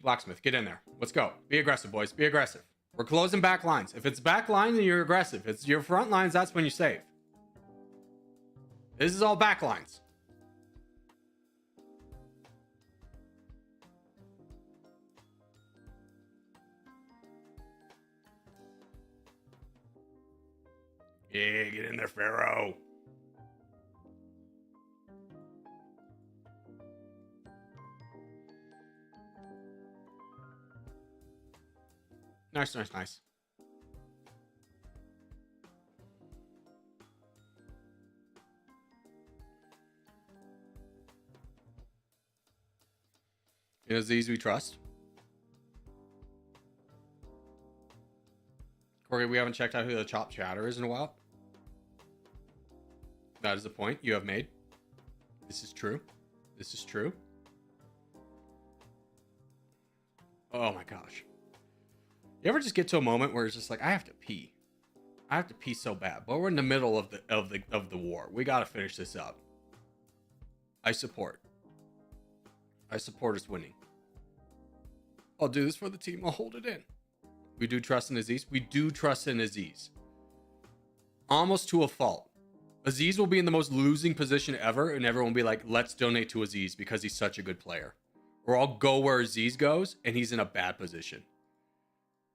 Blacksmith, get in there. Let's go. Be aggressive, boys. Be aggressive. We're closing back lines. If it's back line, then you're aggressive. If it's your front lines, that's when you save. This is all back lines. Yeah, get in there, Pharaoh. Nice, nice, nice. Is these we trust? Corgi, we haven't checked out who the top chatter is in a while. That is the point you have made. This is true. This is true. Oh my gosh. You ever just get to a moment where it's just like, I have to pee. I have to pee so bad, but we're in the middle of the war. We got to finish this up. I support. I support us winning. I'll do this for the team. I'll hold it in. We do trust in Aziz. We do trust in Aziz. Almost to a fault. Aziz will be in the most losing position ever, and everyone will be like, let's donate to Aziz because he's such a good player. Or I'll go where Aziz goes, and he's in a bad position.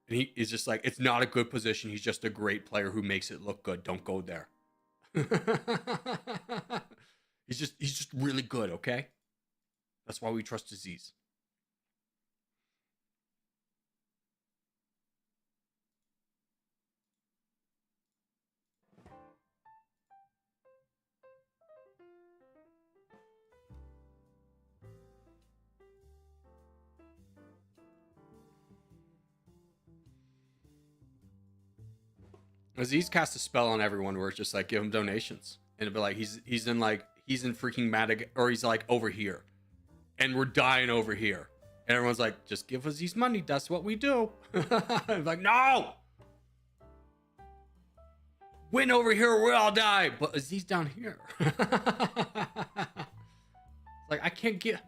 And he is just like, it's not a good position. He's just a great player who makes it look good. Don't go there. He's just really good, okay? That's why we trust Aziz. Aziz cast a spell on everyone where it's just like, give him donations. And it'd be like, he's in freaking Madag, or he's like over here. And we're dying over here. And everyone's like, just give Aziz money. That's what we do. I'm like, no! Win over here or we'll all die. But Aziz down here. Like, I can't get...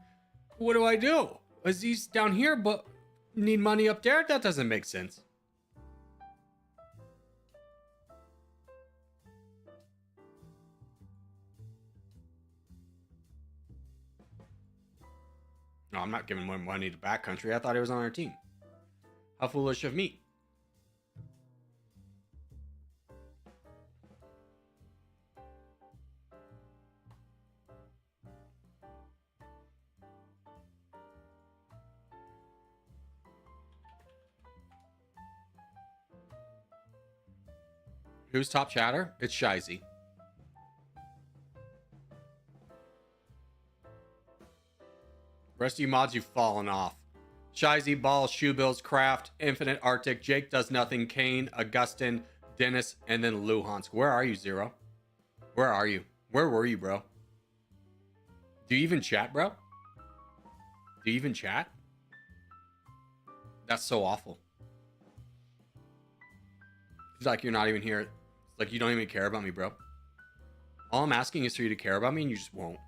What do I do? Aziz down here, but need money up there? That doesn't make sense. No, I'm not giving more money to backcountry. I thought he was on our team. How foolish of me. Who's top chatter? It's Shizy. Rest of you mods, you've fallen off. Shizy, Ball, Shoebills, Craft, Infinite, Arctic, Jake Does Nothing, Kane, Augustin, Dennis, and then Luhansk. Where are you, Zero? Where are you? Where were you, bro? Do you even chat, bro? Do you even chat? That's so awful. It's like you're not even here. It's like you don't even care about me, bro. All I'm asking is for you to care about me, and you just won't.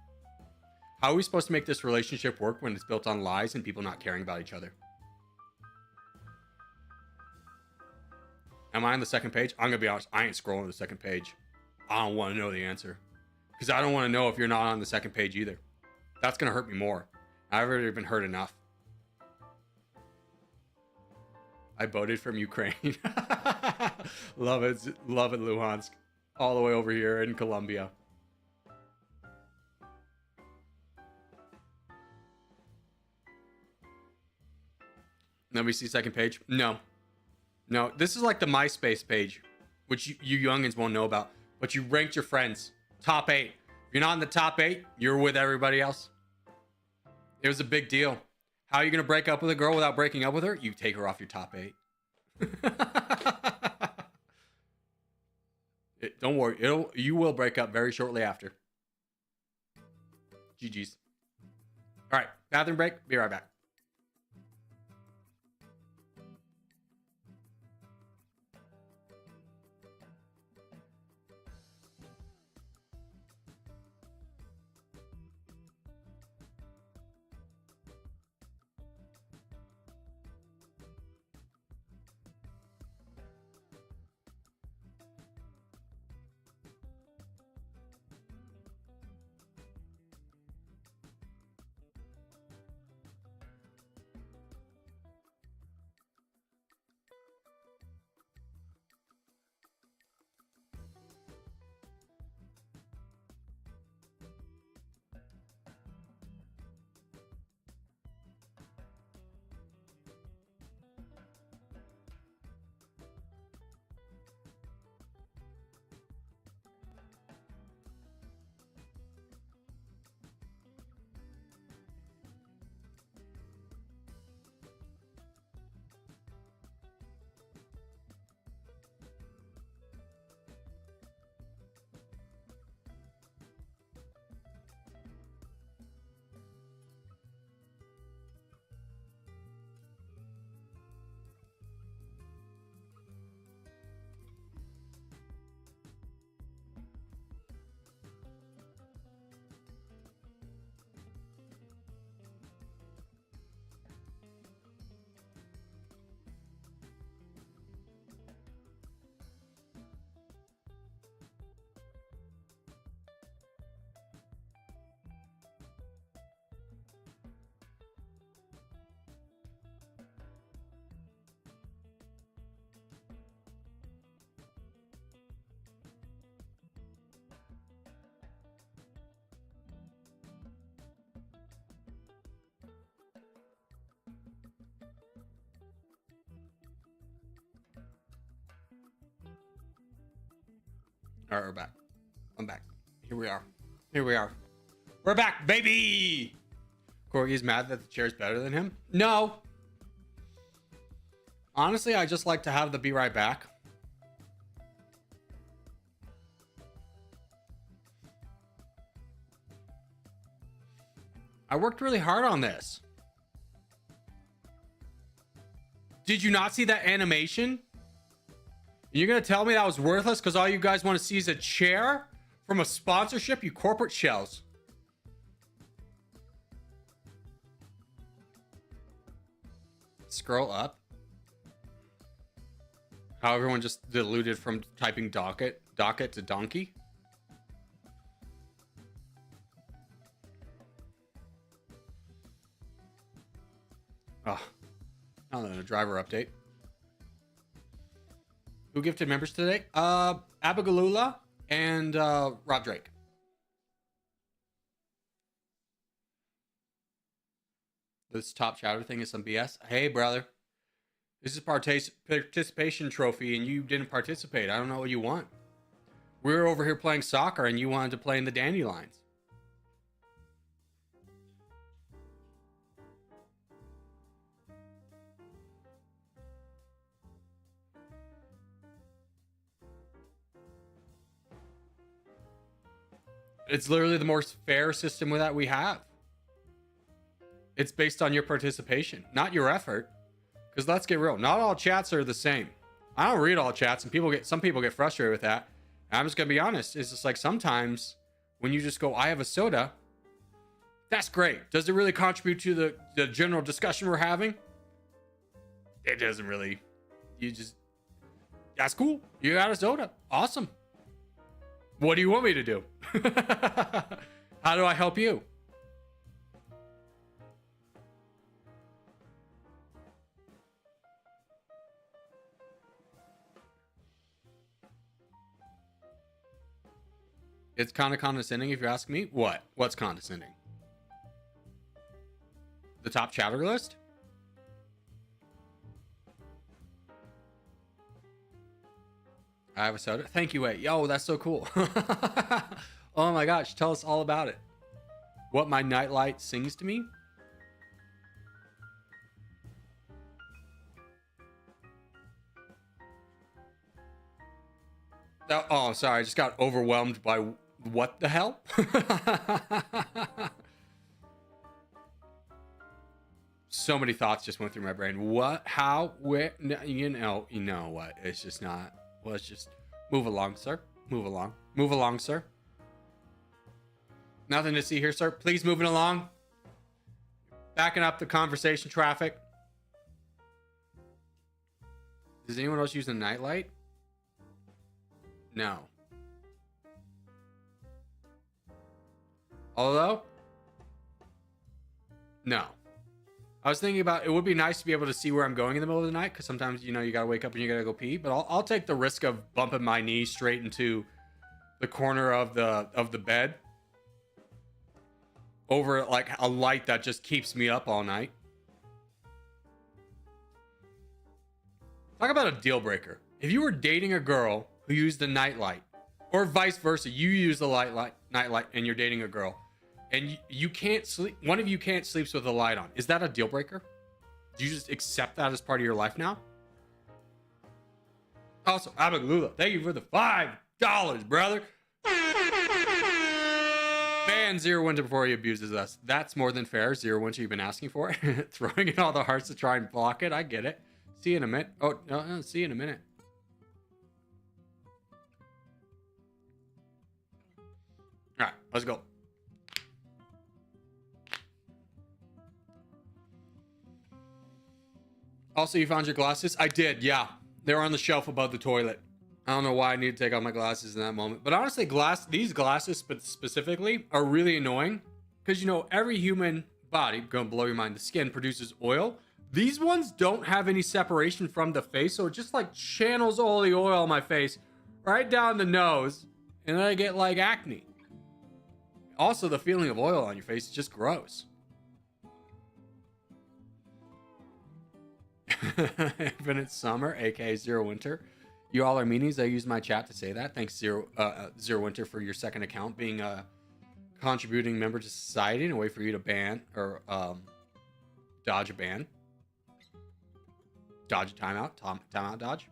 How are we supposed to make this relationship work when it's built on lies and people not caring about each other? Am I on the second page? I'm gonna be honest, I ain't scrolling to the second page. I don't want to know the answer, because I don't want to know if you're not on the second page either. That's gonna hurt me more. I've already been hurt enough. I voted from Ukraine. Love it, Luhansk. All the way over here in Colombia. Let me see second page. No, this is like the MySpace page, which you youngins won't know about, but you ranked your friends top 8. If you're not in the top 8, you're with everybody else. It was a big deal. How are you gonna break up with a girl without breaking up with her? You take her off your top 8. Don't worry, you will break up very shortly after. GG's. All right, bathroom break. Be right back. All right, we're back. I'm back. Here we are. We're back, baby! Corgi's mad that the chair's better than him? No. Honestly, I just like to have the be right back. I worked really hard on this. Did you not see that animation? You're gonna tell me that was worthless because all you guys want to see is a chair from a sponsorship, you corporate shells. Scroll up. How everyone just diluted from typing docket to donkey. Oh, now then a driver update. Who gifted members today? Abigalula and Rob Drake. This top chowder thing is some BS. Hey, brother. This is participation trophy and you didn't participate. I don't know what you want. We were over here playing soccer and you wanted to play in the dandelions. It's literally the most fair system that we have. It's based on your participation, not your effort. Because let's get real, not all chats are the same. I don't read all chats, and some people get frustrated with that. I'm just gonna be honest. It's just like sometimes when you just go, I have a soda, that's great. Does it really contribute to the general discussion we're having? It doesn't really. That's cool. You got a soda. Awesome. What do you want me to do? How do I help you? It's kind of condescending if you ask me. What? What's condescending? The top chatter list? I have a soda. Thank you, wait. Yo, that's so cool. Oh my gosh, tell us all about it. What my nightlight sings to me? Oh, sorry. I just got overwhelmed by what the hell? So many thoughts just went through my brain. What? How? Where? No, you know what? It's just not. Let's just move along, sir. Move along. Move along, sir. Nothing to see here, sir. Please moving along. Backing up the conversation traffic. Does anyone else use a nightlight? No. Although, no. I was thinking about, it would be nice to be able to see where I'm going in the middle of the night, because sometimes, you gotta wake up and you gotta go pee, but I'll take the risk of bumping my knee straight into the corner of the bed over like a light that just keeps me up all night. Talk about a deal breaker. If you were dating a girl who used the nightlight, or vice versa, you use the nightlight and you're dating a girl, and you can't sleep, one of you can't sleep with the light on, is that a deal breaker? Do you just accept that as part of your life now? Also, Abaglula, thank you for the $5, brother. Ban Zero Winter before he abuses us. That's more than fair. Zero Winter, you've been asking for it. Throwing in all the hearts to try and block it. I get it. See you in a minute. Oh, no, see you in a minute. All right, let's go. Also, you found your glasses? I did, yeah. They were on the shelf above the toilet. I don't know why I need to take off my glasses in that moment. But honestly, these glasses specifically are really annoying. Because, every human body, gonna blow your mind, the skin produces oil. These ones don't have any separation from the face. So it just like channels all the oil on my face right down the nose. And then I get like acne. Also, the feeling of oil on your face is just gross. Infinite Summer, aka Zero Winter. You all are meanies. I use my chat to say that. Thanks, Zero Winter, for your second account being a contributing member to society and a way for you to ban or dodge a ban. Dodge a timeout. Timeout dodge.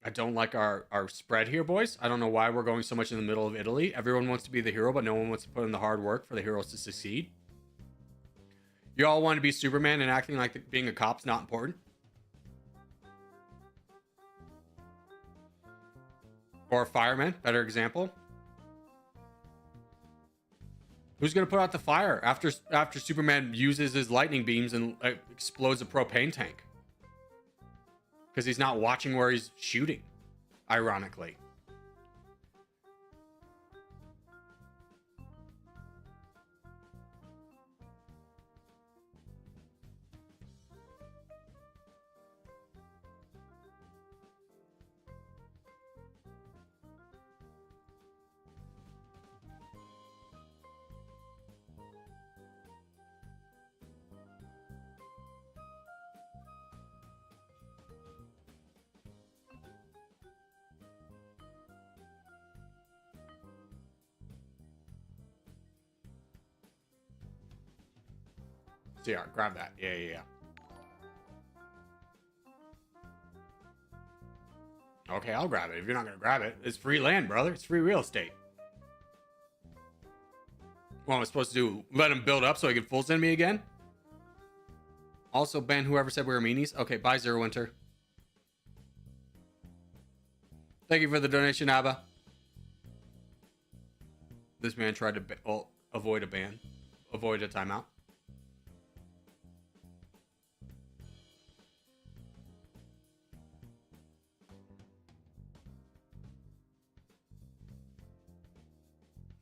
I don't like our spread here, boys. I don't know why we're going so much in the middle of Italy. Everyone wants to be the hero, but no one wants to put in the hard work for the heroes to succeed. You all want to be Superman and acting like being a cop's not important? Or a fireman, better example. Who's going to put out the fire after Superman uses his lightning beams and explodes a propane tank? Because he's not watching where he's shooting, ironically. So yeah, grab that. Yeah. Okay, I'll grab it. If you're not gonna grab it, it's free land, brother. It's free real estate. What am I supposed to do? Let him build up so he can full send me again? Also ban whoever said we were meanies. Okay, bye, Zero Winter. Thank you for the donation, Abba. This man tried to avoid a ban. Avoid a timeout.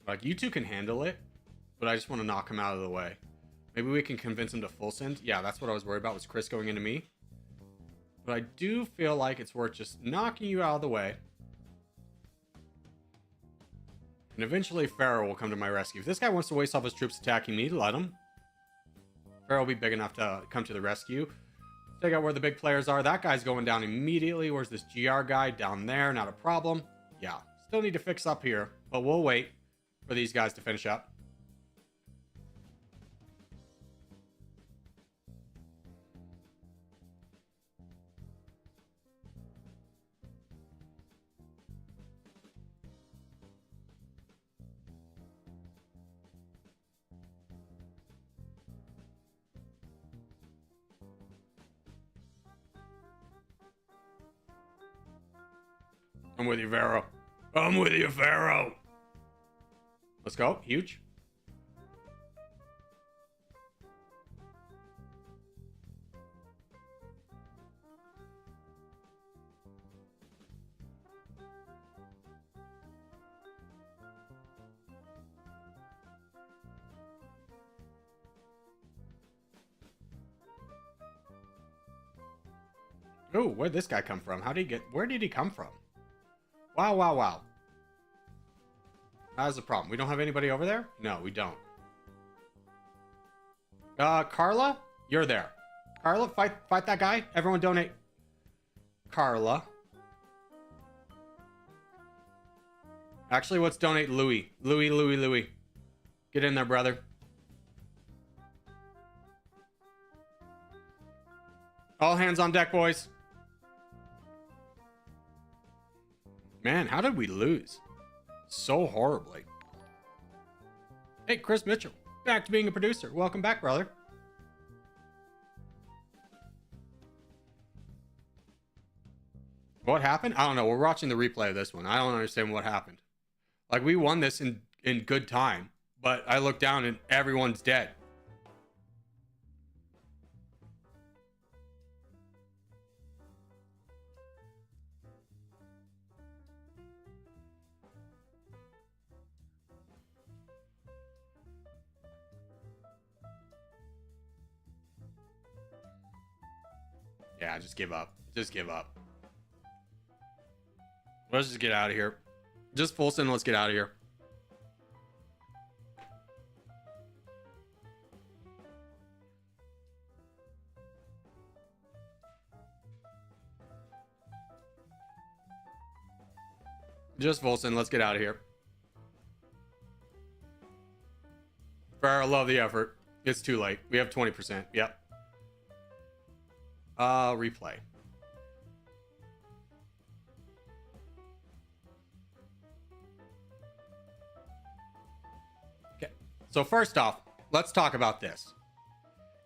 Like, you two can handle it, but I just want to knock him out of the way. Maybe we can convince him to full send. Yeah, that's what I was worried about, was Chris going into me. But I do feel like it's worth just knocking you out of the way. And eventually Pharaoh will come to my rescue. If this guy wants to waste off his troops attacking me, let him. Pharaoh will be big enough to come to the rescue. Check out where the big players are. That guy's going down immediately. Where's this GR guy? Down there, not a problem. Yeah, still need to fix up here, but we'll wait for these guys to finish up. I'm with you, Pharaoh. I'm with you, Pharaoh. Let's go. Huge. Oh, where'd this guy come from? Where did he come from? Wow, wow, wow. That's the problem. We don't have anybody over there? No, we don't. Carla? You're there. Carla, fight that guy. Everyone donate. Carla. Actually, let's donate Louis. Louis. Get in there, brother. All hands on deck, boys. Man, how did we lose? So horribly. Hey, Chris Mitchell. Back to being a producer. Welcome back, brother. What happened? I don't know. We're watching the replay of this one. I don't understand what happened. Like, we won this in good time, but I look down and everyone's dead. Yeah, just give up. Just give up. Let's just get out of here. Just full send, let's get out of here. Just full send, let's get out of here. Fair, I love the effort. It's too late. We have 20%. Yep. Replay. Okay. So first off, let's talk about this.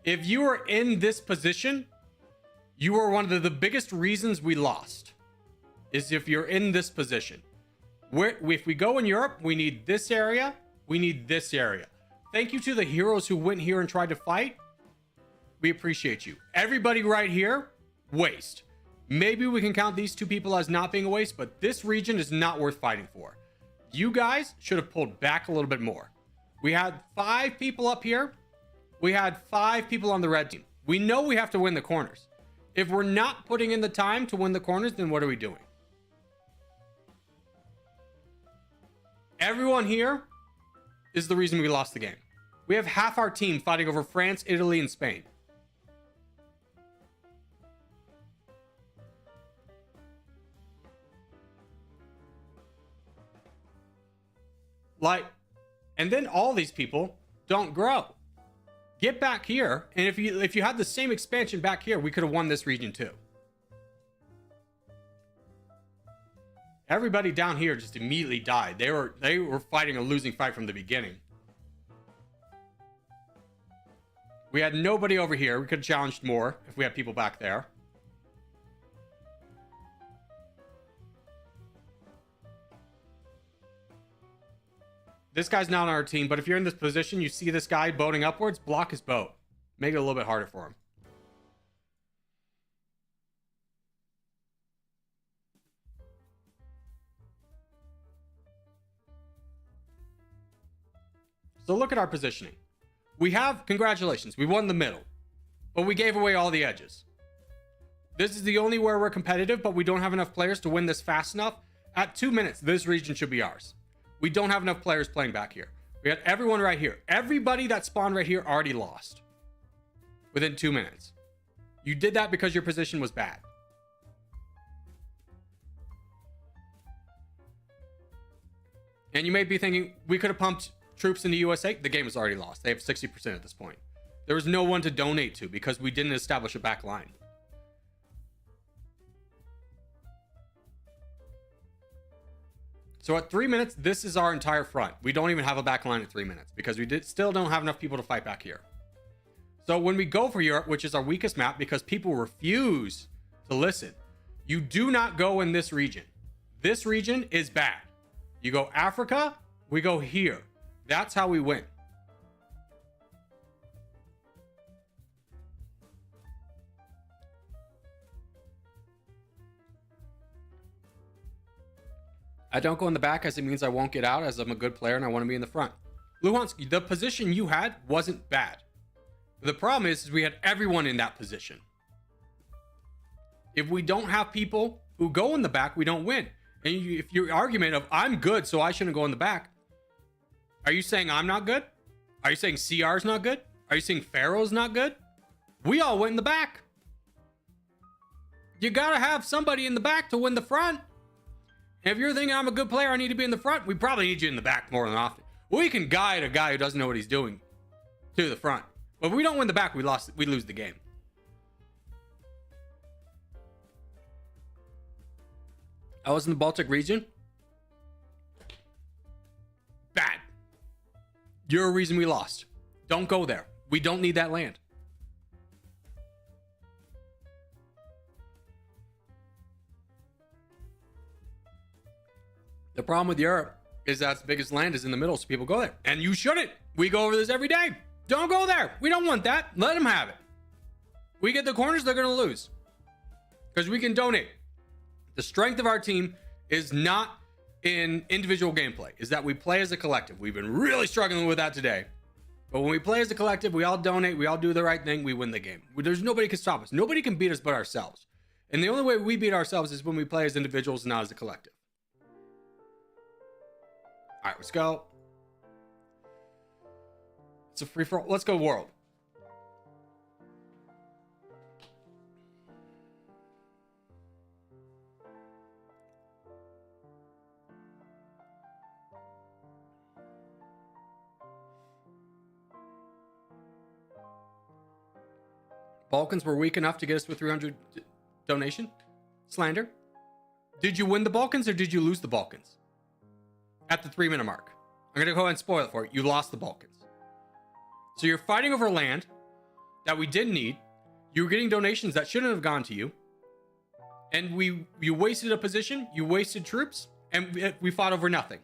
If you are in this position, you are one of the biggest reasons we lost. Is if you're in this position. If we go in Europe, we need this area. We need this area. Thank you to the heroes who went here and tried to fight. We appreciate you. Everybody right here, waste. Maybe we can count these two people as not being a waste, but this region is not worth fighting for. You guys should have pulled back a little bit more. We had 5 people up here. We had 5 people on the red team. We know we have to win the corners. If we're not putting in the time to win the corners, then what are we doing? Everyone here is the reason we lost the game. We have half our team fighting over France, Italy, and Spain. Like, and then all these people don't grow. Get back here, and if you had the same expansion back here, we could have won this region too. Everybody down here just immediately died. They were fighting a losing fight from the beginning. We had nobody over here. We could have challenged more if we had people back there. This guy's not on our team, but if you're in this position, you see this guy boating upwards, block his boat. Make it a little bit harder for him. So look at our positioning. We have, congratulations, we won the middle, but we gave away all the edges. This is the only where we're competitive, but we don't have enough players to win this fast enough. At 2 minutes, this region should be ours. We don't have enough players playing back here. We had everyone right here. Everybody that spawned right here already lost within 2 minutes. You did that because your position was bad. And you may be thinking, we could have pumped troops in the USA. The game is already lost. They have 60% at this point. There was no one to donate to because we didn't establish a back line. So at 3 minutes, this is our entire front. We don't even have a back line at 3 minutes because we still don't have enough people to fight back here. So when we go for Europe, which is our weakest map because people refuse to listen, you do not go in this region. This region is bad. You go Africa, we go here. That's how we win. I don't go in the back as it means I won't get out as I'm a good player and I want to be in the front. Luhansk, the position you had wasn't bad. The problem is we had everyone in that position. If we don't have people who go in the back, we don't win. And if your argument of I'm good, so I shouldn't go in the back, are you saying I'm not good? Are you saying CR's not good? Are you saying Pharaoh's not good? We all went in the back. You gotta have somebody in the back to win the front. If you're thinking I'm a good player, I need to be in the front, we probably need you in the back more than often. We can guide a guy who doesn't know what he's doing to the front. But if we don't win the back, we lose the game. I was in the Baltic region. Bad. You're a reason we lost. Don't go there. We don't need that land. The problem with Europe is that the biggest land is in the middle, so people go there. And you shouldn't. We go over this every day. Don't go there. We don't want that. Let them have it. We get the corners, they're going to lose. Because we can donate. The strength of our team is not in individual gameplay, is that we play as a collective. We've been really struggling with that today. But when we play as a collective, we all donate, we all do the right thing, we win the game. There's nobody can stop us. Nobody can beat us but ourselves. And the only way we beat ourselves is when we play as individuals, not as a collective. All right, let's go. It's a free for all. Let's go world. Balkans were weak enough to get us with 300 donation. Slander. Did you win the Balkans or did you lose the Balkans? At the 3 minute mark. I'm going to go ahead and spoil it for you. You lost the Balkans. So you're fighting over land that we didn't need. You were getting donations that shouldn't have gone to you. And you wasted a position. You wasted troops. And we fought over nothing.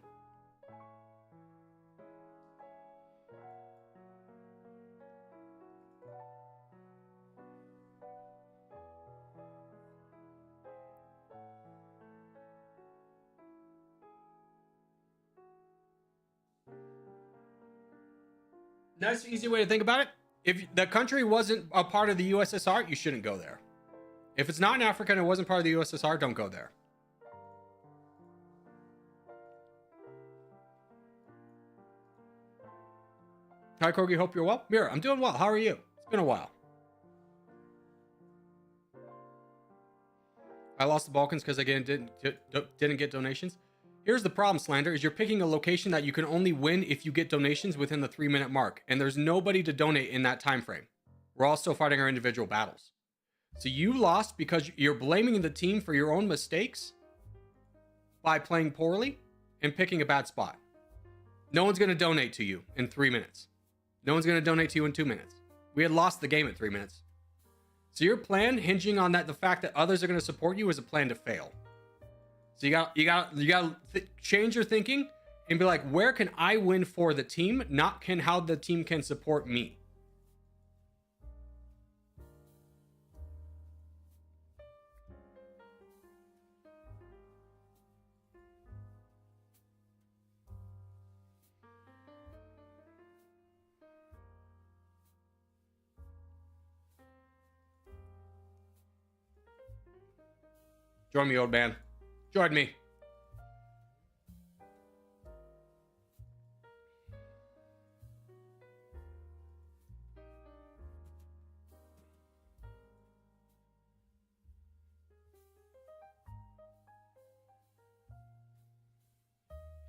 Nice, easy way to think about it. If the country wasn't a part of the USSR, you shouldn't go there. If it's not in Africa and it wasn't part of the USSR, don't go there. Hi, Corgi. Hope you're well. Mira, I'm doing well. How are you? It's been a while. I lost the Balkans because I didn't get donations. Here's the problem, Slander, is you're picking a location that you can only win if you get donations within the 3 minute mark. And there's nobody to donate in that time frame. We're all still fighting our individual battles. So you lost because you're blaming the team for your own mistakes by playing poorly and picking a bad spot. No one's going to donate to you in 3 minutes. No one's going to donate to you in 2 minutes. We had lost the game at 3 minutes. So your plan hinging on the fact that others are going to support you is a plan to fail. So you got change your thinking and be like, where can I win for the team, not how the team can support me. Join me, old man. Join me.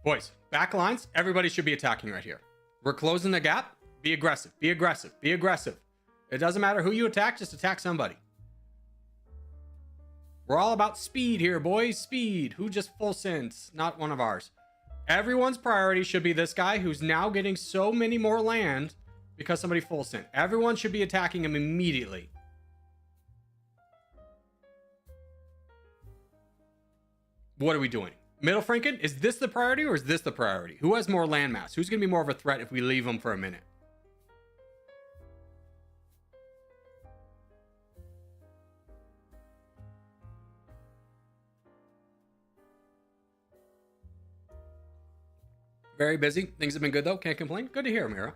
Boys, back lines, everybody should be attacking right here. We're closing the gap. Be aggressive. Be aggressive. Be aggressive. It doesn't matter who you attack, just attack somebody. We're all about speed here, boys. Speed. Who just full sends? Not one of ours. Everyone's priority should be this guy who's now getting so many more land because somebody full sent. Everyone should be attacking him immediately. What are we doing? Middle Franken? Is this the priority or is this the priority? Who has more landmass? Who's going to be more of a threat if we leave him for a minute? Very busy. Things have been good, though. Can't complain. Good to hear, Mira.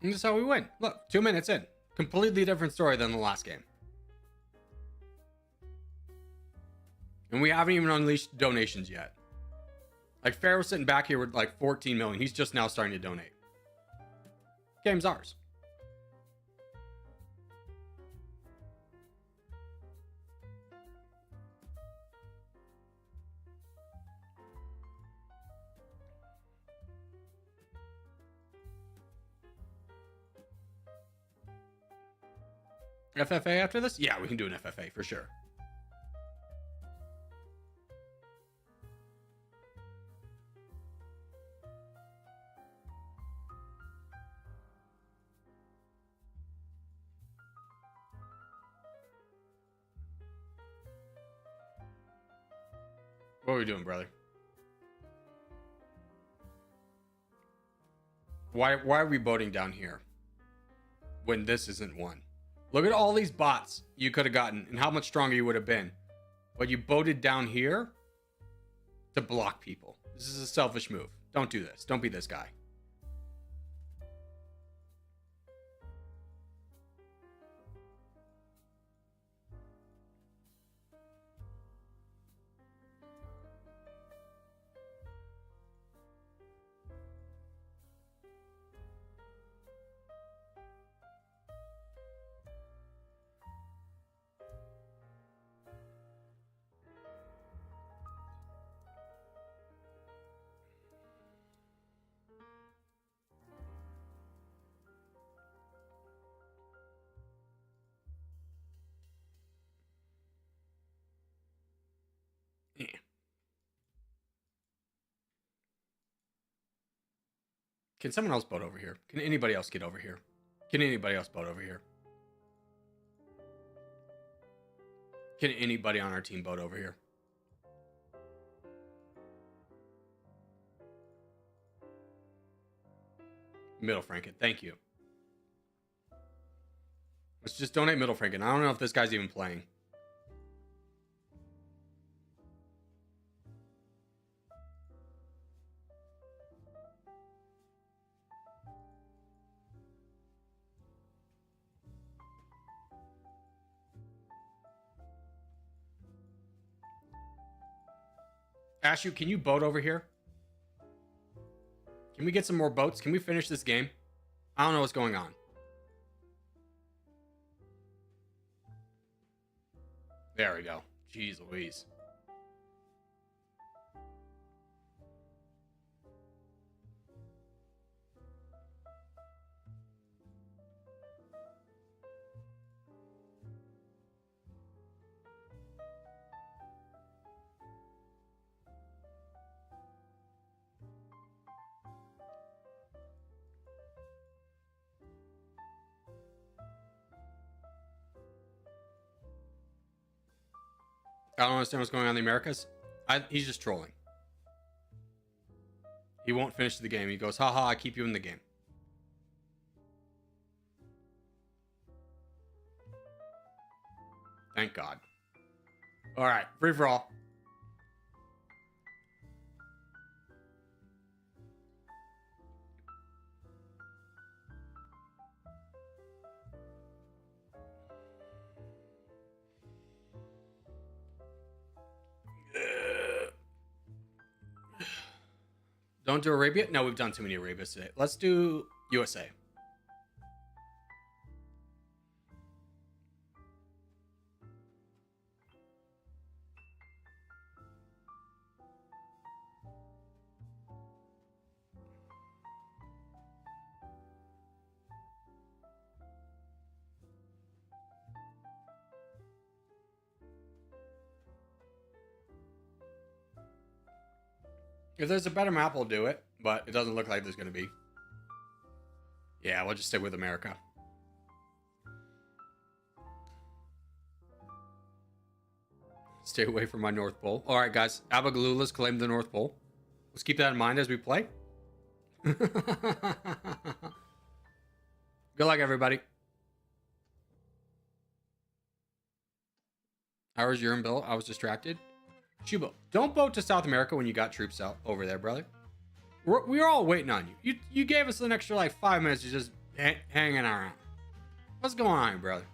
And this is how we win. Look, 2 minutes in. Completely different story than the last game. And we haven't even unleashed donations yet. Like, Pharaoh's sitting back here with like 14 million. He's just now starting to donate. Game's ours. FFA after this? Yeah, we can do an FFA for sure. What are we doing, brother? Why are we boating down here when this isn't one? Look at all these bots you could have gotten and how much stronger you would have been. But you boated down here to block people. This is a selfish move. Don't do this. Don't be this guy. Can someone else boat over here? Can anybody else get over here? Can anybody else boat over here? Can anybody on our team boat over here? Middle Franken, thank you. Let's just donate Middle Franken. I don't know if this guy's even playing. Ashu, can you boat over here? Can we get some more boats? Can we finish this game? I don't know what's going on. There we go. Jeez Louise. I don't understand what's going on in the Americas. He's just trolling. He won't finish the game. He goes, haha, I keep you in the game. Thank God. All right, free for all. Don't do Arabia? No, we've done too many Arabias today. Let's do USA. If there's a better map, we'll do it, but it doesn't look like there's going to be. Yeah, we'll just stick with America. Stay away from my North Pole. All right, guys. Abagalula's claimed the North Pole. Let's keep that in mind as we play. Good luck, everybody. How was your bill? I was distracted. Shubo, don't boat to South America when you got troops out over there, brother. We're all waiting on you. You gave us an extra like 5 minutes to just hanging around. What's going on, brother?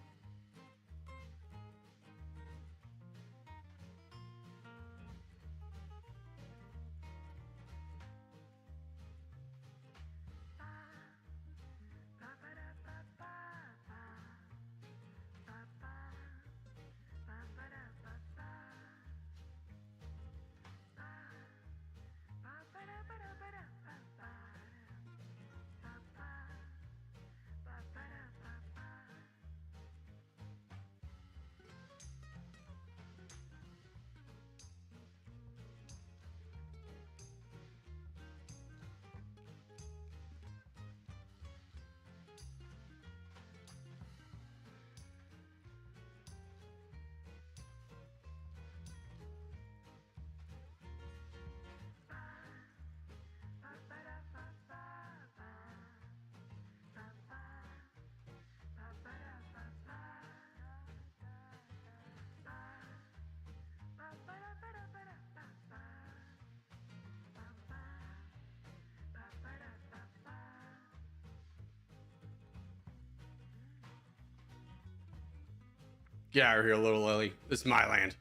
Get out of here, little Lily. This is my land.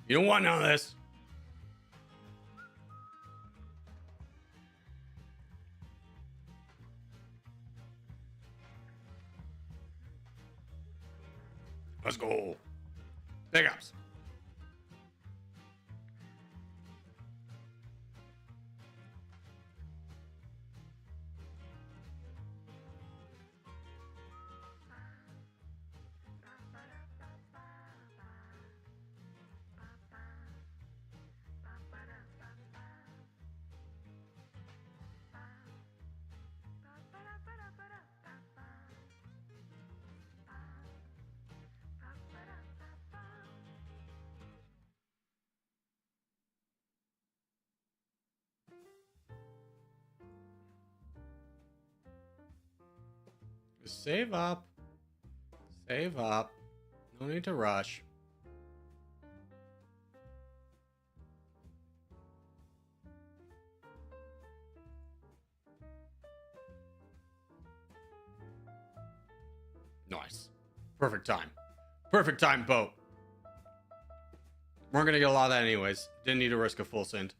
You don't want none of this. Let's go. Big ups. Just save up. Save up. No need to rush. Nice. Perfect time. Perfect time, boat. We're gonna get a lot of that anyways. Didn't need to risk a full send.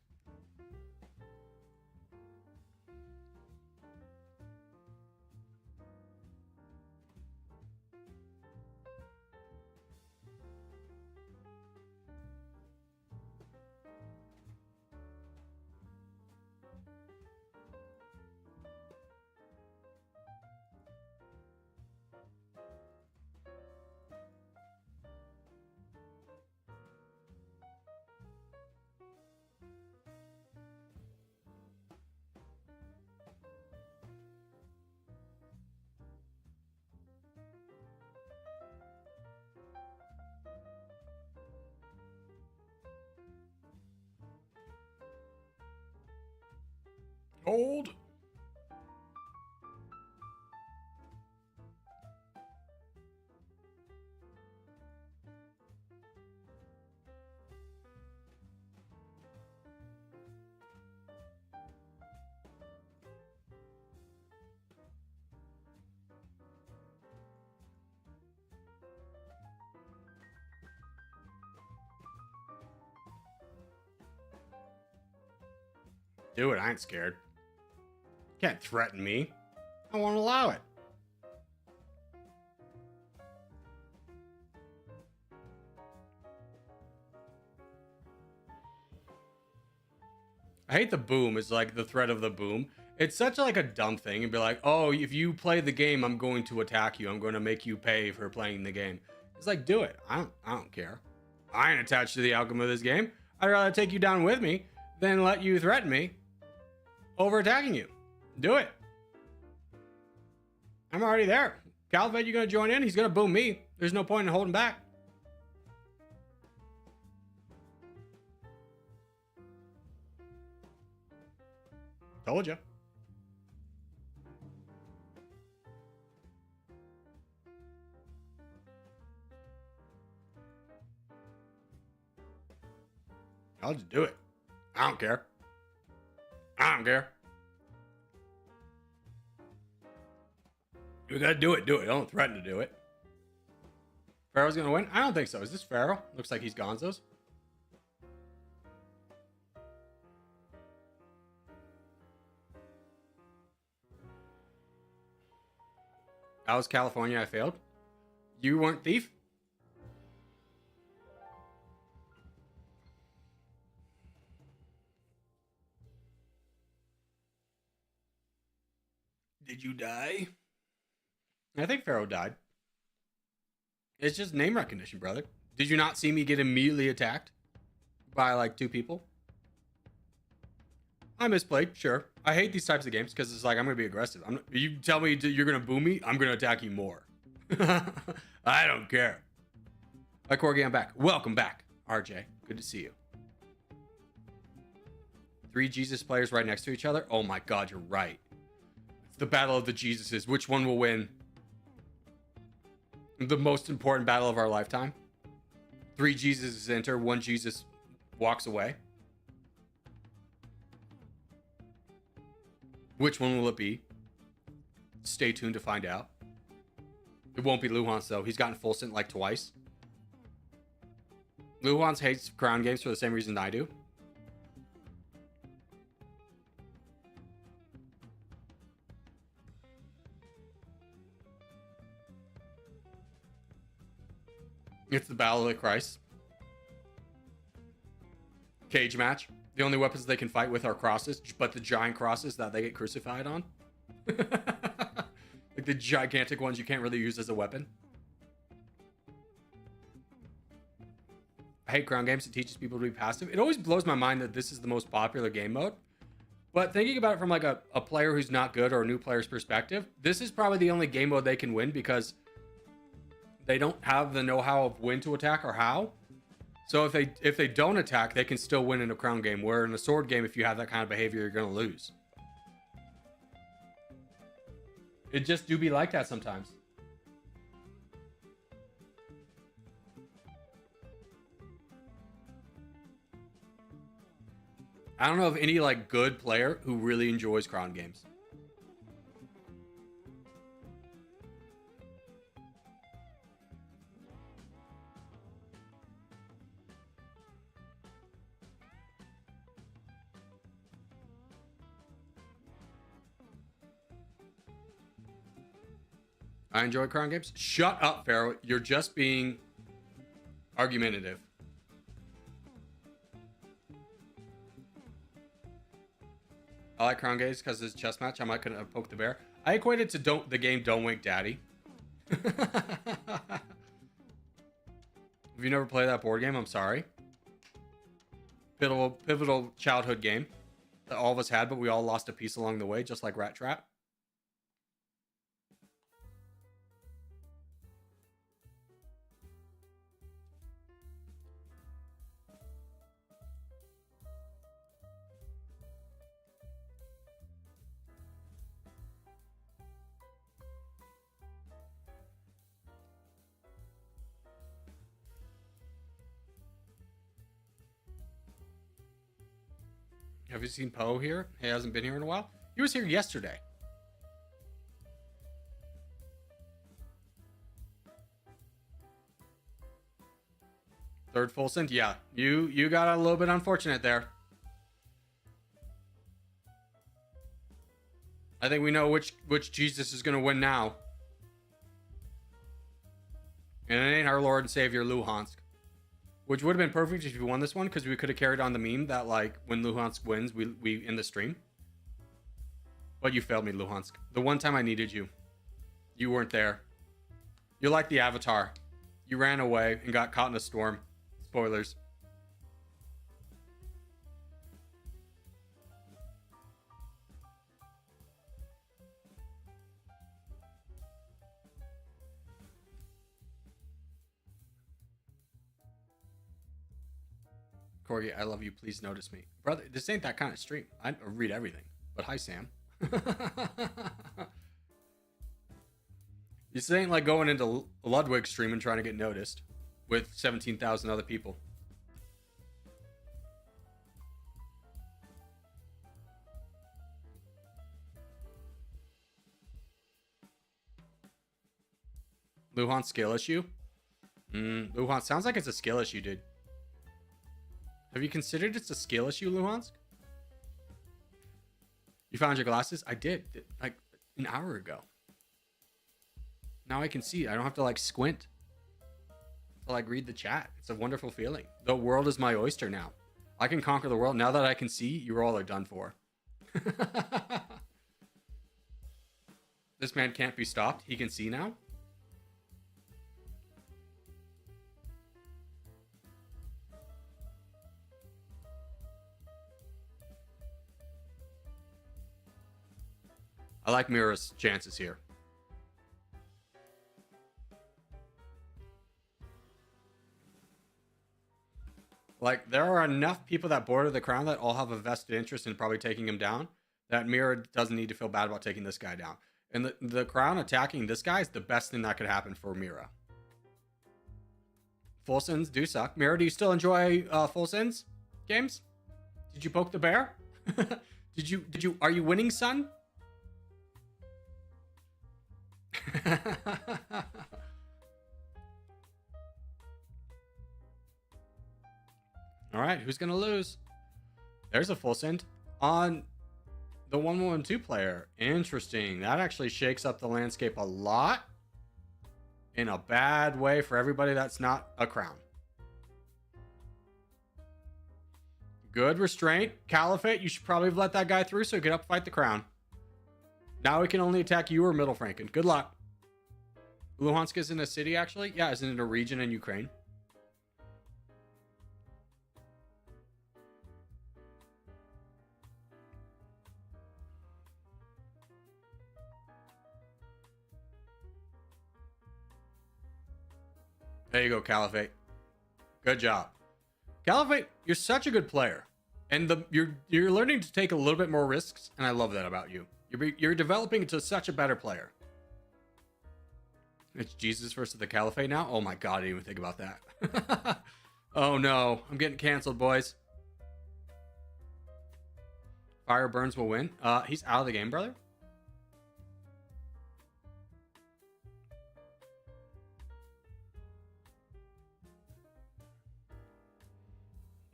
Hold. Do it. I ain't scared. Can't threaten me. I won't allow it. I hate the boom. It's like the threat of the boom. It's such like a dumb thing and be like, oh, if you play the game, I'm going to attack you. I'm going to make you pay for playing the game. It's like, do it. I don't care. I ain't attached to the outcome of this game. I'd rather take you down with me than let you threaten me over attacking you. Do it. I'm already there. Calvin, you're going to join in? He's going to boom me. There's no point in holding back. Told you. I'll just do it. I don't care. I don't care. You gotta do it. Do it. Don't threaten to do it. Pharaoh's gonna win? I don't think so. Is this Pharaoh? Looks like he's Gonzo's. That was California. I failed. You weren't thief? Did you die? I think Pharaoh died. It's just name recognition, brother. Did you not see me get immediately attacked by like 2 people? I misplayed, sure. I hate these types of games because it's like I'm gonna be aggressive. You tell me you're gonna boom me, I'm gonna attack you more. I don't care. Hi Corgi, I'm back. Welcome back, RJ. Good to see you. 3 Jesus players right next to each other. Oh my God, you're right. It's the battle of the Jesuses. Which one will win? The most important battle of our lifetime. 3 Jesuses enter, 1 Jesus walks away. Which one will it be? Stay tuned to find out. It won't be Luhan's though. He's gotten full sent like twice. Luhan's hates crown games for the same reason I do. It's the Battle of the Christ. Cage match. The only weapons they can fight with are crosses, but the giant crosses that they get crucified on. Like the gigantic ones you can't really use as a weapon. I hate crown games. It teaches people to be passive. It always blows my mind that this is the most popular game mode. But thinking about it from like a player who's not good or a new player's perspective, this is probably the only game mode they can win because they don't have the know-how of when to attack or how. So if they don't attack, they can still win in a crown game. Where in a sword game, if you have that kind of behavior, you're going to lose. It just do be like that sometimes. I don't know of any like good player who really enjoys crown games. I enjoy crown games. Shut up, Pharaoh. You're just being argumentative. I like crown games because it's a chess match. I might could have poked the bear. I equate it to the game Don't Wink Daddy. If you never played that board game, I'm sorry. Pivotal childhood game that all of us had, but we all lost a piece along the way, just like Rat Trap. Have you seen Poe here? He hasn't been here in a while. He was here yesterday. Third full send? Yeah. You got a little bit unfortunate there. I think we know which Jesus is going to win now. And it ain't our Lord and Savior Luhansk. Which would have been perfect if you won this one, because we could have carried on the meme that, like, when Luhansk wins, we end the stream. But you failed me, Luhansk. The one time I needed you, you weren't there. You're like the Avatar. You ran away and got caught in a storm. Spoilers. Corgi, I love you. Please notice me. Brother, this ain't that kind of stream. I read everything. But hi, Sam. This ain't like going into Ludwig's stream and trying to get noticed with 17,000 other people. Luhan skill issue? Luhan, sounds like it's a skill issue, dude. Have you considered it's a skill issue, Luhansk? You found your glasses? I did, like an hour ago. Now I can see. I don't have to like squint to like read the chat. It's a wonderful feeling. The world is my oyster now. I can conquer the world. Now that I can see, you all are done for. This man can't be stopped. He can see now. I like Mira's chances here. Like, there are enough people that border the crown that all have a vested interest in probably taking him down, that Mira doesn't need to feel bad about taking this guy down. And the crown attacking this guy is the best thing that could happen for Mira. Full sins do suck. Mira, do you still enjoy full sins games? Did you poke the bear? Are you winning, son? All right, who's gonna lose? There's a full send on the 1-1-2 player. Interesting. That actually shakes up the landscape a lot in a bad way for everybody that's not a crown. Good restraint. Caliphate, you should probably have let that guy through so get up fight the crown. Now we can only attack you or Middle Franken. Good luck. Luhansk is in a city, actually? Yeah, isn't it a region in Ukraine? There you go, Caliphate. Good job. Caliphate, you're such a good player. And you're learning to take a little bit more risks, and I love that about you. You're developing into such a better player. It's Jesus versus the Caliphate now? Oh my god, I didn't even think about that. Oh no, I'm getting canceled, boys. Fire Burns will win. He's out of the game, brother.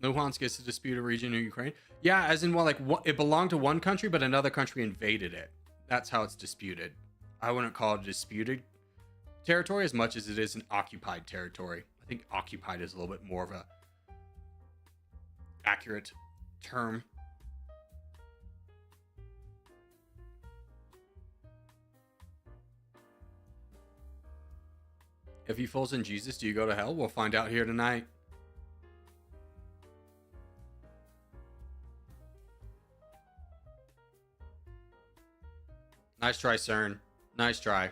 Luhansk gets to dispute a region in Ukraine. Yeah, as in, well, like, it belonged to one country, but another country invaded it. That's how it's disputed. I wouldn't call it a disputed territory as much as it is an occupied territory. I think occupied is a little bit more of a accurate term. If he falls in Jesus, do you go to hell? We'll find out here tonight. Nice try, CERN. Nice try.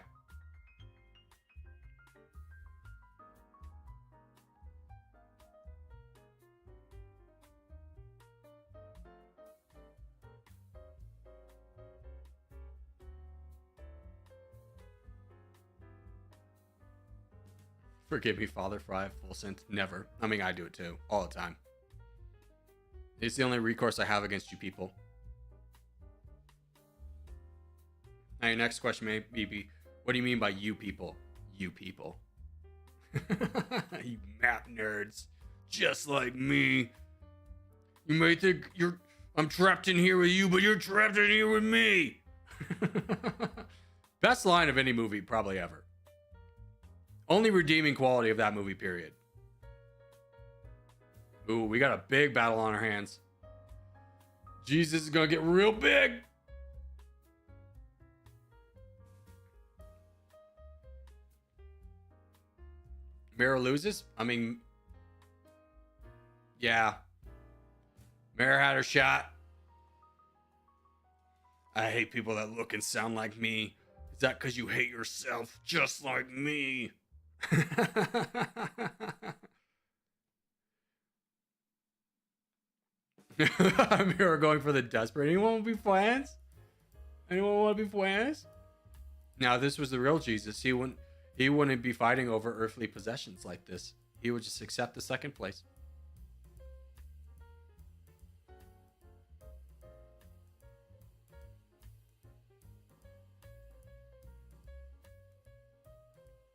Forgive me, Father, for I have full sense. Never. I mean, I do it too. All the time. It's the only recourse I have against you people. Now your next question may be, what do you mean by you people? You people. You map nerds. Just like me. You may think I'm trapped in here with you, but you're trapped in here with me. Best line of any movie probably ever. Only redeeming quality of that movie, period. Ooh, we got a big battle on our hands. Jesus is gonna get real big. Mira loses? I mean, yeah. Mira had her shot. I hate people that look and sound like me. Is that because you hate yourself just like me? Mira going for the desperate. Anyone want to be friends? Anyone want to be friends? Now, if this was the real Jesus, he wouldn't be fighting over earthly possessions like this. He would just accept the second place.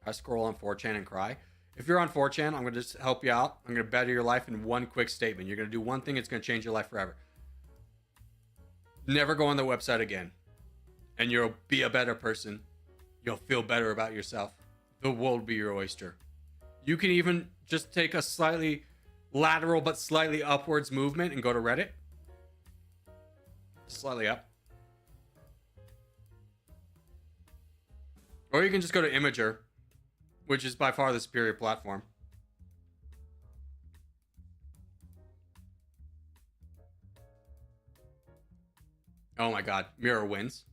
I scroll on 4chan and cry. If you're on 4chan, I'm going to just help you out. I'm going to better your life in one quick statement. You're going to do one thing, it's going to change your life forever. Never go on the website again. And you'll be a better person. You'll feel better about yourself. The world will be your oyster. You can even just take a slightly lateral but slightly upwards movement and go to Reddit. Slightly up. Or you can just go to Imager, which is by far the superior platform. Oh my god, Mira wins.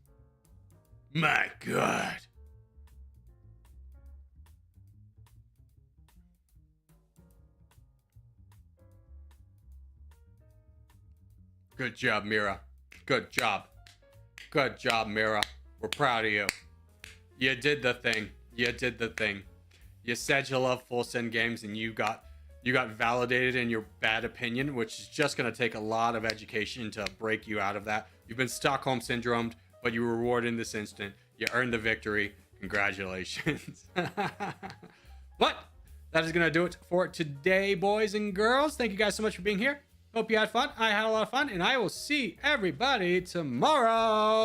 My god. Good job, Mira. Good job. Good job, Mira. We're proud of you. You did the thing. You did the thing. You said you love full send games and you got validated in your bad opinion, which is just going to take a lot of education to break you out of that. You've been Stockholm syndromed, but you were rewarded in this instant. You earned the victory. Congratulations. But that is going to do it for today, boys and girls. Thank you guys so much for being here. Hope you had fun. I had a lot of fun, and I will see everybody tomorrow.